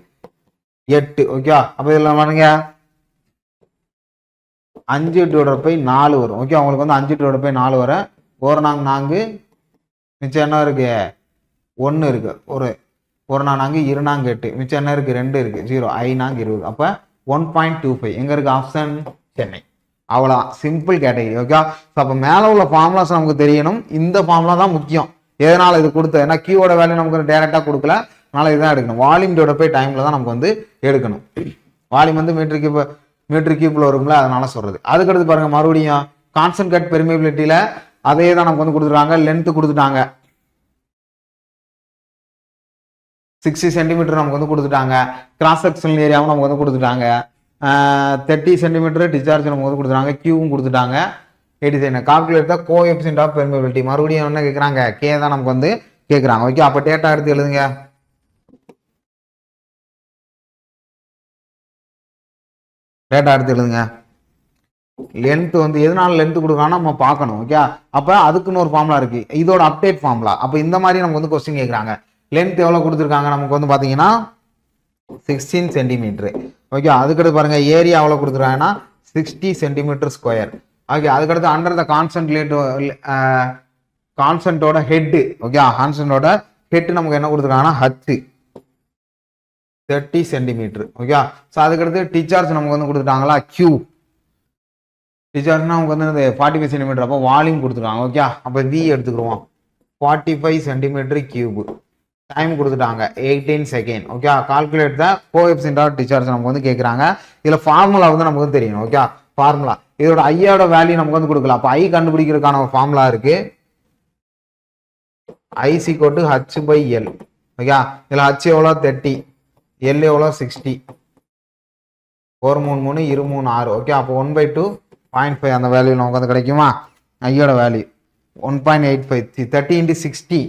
8. ஓகே, அப்ப இதுல பாருங்க 5/4 வரும். ஓகே, உங்களுக்கு வந்து 5/4 வரும். 1 4 4 மிச்சம் என்ன இருக்கு? 1 இருக்கு. 1 4 2 8 மிச்சம் என்ன இருக்கு? 2 இருக்கு. 0 I 20. அப்ப 1.25 எங்க இருக்கு? ஆப்ஷன் சென்னை. அவ்வளவுதான், சிம்பிள் கேட்டகரி. ஓகே, அப்ப மேல உள்ள ஃபார்முலாஸ் நமக்கு தெரியணும். இந்த ஃபார்முலா தான் முக்கியம். எதனால இது கொடுத்த? ஏன்னா கியூவோட வேல்யூ நமக்கு டைரக்டா கொடுக்கல, அதனால இதுதான் எடுக்கணும். வால்யூம் டிவைடட் பை டைம்ல தான் நமக்கு வந்து எடுக்கணும். வால்யூம் வந்து மீட்டர் கியூப்ல வரும்ல, அதனால சொல்றது. அதுக்கடுத்து பாருங்க, மறுபடியும் கான்ஸ்டன்ட் கட் பெர்மிபிலிட்டியில அதே தான் நமக்கு வந்து கொடுத்துருக்காங்க. லென்த் கொடுத்துட்டாங்க 60 சென்டிமீட்டர் நமக்கு வந்து கொடுத்துட்டாங்க. கிராஸ் செக்ஷனல் ஏரியாவும் நமக்கு வந்து கொடுத்துட்டாங்க. 30 சென்டிமீட்டர் டிஸ்சார்ஜ் நமக்கு வந்து கொடுத்துட்டாங்க. கியூவும் கொடுத்துட்டாங்க. 80 calculate the coefficient of permeability. மறுபடியும் என்ன கேட்கறாங்க? கே தான் நமக்கு வந்து கேட்கறாங்க. ஓகே, அப்ப டேட்டா எடுத்து எழுதுங்க. டேட்டா எடுத்து எழுதுங்க. லென்த் வந்து எதனால லென்த் கொடுக்கறான்னு நம்ம பார்க்கணும். ஓகே, அப்ப அதுக்குன்னு ஒரு ஃபார்முலா இருக்கு, இதோட அப்டேட் ஃபார்முலா. அப்ப இந்த மாதிரி நமக்கு வந்து கொஸ்டின் கேட்கறாங்க. லென்த் எவ்வளவு கொடுத்துருக்காங்க? நமக்கு வந்து பாத்தீங்கன்னா 16 சென்டிமீட்டர். ஓகே, அதுக்கடுத்து பாருங்க ஏரியா எவ்வளவு கொடுத்துருக்காங்கன்னா 60 சென்டிமீட்டர் ஸ்கொயர். ஓகே, அதுக்கடுத்து அண்டர் த கான்ஸ்டன்டோட ஹெட். ஓகே, கான்ஸ்டன்டோட ஹெட் நமக்கு என்ன கொடுத்துருக்காங்கன்னா H 30 சென்டிமீட்டர். ஓகே, ஸோ அதுக்கடுத்து டிசார்ஜ் நமக்கு வந்து கொடுத்துட்டாங்களா Q. டிசார்ஜ்னா நமக்கு வந்து 45 சென்டிமீட்டர். அப்போ வால்யூம் கொடுத்துருக்காங்க. ஓகே, அப்போ V எடுத்துக்கிடுவோம் 45 சென்டிமீட்டர் கியூப். டைம் கொடுத்துட்டாங்க 18 second. Okay, calculate the coefficient of discharge நமக்கு வந்து கேட்கறாங்க. இதுல ஃபார்முலா வந்து நமக்கு வந்து தெரியணும். ஓகே, ஃபார்முலா இதோட ஐயோட வேல்யூ நமக்கு வந்து கொடுக்கலாம். அப்போ ஐ கண்டுபிடிக்கிறதுக்கான ஒரு ஃபார்முலா இருக்கு, I = H/L. ஓகே, இதுல H எவ்வளோ? 30, L எவ்வளோ? 60. 1 3 3 2 3 6. ஓகே, அப்போ 1/2 0.5 அந்த வேல்யூ நமக்கு வந்து கிடைக்குமா? ஐயோட வேல்யூ 1.85 30 × 60.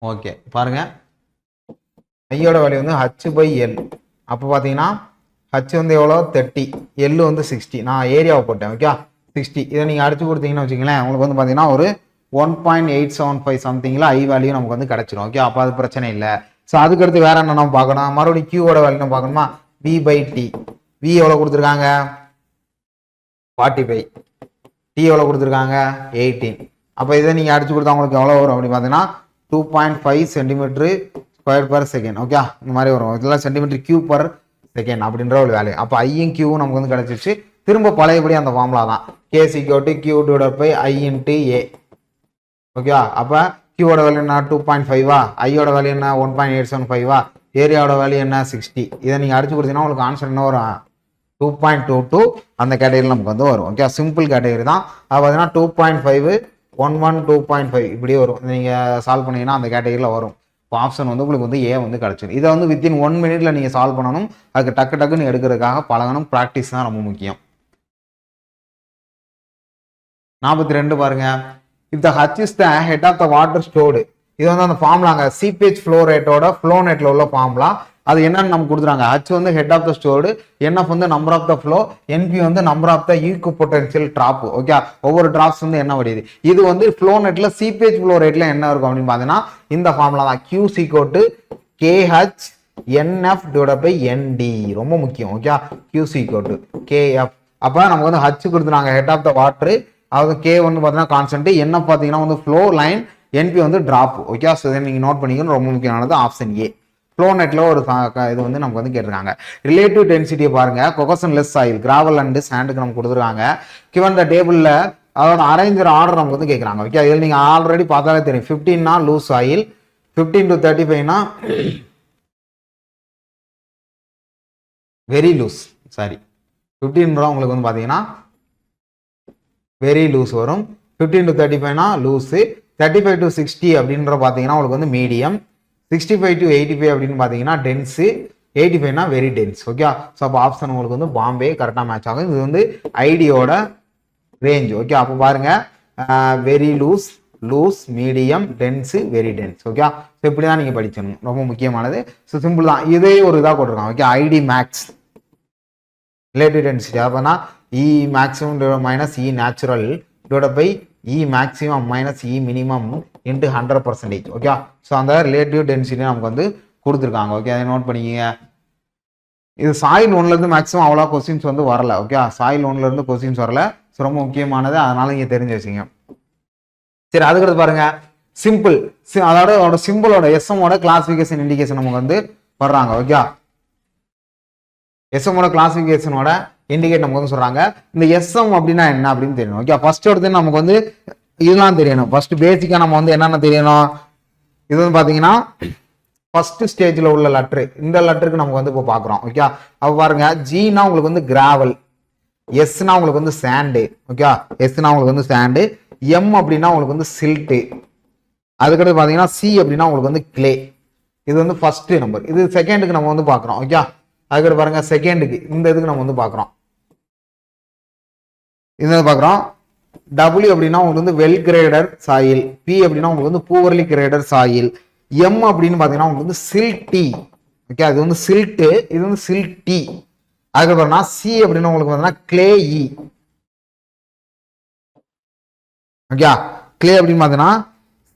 ஓகே, பாருங்க ஐயோட வேல்யூ வந்து H/L. அப்போ பார்த்தீங்கன்னா H வந்து எவ்வளோ? 30, L வந்து 60. நான் ஏரியாவை போட்டேன். ஓகே, 60. இதை நீங்கள் அடிச்சு கொடுத்தீங்கன்னு வச்சுங்களேன், உங்களுக்கு வந்து பார்த்தீங்கன்னா ஒரு 1.875 சம்திங்ல ஐ வேல்யூ நமக்கு வந்து கிடைச்சிரும். ஓகே, அப்போ அது பிரச்சனை இல்லை. ஸோ அதுக்கடுத்து வேற என்ன நம்ம பார்க்கணும், மறுபடியும் கியூவோட வேல்யூ நம்ம பார்க்கணுமா, V/T. V எவ்வளோ கொடுத்துருக்காங்க 45, T எவ்வளோ கொடுத்துருக்காங்க 18. அப்போ இதை நீங்கள் அடிச்சு கொடுத்தா உங்களுக்கு எவ்வளோ வரும் அப்படின்னு பார்த்தீங்கன்னா 2.5 centimetre square per second. Okay, இந்த மாதிரி வரும். இதெல்லாம் சென்டிமீட்டர் கியூப் பர் செகண்ட் அப்படின்ற ஒரு வேல்யூ. அப்போ ஐயும் கியூவும் நமக்கு வந்து கிடைச்சிருச்சு. திரும்ப பழையபடி அந்த ஃபார்முலா தான், K=Q/I/A. ஓகே, அப்போ கியூவோட வேல்யூ என்ன 2.5வா, ஐயோட வேல்யூ என்ன 1.875வா, ஏரியாவோட வேல்யூ என்ன 60. இதை நீங்கள் அடிச்சு கொடுத்தீங்கன்னா உங்களுக்கு ஆன்சர் என்ன வரும் 2.22 அந்த கேட்டகரியில் நமக்கு வந்து வரும். ஓகே, சிம்பிள் கேட்டகரி தான். அது பார்த்தீங்கன்னா 2.5 11 2.5 இப்படி வரும். நீங்கள் சால்வ் பண்ணீங்கன்னா அந்த கேட்டகரியில் வரும். இப்போ ஆப்ஷன் வந்து உங்களுக்கு வந்து ஏ வந்து கிடச்சிடும். இதை வந்து வித்தின் 1 மினிட்ல நீங்கள் சால்வ் பண்ணணும். அதுக்கு டக்குன்னு எடுக்கிறதுக்காக பழகணும். ப்ராக்டிஸ் தான் ரொம்ப முக்கியம். 42 பாருங்க. If the H is the head of the water stored, இது வந்து அந்த ஃபார்முலாங்க சீபேஜ் ஃப்ளோ ரேட்டோட ஃப்ளோ நெட்ல உள்ள ஃபார்முலா. அது என்னன்னு நமக்கு கொடுத்துறாங்க, H வந்து head of the stored, NF வந்து number of the flow, NP வந்து number of the equipotential drop. Okay, ஒவ்வொரு டிராப்ஸ் வந்து என்ன வடியுது. இது வந்து ஃப்ளோ நெட்ல சீபேஜ் ஃப்ளோ ரேட்ல என்ன இருக்கும் அப்படின்னு பார்த்தீங்கன்னா இந்த ஃபார்முலா தான், Q KH NF ND. ரொம்ப முக்கியம். Okay, Q KF. அப்போ நமக்கு வந்து H கொடுத்துறாங்க ஹெட் ஆஃப் த வாட்டர், அதாவது K வந்து பார்த்தீங்கன்னா கான்ஸ்டன்ட், NF பார்த்தீங்கன்னா வந்து ஃப்ளோ லைன், NP வந்து டிராப். ஓகே, ஸோ இதை நீங்கள் நோட் பண்ணிக்கணும். ரொம்ப முக்கியமானது ஆப்ஷன் ஏ. ஃப்ளோ நெட்ல ஒரு இது வந்து நமக்கு வந்து கேட்டிருக்காங்க. ரிலேட்டிவ் டென்சிட்டியை பாருங்க, கொகஷன்லெஸ் சாயில் கிராவல் அண்ட் சாண்டுக்கு நம்ம கொடுத்துருக்காங்க. கிவன் த டேபிள்ல அதோட அரேஞ்சர் ஆர்டர் நமக்கு வந்து கேட்குறாங்க. ஓகே, இதில் நீங்கள் ஆல்ரெடி பார்த்தாலே தெரியும். 15னா லூஸ் சாயில், 15 to 35னா வெரி லூஸ். சாரி, 15 உங்களுக்கு வந்து பார்த்தீங்கன்னா வெரி லூஸ் வரும். 15 to 35னா லூஸு, 35 to 60 அப்படின்ற பார்த்தீங்கன்னா உங்களுக்கு வந்து மீடியம், 65 to 85 அப்படின்னு பார்த்தீங்கன்னா டென்ஸு, 85னா வெரி டென்ஸ். ஓகே, ஸோ அப்போ ஆப்ஷன் உங்களுக்கு வந்து பாம்பே கரெக்டாக மேட்ச் ஆகும். இது வந்து ஐடியோட ரேஞ்ச். ஓகே, அப்போ பாருங்க very loose, loose, medium, dense, very dense. Okay, so இப்படி தான் நீங்கள் படிக்கணும். ரொம்ப முக்கியமானது. ஸோ சிம்பிள் தான். இதே ஒரு இதாக கொடுத்துருக்காங்க. Okay, ID max relative density அப்போனா E maximum minus E natural divided by E maximum minus E minimum into 100%. Okay, so அந்த ரிலேட்டிவ் டென்சிட்டி நமக்கு வந்து கொடுத்துருக்காங்க. ஓகே, அதை நோட் பண்ணிக்கங்க. இது சாயில் 1லேருந்து மேக்ஸிமம் அவ்வளோ கொஸ்டின்ஸ் வந்து வரல. ஓகே, சாயில் 1லேருந்து கொஸ்டின்ஸ் வரல. ஸோ ரொம்ப முக்கியமானது, அதனால நீங்கள் தெரிஞ்சு வச்சுங்க. சரி, அதுக்கடுத்து பாருங்க சிம்பிள், அதோட சிம்பிளோட எஸ்எம்மோட கிளாசிஃபிகேஷன் இண்டிகேஷன் நமக்கு வந்து வர்றாங்க. ஓகே, எஸ்எம்மோட கிளாசிஃபிகேஷனோட இண்டிகேட் நமக்கு வந்து சொல்றாங்க. இந்த எஸ்எம் அப்படின்னா என்ன அப்படின்னு தெரியணும். ஓகே, ஃபர்ஸ்ட் எடுத்து நமக்கு வந்து இதெல்லாம் தெரியணும். ஃபர்ஸ்ட் பேசிக்கா நம்ம வந்து என்னென்ன தெரியணும். இது வந்து பாத்தீங்கன்னா ஃபர்ஸ்ட் ஸ்டேஜ்ல உள்ள லெட்டர். இந்த லெட்டருக்கு நமக்கு வந்து இப்போ பாக்குறோம். ஓகே, அப்ப பாருங்க ஜினா உங்களுக்கு வந்து கிராவல், எஸ்னா உங்களுக்கு வந்து சாண்டு. ஓகே, எஸ்னா உங்களுக்கு வந்து சாண்டு, எம் அப்படின்னா உங்களுக்கு வந்து சில்ட்டு, அதுக்கடுத்து பாத்தீங்கன்னா சி அப்படின்னா உங்களுக்கு வந்து கிளே. இது வந்து ஃபர்ஸ்ட் நம்பர். இது செகண்டுக்கு நம்ம வந்து பாக்குறோம். ஓகே, அதுக்கடுத்து பாருங்க செகண்டுக்கு இந்த இதுக்கு நம்ம வந்து பாக்குறோம். இது பாக்குறோம். W அப்படின்னா உங்களுக்கு வந்து வெல் கிரேடர் சாயில், P அப்படின்னா உங்களுக்கு வந்து பூவர்லி கிரேடர் சாயில், M அப்படின்னு பாத்தீங்கன்னா உங்களுக்கு வந்து சில்டி. ஓகே, அது வந்து சில்ட்டு, இது வந்து சில்டி. அதுக்கப்புறம்னா C அப்படின்னா உங்களுக்கு பார்த்தீங்கன்னா கிளே இ. ஓகே, கிளே அப்படின்னு பார்த்தீங்கன்னா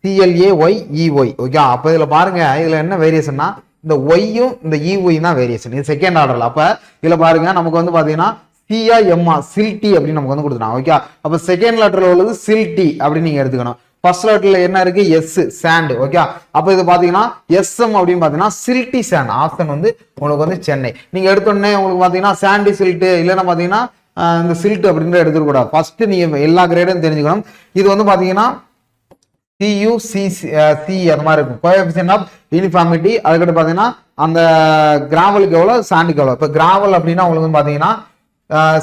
CLAYEY. ஓகே, அப்போ இதில் பாருங்க, இதில் என்ன வேரியேஷன்னா இந்த ஒய்யும் இந்த இஒய் தான் வேரியேஷன். இது செகண்ட் ஆர்டர்ல. அப்போ இதில் பாருங்க நமக்கு வந்து பார்த்தீங்கன்னா சியா எம்மா சில்டி அப்படின்னு நமக்கு வந்து கொடுத்துட்டாங்க. ஓகே, அப்போ செகண்ட் லெட்டர்ல உள்ளது சில்டி அப்படின்னு நீங்க எடுத்துக்கணும். ஃபர்ஸ்ட் லெட்டர்ல என்ன இருக்கு, எஸ் சாண்ட். ஓகே, அப்போ இது பாத்தீங்கன்னா எஸ்எம் அப்படின்னு பாத்தீங்கன்னா சில்டி சாண்ட். ஆப்ஷன் வந்து உங்களுக்கு வந்து சென்னை. நீங்க எடுத்தோடனே உங்களுக்கு பாத்தீங்கன்னா சாண்டி சில்ட்டு இல்லைன்னா பாத்தீங்கன்னா இந்த சில்ட் அப்படின்ற எடுத்துக்கூடாது. ஃபர்ஸ்ட் நீங்க எல்லா கிரேடும் தெரிஞ்சுக்கணும். இது வந்து பாத்தீங்கன்னா CUCC அந்த மாதிரி இருக்கும், கோஎஃபிஷியன்ட் ஆஃப் யூனிஃபார்மிட்டி. அதுக்கடுத்து பாத்தீங்கன்னா அந்த கிராவலுக்கு எவ்வளவு சாண்டுக்கு எவ்வளவு. இப்போ கிராவல் அப்படின்னா உங்களுக்கு வந்து பாத்தீங்கன்னா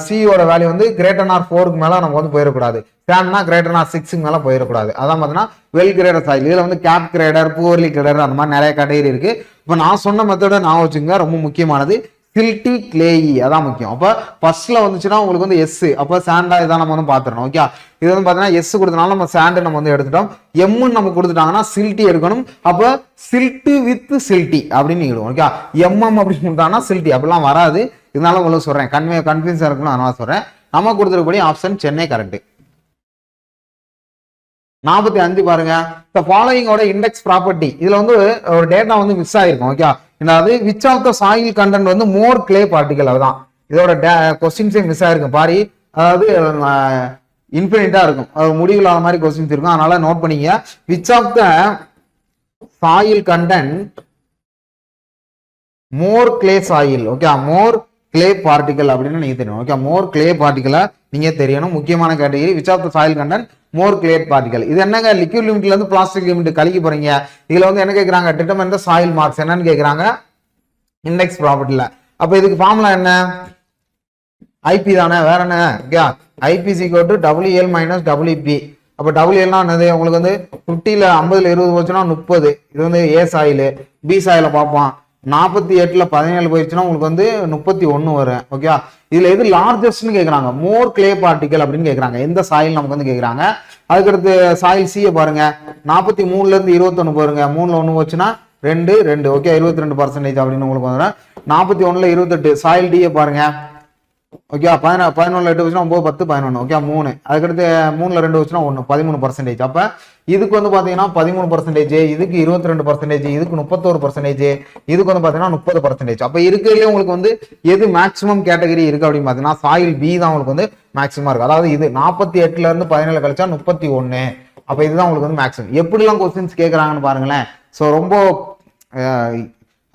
சியோட வேல்யூ வந்து கிரேட்டர் ஆர் 4க்கு மேல நமக்கு வந்து போயிடக்கூடாது. சாண்ட்னா கிரேட்டர் ஆர் 6க்கு மேல போயிடக்கூடாது. அதான் பாத்தீங்கன்னா வெல் கிரேடர் சாயில். இதுல வந்து கேப் கிரேடர், பூவர்லி கிரேடர் அந்த மாதிரி நிறைய கேட்டகரி இருக்கு. இப்போ நான் சொன்ன மெத்தட நான் வச்சுங்க, ரொம்ப முக்கியமானது சில்டி கிளேயி, அதான் முக்கியம். அப்போ ஃபர்ஸ்ட்ல வந்துச்சுன்னா உங்களுக்கு வந்து எஸ், அப்போ சாண்டா இதான் நம்ம வந்து பாத்துறோம். ஓகே, இது வந்து பாத்தீங்கன்னா எஸ் கொடுத்தனால நம்ம சாண்டு நம்ம வந்து எடுத்துட்டோம். எம்னு நம்ம கொடுத்துட்டாங்கன்னா சில்டி எடுக்கணும். அப்போ சில்ட்டு வித் சில்டி அப்படின்னு நீங்க. ஓகே, எம்எம் அப்படின்னு கொடுத்தாங்கன்னா சில்டி அப்படிலாம் வராது. இதனால உங்களுக்கு சொல்றேன், கன்ஃபியூஸா இருக்கணும், அதனால சொல்றேன். நம்ம கொடுத்துருக்கக்கூடிய ஆப்ஷன் சென்னை கரெக்ட். 45 பாருங்க. இந்த ஃபாலோயிங்கோட இண்டெக்ஸ் ப்ராப்பர்ட்டி இதுல வந்து ஒரு டேட்டா வந்து மிஸ் ஆயிருக்கும். ஓகே, அதாவது which of the soil content வந்து மோர் கிளே பார்ட்டிகல், அதுதான் இதோட கொஸ்டின்ஸே மிஸ் ஆயிருக்கும் பாரி. அதாவது இன்ஃபினிட்டா இருக்கும், அது முடிவில்லாத மாதிரி கொஸ்டின்ஸ் இருக்கும். அதனால நோட் பண்ணிக்க. Which of the soil content more clay soil. Okay, more clay particle அப்படின்னு நீங்க தெரியும். ஓகே, மோர் கிளே பார்ட்டிகலை நீங்க தெரியணும். முக்கியமான category which of the soil content more clay particle. இது என்னங்க, லிக்விட் லிமிட்ல இருந்து பிளாஸ்டிக் லிமிட் கழிக்க போறீங்க. இதுல வந்து என்ன கேட்கறாங்க, டிட்டர்மைன் தி சாயில் மார்க்ஸ் என்னன்னு கேட்கறாங்க, இண்டெக்ஸ் ப்ராப்பர்ட்டில. அப்ப இதுக்கு ஃபார்முலா என்ன, ஐபி தானே, வேற என்ன. Okay, IP is equal to WL minus WP. அப்ப WLனா என்னது, உங்களுக்கு வந்து 50ல 50ல 20 போச்சுன்னா 30. இது வந்து ஏ சாயில். பி சாயில பார்ப்போம், 48ல 17 போயிடுச்சுன்னா உங்களுக்கு வந்து 31 வரும். ஓகே, இதுல எது லார்ஜஸ்ட்னு கேக்குறாங்க, மோர் கிளே பார்ட்டிகல் அப்படின்னு கேக்குறாங்க. எந்த சாயில் நமக்கு வந்து கேக்குறாங்க. அதுக்கடுத்து சாயில் சியை பாருங்க, 43ல இருந்து 21 பாருங்க, 3ல 1 போச்சுன்னா 2. ஓகே, 22% அப்படின்னு உங்களுக்கு வந்துடும். 41ல 28 சாயில் டியை பாருங்க. ஓகே, 11ல 8 வச்சுன்னா 9, 10, 11. ஓகே, 3. அதுக்கடுத்து 3ல 2 வச்சுன்னா 1, 13%. அப்ப இதுக்கு வந்து பாத்தீங்கன்னா 13%, இதுக்கு 22%, இதுக்கு 31%, இதுக்கு வந்து பாத்தீங்கன்னா 30%. அப்ப இருக்கிறதுல உங்களுக்கு வந்து எது மேக்ஸிமம் கேட்டகரி இருக்கு அப்படின்னு பாத்தீங்கன்னா சாயில் பி தான் உங்களுக்கு வந்து மேக்ஸிமம் இருக்கு. அதாவது இது 48ல இருந்து 17 கழிச்சா 31. அப்ப இதுதான் உங்களுக்கு வந்து மேக்ஸிமம். எப்படிலாம் கொஸ்டின்ஸ் கேட்கறாங்கன்னு பாருங்களேன். ஸோ ரொம்ப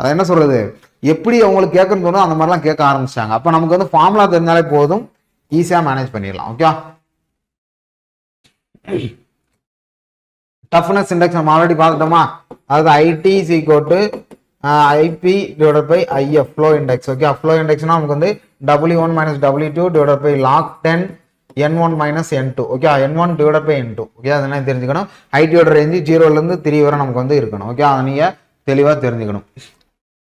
அதை என்ன சொல்றது, எப்படி அவங்களுக்கு கேட்கணும்னு தோணும் அந்த மாதிரிலாம் கேட்க ஆரம்பிச்சாங்க. அப்ப நமக்கு வந்து ஃபார்முலா தெரிஞ்சாலே போதும், ஈஸியா மேனேஜ் பண்ணிடலாம். ஓகே, டஃப்னஸ் இண்டெக்ஸ் நம்ம ஆல்ரெடி பார்த்துட்டோமா. அதாவது ID is equal to IP divided by IF flow index. Okay, flow இண்டெக்ஸ்னா நமக்கு வந்து W1 minus W2 divided by log 10 N1 minus N2. Okay, N1 divided by N2. Okay, அதெல்லாம் தெரிஞ்சுக்கணும். ஐடியோட range 0ல இருந்து 3 வரை நமக்கு வந்து இருக்கணும். ஓகே, அதை நீங்க தெளிவா தெரிஞ்சுக்கணும்.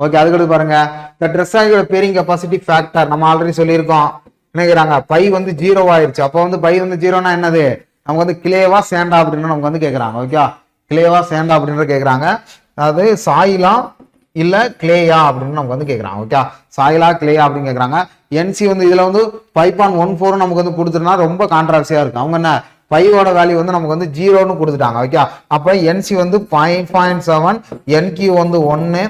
ஓகே, அதுக்கடுத்து பாருங்க, இந்த ட்ரெஸ்ஸாகியோட பேரிங் கெப்பாசிட்டி ஃபேக்டர் நம்ம ஆல்ரெடி சொல்லியிருக்கோம். நினைக்கிறாங்க பை வந்து 0 ஆயிருச்சு. அப்போ வந்து பை வந்து 0னா என்னது, நமக்கு வந்து கிளேவா சேண்டா அப்படின்னு நமக்கு வந்து கேட்கறாங்க. ஓகே, கிளேவா சேண்டா அப்படின்ற கேட்கறாங்க. அதாவது சாயிலா இல்ல கிளேயா அப்படின்னு நமக்கு வந்து கேட்கறாங்க. ஓகே, சாயிலா கிளேயா அப்படின்னு கேட்கறாங்க. என்சி வந்து இதுல வந்து 5.14 நமக்கு வந்து கொடுத்துருந்தா ரொம்ப கான்ட்ராவர்சியா இருக்கு. அவங்க என்ன பையோட வேல்யூ வந்து நமக்கு வந்து 0ன்னு கொடுத்துட்டாங்க. ஓகே, அப்ப என்சி வந்து 5.7, என்கியூ வந்து 1,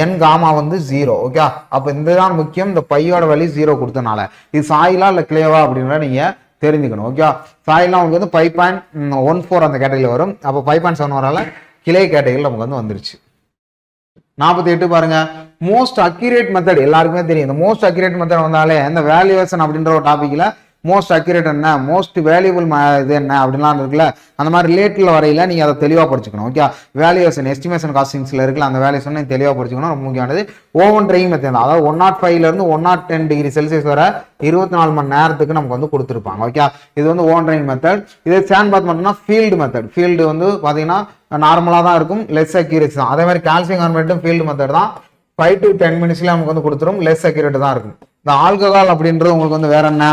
என் காமா வந்து 0. ஓகே, அப்ப இதுதான் முக்கியம், இந்த பையோட வேல்யூ 0 கொடுத்தனால. இது சாயிலா இல்ல கிளேவா அப்படின்றத நீங்க தெரிஞ்சுக்கணும். ஓகே, சாயிலா உங்களுக்கு வந்து 5.14 அந்த கேட்டகரியில வரும். அப்ப 5.7 வரால கிளே கேட்டகரியில் நமக்கு வந்து வந்துருச்சு. 48 பாருங்க, மோஸ்ட் அக்யூரேட் மெத்தட் எல்லாருக்குமே தெரியும். இந்த மோஸ்ட் அக்யூரேட் மெத்தட் வந்தாலே இந்த வேல்யூவேஷன் அப்படின்ற ஒரு டாபிக்ல மோஸ்ட் அக்யூரேட் என்ன, மோஸ்ட் வேல்யூபிள் இது என்ன அப்படின்லாம் இருக்குல்ல, அந்த மாதிரி ரிலேட்டிவ்ல வரையில நீங்க அதை தெளிவா படிச்சுக்கணும். ஓகே, வேல்யூவேஷன் எஸ்டிமேஷன் காஸ்டிங்ஸ்ல இருக்குல்ல, அந்த வேல்யூவேஷன் தெளிவா படிச்சுக்கணும், ரொம்ப முக்கியமானது. ஓவன் ட்ரையிங் மெத்தட், அதாவது 105ல இருந்து 110 டிகிரி செல்சியஸ் வரை 24 மணி நேரத்துக்கு நமக்கு வந்து கொடுத்துருப்பாங்க. ஓகே, இது வந்து ஓவன் ட்ரையிங் மெத்தட். இது சேன் பாத் மட்டும்னா ஃபீல்டு மெத்தட். ஃபீல்டு வந்து பாத்தீங்கன்னா நார்மலா தான் இருக்கும், லெஸ் அக்யூரேசி தான். அதே மாதிரி கால்சியம் கார்பனேட்டும் ஃபீல்டு மெத்தட் தான். 5 to 10 மினிட்ஸ்ல நமக்கு வந்து கொடுத்துரும், லெஸ் அக்யூரேட் தான் இருக்கும். இந்த ஆல்கஹால் அப்படின்றது உங்களுக்கு வந்து வேற என்ன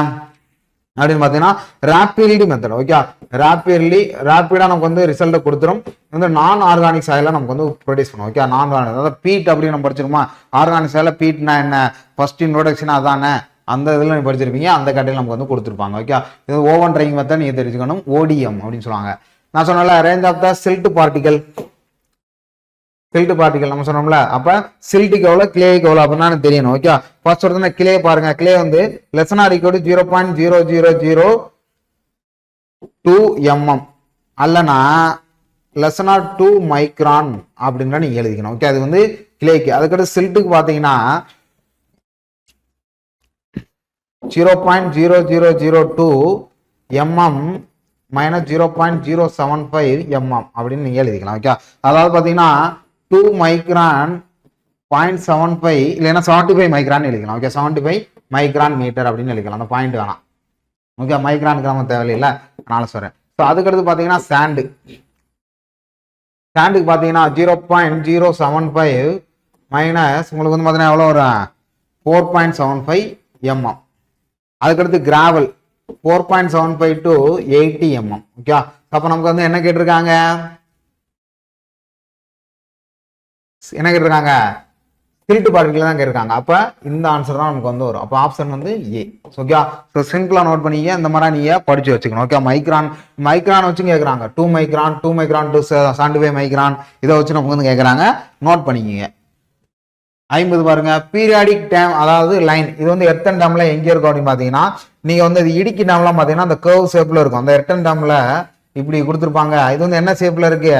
அப்படின்னு பாத்தீங்கன்னா ரேபிட்லி மெத்தட். ஓகே, ரேபிடா நமக்கு வந்து ரிசல்ட் கொடுத்துரும். வந்து நான் ஆர்கானிக் சாயில நமக்கு வந்து ப்ரொடியூஸ் பண்ணும். ஓகே, நான் ஆர்கானிக், அதாவது பீட் அப்படின்னு நம்ம படிச்சிருக்கோமா. ஆர்கானிக் சாயில பீட்னா என்ன, ஃபர்ஸ்ட் இன்ட்ரோடக்ஷன் அதானே, அந்த இதில் நீங்க படிச்சிருப்பீங்க, அந்த கட்டையில் நமக்கு வந்து கொடுத்துருப்பாங்க. ஓகே, இது ஓவன் ட்ரையிங் மெத்தட் நீங்க தெரிஞ்சுக்கணும். ODM அப்படின்னு சொல்லுவாங்க. நான் சொன்னல range of the silt particle நம்ம சொன்னோம்ல. அப்ப சில்ட்டுக்கு எவ்வளவு, கிளேக்கு எவ்வளவு அப்படின்னா தெரியணும். ஓகே, ஃபர்ஸ்ட் ஒருத்தன கிளே பாருங்க. கிளே வந்து less or equal to 0.0002 mm அல்லனா லெஸ் ஆர் 2 மைக்ரான் அப்படின்னா நீங்க எழுதிக்கணும். ஓகே, அது வந்து கிளேக்கு. அதுக்கடுத்து சில்ட்டுக்கு பாத்தீங்கன்னா 0.0002 mm மைனஸ் 0.075 mm அப்படின்னு நீங்க எழுதிக்கலாம். ஓகே, அதாவது பாத்தீங்கன்னா 2 மைக்ரான் 0.75 இல்லைன்னா 75 மைக்ரான் எழுதிக்கலாம். ஓகே, 75 மைக்ரான் மீட்டர் அப்படின்னு எழுதிக்கலாம். அந்த பாயிண்ட் வேணாம். ஓகே, மைக்ரான் கிராம தேவையில்லை, அதனால சொல்றேன். ஸோ அதுக்கடுத்து பாத்தீங்கன்னா சாண்டுக்கு பாத்தீங்கன்னா 0.075 மைனஸ் உங்களுக்கு வந்து பாத்தீங்கன்னா எவ்வளவு வரும், 4.75 mm. அதுக்கடுத்து கிராவல் 4.75 to 80 mm. ஓகே, அப்ப நமக்கு வந்து என்ன கேட்டிருக்காங்க, டில்ட் பார்ட்டிகல் தான் கேட்காங்க. அப்ப இந்த ஆன்சர் தான் நமக்கு வந்து வரும். அப்ப ஆப்ஷன் வந்து ஏ. ஓகே, ஸோ சிம்பிளா நோட் பண்ணிக்க, இந்த மாதிரி நீங்க படிச்சு வச்சுக்கணும். ஓகே, மைக்ரான் வச்சு கேட்கறாங்க. 2 மைக்ரான் to 75 மைக்ரான், இதை வச்சு நமக்கு வந்து கேட்கறாங்க. நோட் பண்ணிக்கங்க. 50 பாருங்க, பீரியாடிக் டேம், அதாவது லைன். இது வந்து எர்த்தன் டேம்ல எங்க இருக்கும் அப்படின்னு பாத்தீங்கன்னா, நீங்க வந்து இது இடுக்கி டேம்லாம் பாத்தீங்கன்னா அந்த கர்வ் ஷேப்ல இருக்கும். அந்த எர்த்தன் டேம்ல இப்படி கொடுத்துருப்பாங்க. இது வந்து என்ன ஷேப்ல இருக்கு?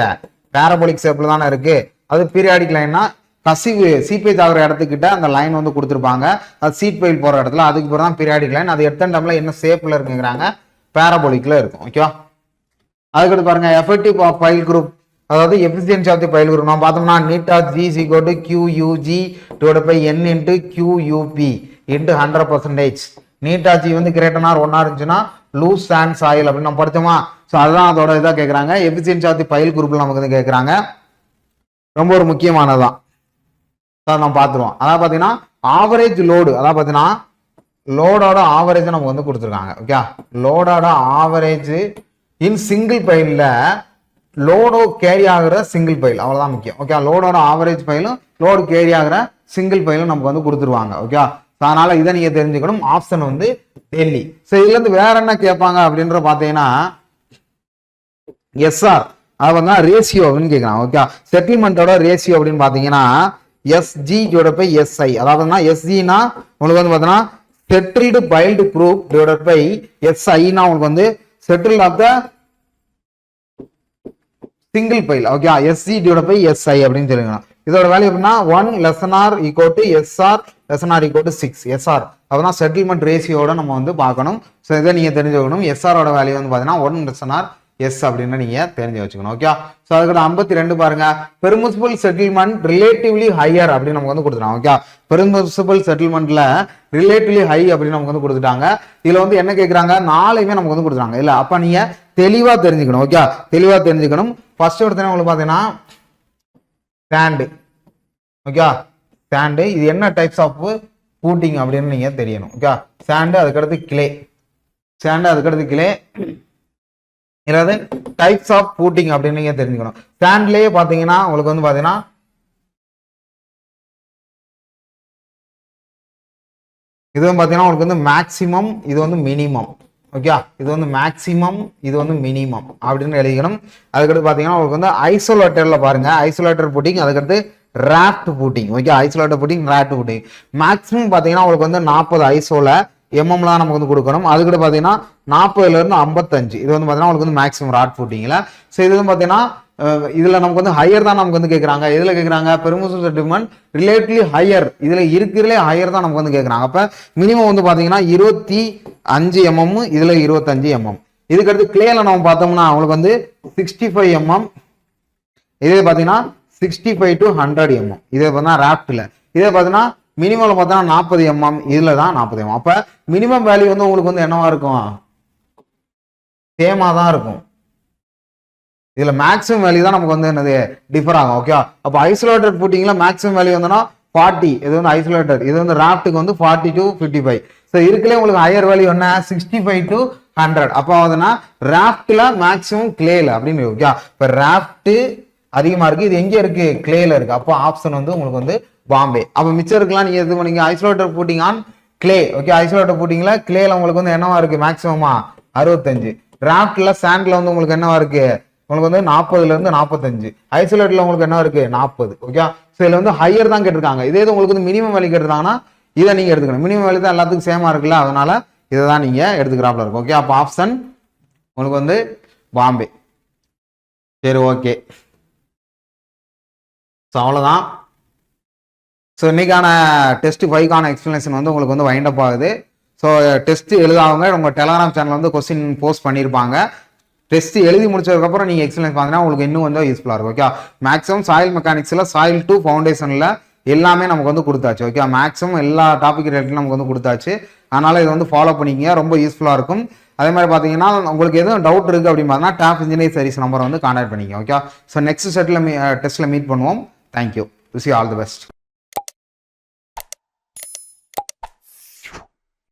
பேரபோலிக் ஷேப்ல தானே இருக்கு. அது பீரியாடிக் லைன்னா கசிவு சீப்பேஜ் ஆகிற இடத்துக்கிட்ட அந்த லைன் வந்து கொடுத்துருப்பாங்க. அது சீட் பைல் போற இடத்துல, அதுக்கு பிறகு தான் பீரியாடிக் லைன். அது எர்த்தன் டேம்ல என்ன ஷேப்ல இருக்குங்கிறாங்க? பேரபோலிக்ல இருக்கும். ஓகேவா, அதுக்கடுத்து பாருங்க, எஃபெக்டிவ் ஆஃப் பைல் குரூப், அதாவது efficiency of the pile group நம்ம பார்த்தோம்னா neat of G is equal to QUG divided by N into QUP into 100%. Neat of G வந்து கிரேட்டர் ஆர் 1 இருந்துச்சுன்னா லூஸ் சாண்ட் சாயில் அப்படின்னு நம்ம படிச்சோமா. ஸோ அதுதான் அதோட இதாக கேட்குறாங்க. எஃபிஷியன்சி ஆஃப் தி பைல் குரூப்ல நமக்கு வந்து கேட்குறாங்க. ரொம்ப ஒரு முக்கியமானதான் நம்ம பார்த்துருவோம். அதாவது பார்த்தீங்கன்னா ஆவரேஜ் லோடு, அதாவது பார்த்தீங்கன்னா லோடோட ஆவரேஜ் நமக்கு வந்து கொடுத்துருக்காங்க. ஓகே, லோடோட ஆவரேஜ் இன் சிங்கிள் பைலில் லோடோ கேரி ஆகிற சிங்கிள் பைல், அவ்வளவுதான் முக்கியம். ஓகே, லோடோட ஆவரேஜ் பைலும் லோடு கேரி ஆகிற சிங்கிள் பைலும் நமக்கு வந்து கொடுத்துருவாங்க. ஓகே, அதனால இதை நீங்க தெரிஞ்சுக்கணும். ஆப்ஷன் வந்து டெல்லி. ஸோ இதுல இருந்து வேற என்ன கேட்பாங்க அப்படின்ற பாத்தீங்கன்னா எஸ்ஆர், அது வந்து ரேஷியோ அப்படின்னு கேட்கலாம். ஓகே, செட்டில்மெண்டோட ரேஷியோ அப்படின்னு பாத்தீங்கன்னா SG டிவைடட் பை SI, அதாவது SGனா உங்களுக்கு வந்து பாத்தீங்கன்னா settled piled group divided by SIனா உங்களுக்கு வந்து settled of the single pile. Okay, SC divide by SI அப்படின்னு சொல்லுங்க. இதோட வேல்யூ எப்படின்னா 1 ≤ SR ≤ 6. SR அப்பதான் செட்டில்மெண்ட் ரேஷியோட நம்ம வந்து பார்க்கணும். ஸோ இதை நீங்க தெரிஞ்சுக்கணும். SR-ஓட வேல்யூ வந்து பாத்தீங்கன்னா 1 S அப்படின்னு நீங்க தெரிஞ்சு வச்சுக்கணும். ஓகே, ஸோ அதுக்கு 52 பாருங்க, பெர்மிசிபிள் செட்டில்மெண்ட் ரிலேட்டிவ்லி ஹையர் அப்படின்னு நமக்கு வந்து கொடுத்துட்டாங்க. ஓகே, பெர்மிசிபிள் செட்டில்மெண்ட்ல ரிலேட்டிவ்லி ஹை அப்படின்னு நமக்கு வந்து கொடுத்துட்டாங்க. இதுல வந்து என்ன கேட்கறாங்க? 4மே நமக்கு வந்து கொடுத்துட்டாங்க. இல்ல அப்ப நீங்க தெளிவா தெரிஞ்சுக்கணும். ஓகே, தெளிவா தெரிஞ்சுக்கணும். ஃபர்ஸ்ட் எடுத்தோன்னா உங்களுக்கு பாத்தீங்கன்னா சாண்ட். ஓகே, சாண்ட் இது என்ன டைப்ஸ் ஆஃப் பூட்டிங் அப்படின்னு நீங்க தெரியணும். ஓகே, சாண்ட், அதுக்கடுத்து கிளே, சாண்ட் அதுக்கடுத்து கிளே, இல்லாத டைப்ஸ் ஆஃப் பூட்டிங் அப்படின்னு நீங்க தெரிஞ்சுக்கணும். சாண்ட்லயே பாத்தீங்கன்னா உங்களுக்கு வந்து பாத்தீங்கன்னா இது வந்து பாத்தீங்கன்னா உங்களுக்கு வந்து மேக்சிமம், இது வந்து மினிமம். ஓகே, இது வந்து மேக்சிமம், இது வந்து மினிமம் அப்படின்னு எழுதிக்கணும். அதுக்கடுத்து பாத்தீங்கன்னா உங்களுக்கு வந்து ஐசோலேட்டர்ல பாருங்க, ஐசோலேட்டர் பூட்டிங், அதுக்கடுத்து raft booting. Okay, isolator booting, raft booting. Maximum பாத்தீங்கன்னா உங்களுக்கு வந்து 40 ஐசோல எம்எம்லாம் நமக்கு வந்து கொடுக்கணும். அதுக்கிட்ட பாத்தீங்கன்னா 40ல இருந்து 55, இது வந்து பாத்தீங்கன்னா உங்களுக்கு வந்து மேக்ஸிமம் ராட் பூட்டிங்ல. ஸோ இது வந்து பாத்தீங்கன்னா இதுல நமக்கு வந்து ஹையர் தான் நமக்கு வந்து கேட்கறாங்க. இதுல கேட்கறாங்க பெர்மிசிபிள் செட்டில்மெண்ட் ரிலேட்டிவ்லி ஹையர், இதுல இருக்கிறதுலே ஹையர் தான் நமக்கு வந்து கேட்கறாங்க. அப்ப மினிமம் வந்து பாத்தீங்கன்னா 25 mm, இதுல 25 mm. இதுக்கடுத்து கிளேல நம்ம பார்த்தோம்னா அவங்களுக்கு வந்து 65 mm, இதே பாத்தீங்கன்னா 65 to 100 mm. இதே பார்த்தீங்கன்னா ராப்ட்ல இதே பாத்தீங்கன்னா மினிமம்ல பார்த்தோம்னா 40 mm, இதுல தான் 40 mm. அப்ப மினிமம் வேல்யூ வந்து உங்களுக்கு வந்து என்னவா இருக்கும்? சேமா தான் இருக்கும். இதுல மேக்ஸிமம் வேல்யூ தான் நமக்கு வந்து என்னது டிஃபர் ஆகும். ஓகே, அப்ப ஐசோலேட்டட் பூட்டிங்ல மேக்ஸிமம் வேல்யூ வந்துன்னா 40, இது வந்து ஐசோலேட்டட், இது வந்து ராப்ட்டுக்கு வந்து 40 to 55. ஸோ இருக்குல்லே உங்களுக்கு ஹையர் வேல்யூ என்ன? 65 to 100. அப்போ வந்துன்னா ராப்ட்ல மேக்ஸிமம் கிளேல அப்படின்னு. ஓகே, இப்ப ராப்ட் அதிகமா இருக்கு, இது எங்க இருக்கு? கிளேல இருக்கு. அப்போ ஆப்ஷன் வந்து உங்களுக்கு வந்து பாம்பே. அப்ப மிச்சம் இருக்கலாம் நீங்க எது பண்ணீங்க? Isolated footing on clay. Okay, isolated பூட்டிங்ல கிளேல உங்களுக்கு வந்து என்னவா இருக்கு? மேக்ஸிமமா 65. ராப்ட்ல சாண்ட்ல வந்து உங்களுக்கு என்னவா இருக்கு? உங்களுக்கு வந்து 40ல இருந்து 45. ஐசோலேட்ல உங்களுக்கு என்ன இருக்கு? 40. ஓகே, ஸோ இதுல வந்து ஹையர் தான் கேட்டிருக்காங்க. இதே உங்களுக்கு வந்து மினிமம் வேல்யூ கேட்டிருக்காங்கன்னா இதை நீங்க எடுத்துக்கணும். மினிமம் வேல்யூ தான் எல்லாத்துக்கும் சேமா இருக்குல்ல, அதனால இதை தான் நீங்க எடுத்துக்கிறாப்ல இருக்கும். ஓகே, அப்போ ஆப்ஷன் உங்களுக்கு வந்து பாம்பே. சரி, ஓகே, ஸோ அவ்வளோதான். ஸோ இன்னைக்கான டெஸ்ட் 5க்கான எக்ஸ்பிளனேஷன் வந்து உங்களுக்கு வந்து வைண்ட் அப் ஆகுது. ஸோ டெஸ்ட் எழுதாங்க உங்க டெலகிராம் சேனல் வந்து கொஸ்டின் போஸ்ட் பண்ணியிருப்பாங்க. டெஸ்ட் எழுதி முடிச்சதுக்கப்புறம் நீங்கள் எக்ஸ்பிளைன் பார்த்தீங்கன்னா உங்களுக்கு இன்னும் வந்து யூஸ்ஃபுல்லாக இருக்கும். ஓகே, மேக்ஸிமம் சாயில் மெக்கானிக்ஸில் சாயில் 2 ஃபவுண்டேஷனில் எல்லாமே நமக்கு வந்து கொடுத்தாச்சு. ஓகே, மேக்ஸிமம் எல்லா டாபிக் ரிலேட்டடும் நமக்கு வந்து கொடுத்தாச்சு. அதனால இதை வந்து ஃபாலோ பண்ணிக்கங்க, ரொம்ப யூஸ்ஃபுல்லாக இருக்கும். அதே மாதிரி பார்த்தீங்கன்னா உங்களுக்கு எதுவும் டவுட் இருக்குது அப்படின்னு பார்த்தீங்கன்னா டாப் இன்ஜினியர் சர்வீஸ் நம்பரை வந்து கான்டாக்ட் பண்ணிக்கோங்க. ஓகே, ஸோ நெக்ஸ்ட் டெஸ்ட்டில் மீட் பண்ணுவோம். Thank you. Wish you all the best.